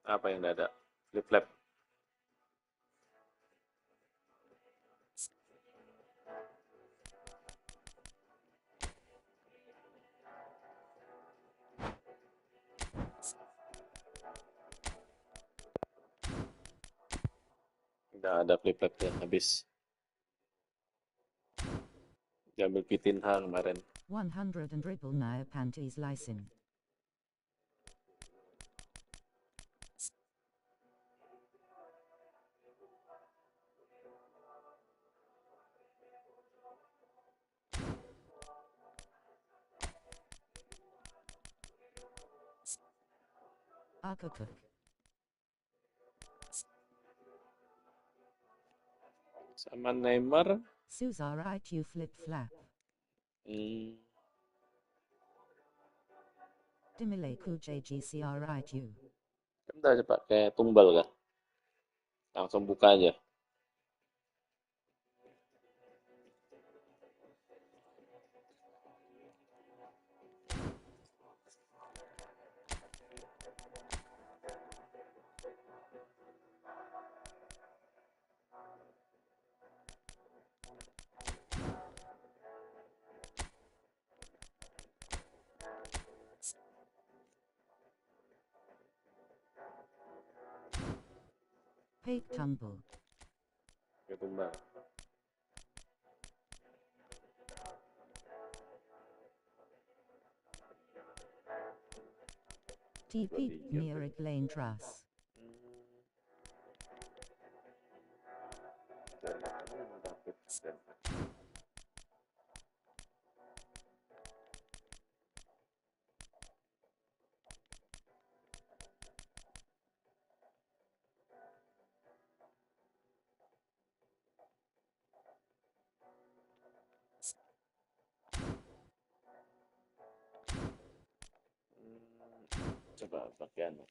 Apa yang ada? Flip-flap. Udah ada flip-flapnya, habis. Diambil Pitinha kemarin. 100 and dribble Naya Panties Lysin. Akakuk. Sama Neymar. Suzara IQ Flip Flap. Dimileku JGCR IQ. Kita aja pakai tumbal kah? Langsung buka aja. Pake Tumble. Pakai tumbal. TP Myrick Lane Truss. Coba pakai anu.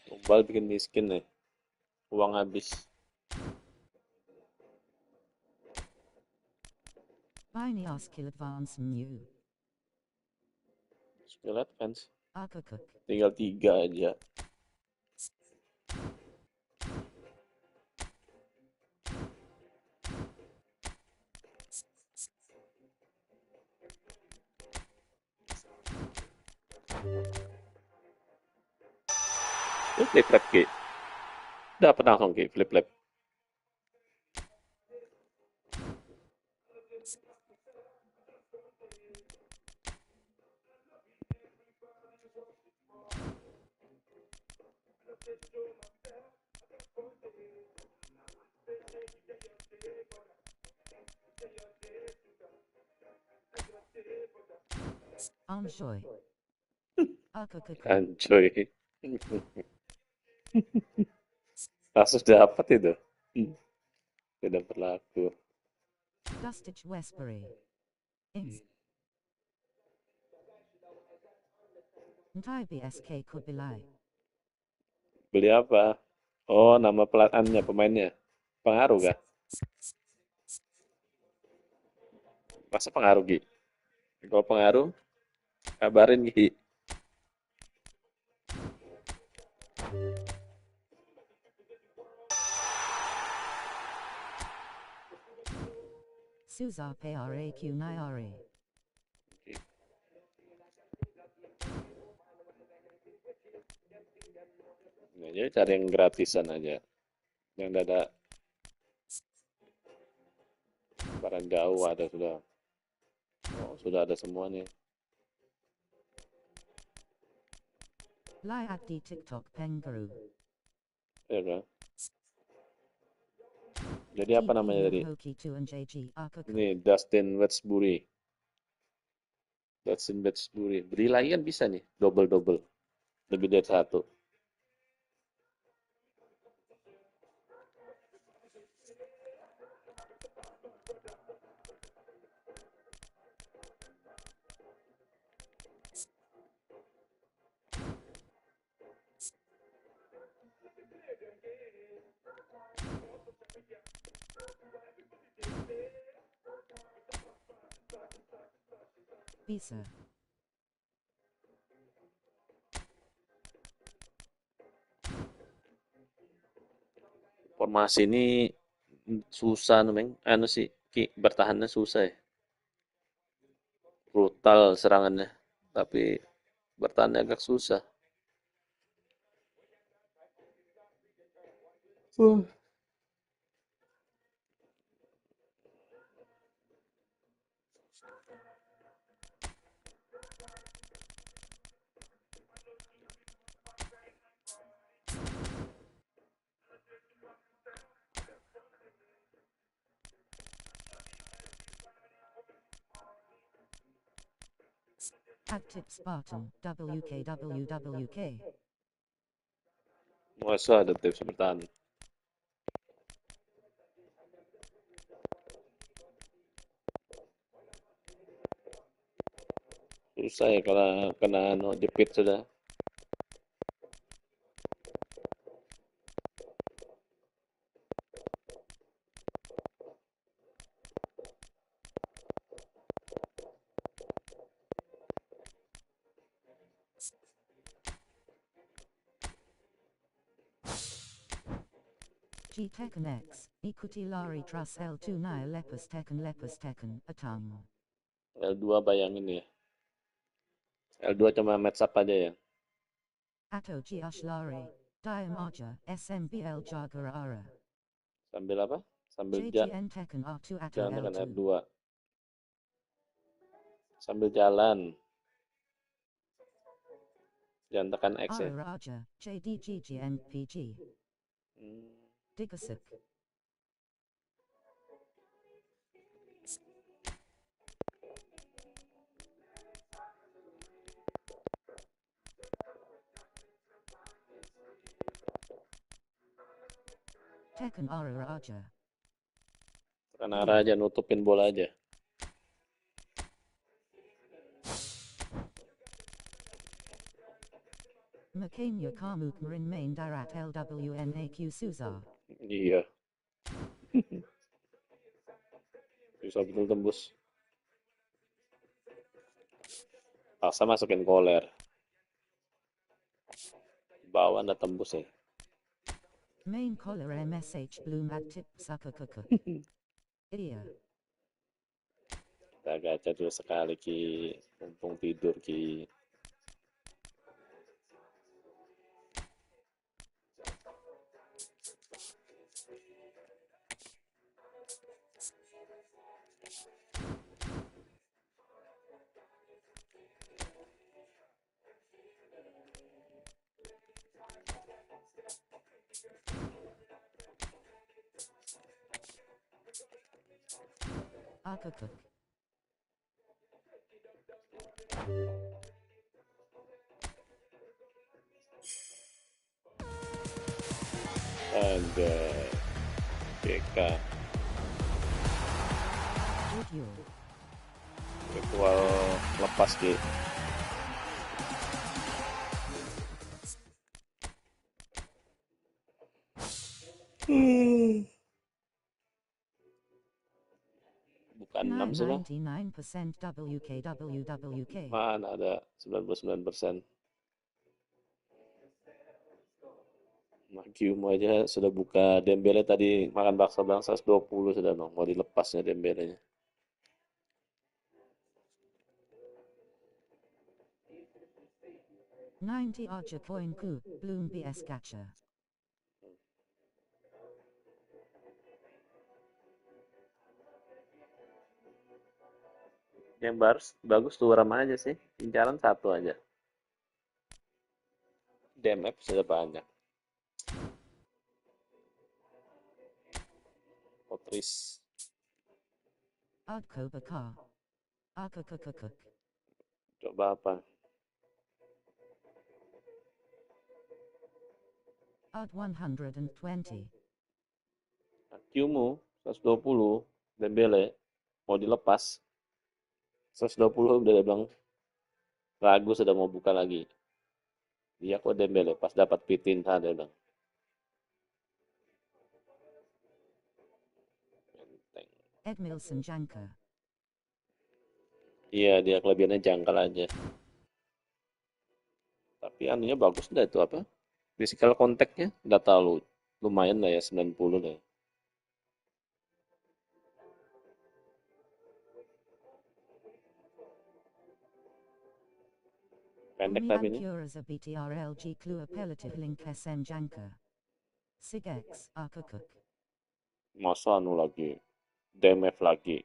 Tumbal bikin miskin nih. Uang habis. Binary skill advance Mew. Skill advance. Akakuk. Tinggal 3 aja. Flip-flap Ki. Dapat langsung Ki, flip-flap. Enjoy. Akakuk. Ancoy. Langsung dapat itu. Tidak berlaku. Dustage Westbury. Ings. Ntai BSK Kubilai. Beli apa? Oh, nama pelatihnya, pemainnya. Pengaruh kah? Masa pengaruh, Gi? Kalau pengaruh, kabarin, Gi. Souza PRAQ Nyare. Nah, jadi cari yang gratisan aja. Yang ada barang jauh ada sudah. Oh, sudah ada semua nih. Lihat di TikTok Pengguru. Ya kan? Jadi apa namanya tadi? Ini Dustin Westbury. Beli lagi kan bisa nih, double. Lebih dari satu. Bisa. Formasi ini susah Meng. Anu sih, bertahannya susah ya. Brutal serangannya, tapi bertahannya agak susah. Active Spartan, WK. Masa ada tips bertahan. Susah ya kalau kena jepit sudah. G Tekken X, ikuti lari trus L2 Naya lepus Tekken, atang. L2 bayangin ya. L2 cuma match up aja ya. Atau G lari, Diam Aja, SMBL Jagarara. Sambil apa? Sambil JGN Tekken R2 atau jangan tekan L2. R2. Sambil jalan. Jangan tekan X ya. Raja, JDGGNPG. Digasik. Tekken Raja. Tekan arah aja, nutupin bola aja. Makanya kamu kemarin main darat LWNAQ Souza. Iya. Bisa betul tembus. Paksa masukin koler. Bawah anda tembus ya. Main collar MSH Bloom Active Sakakaka. Iya. Kita gacha dulu sekali Ki. Mumpung tidur Ki. Akakuk. Ada BK Studio. ritual lepas Ki. Bukan 6 sudah. 99% WK. Mana ada 99%. Nah, Kyumo aja sudah buka Dembele tadi makan bakso bang 120 sudah dong mau dilepasnya Dembelenya. 90 Archer Coin Coup, Bloom BS Catcher. Yang bagus tuh ramah aja sih, incaran satu aja. DMF sudah banyak. Potris. Adko Bakar. Akakakakak. Coba apa? Ad 120. Kyumu 120, Dembele mau dilepas 120 udah dia bilang ragu sudah mau buka lagi. Iya kok Dembele pas dapat pitin dia bilang. Enteng. Edmilson Janka. Iya dia kelebihannya jangkal aja. Tapi anunya bagus dah itu apa? Physical contact-nya nggak terlalu lumayan lah ya 90 lah. Ya. Pendek tapi ini. Cures a BTRLG Clue Appellative Link SM Janka. Sigex Akakuk. Masa anu lagi. DMF lagi.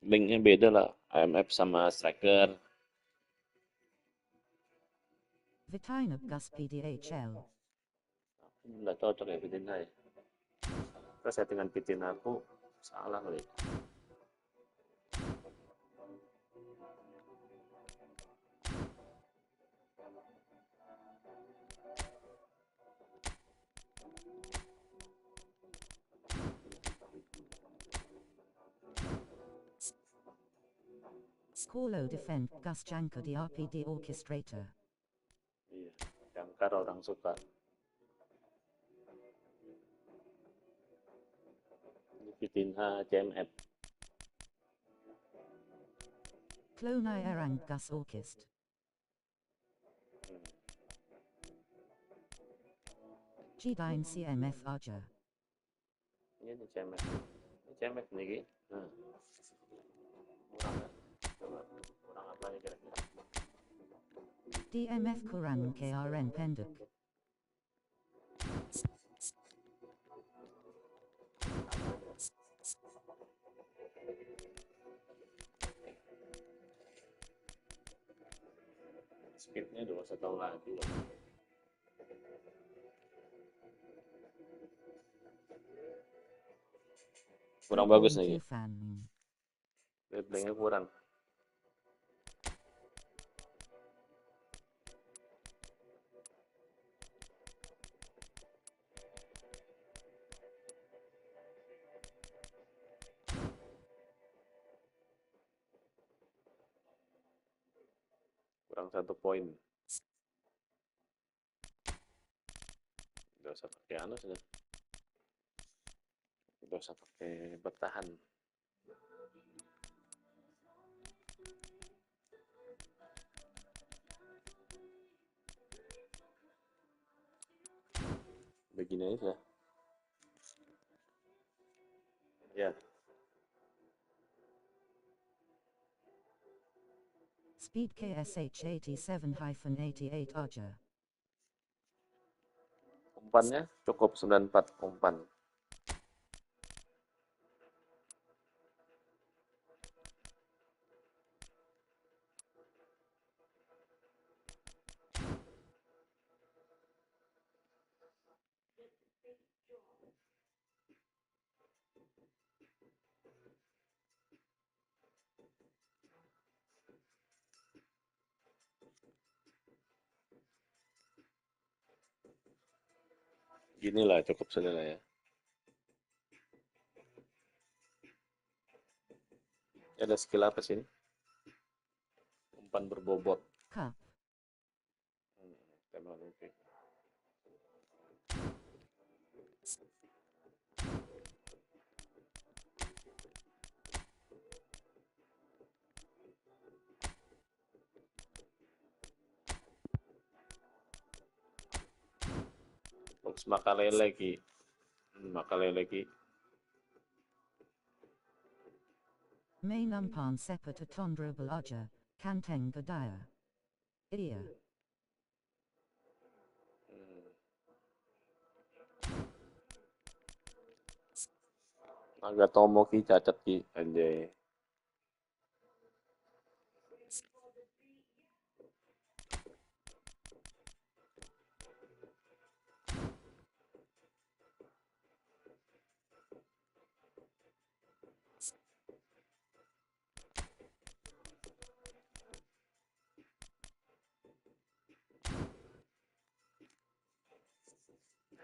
Linknya beda lah. IMF sama striker. Vitina Gus PDHL. Nggak cocok ya Pitina ya. Terus settingan Pitina aku salah kali. Colo Defend Gus Janka the RPD Orchestrator. Iya, jangkar orang suka. Pitina CMF. Clonai Erang Gus Orchest. G9 CMF Archer. Ini nih CMF. Ini CMF nih Ki. Nah. Kurang ya? Coba kurang apa ya kira-kira? DMF Kurang KRN Penduk. Speednya udah setahun lagi loh. Kurang bagus nih. Driblingnya kurang. Kurang 1 poin. Udah usah pakai anu sudah. Udah usah pakai bertahan. Begini aja. Ya. Speed KSH 87-88 Archer. Umpannya cukup 94 umpan. Gini lah cukup sudah lah ya. Ada skill apa sih ini? Umpan berbobot. Cup. Tema oke. Huwag makalele ki. Makalele ki. May numpan sepa to tondra balaja, kanteng gadaya. Iya. Nagatomo ki, cacat ki. Anjay.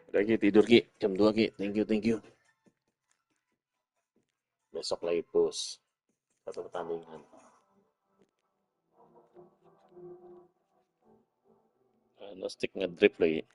Udah ki, tidur ki. Jam 2 ki. Thank you, thank you. Besok lagi push. Satu pertandingan. No stick ngedrip lagi.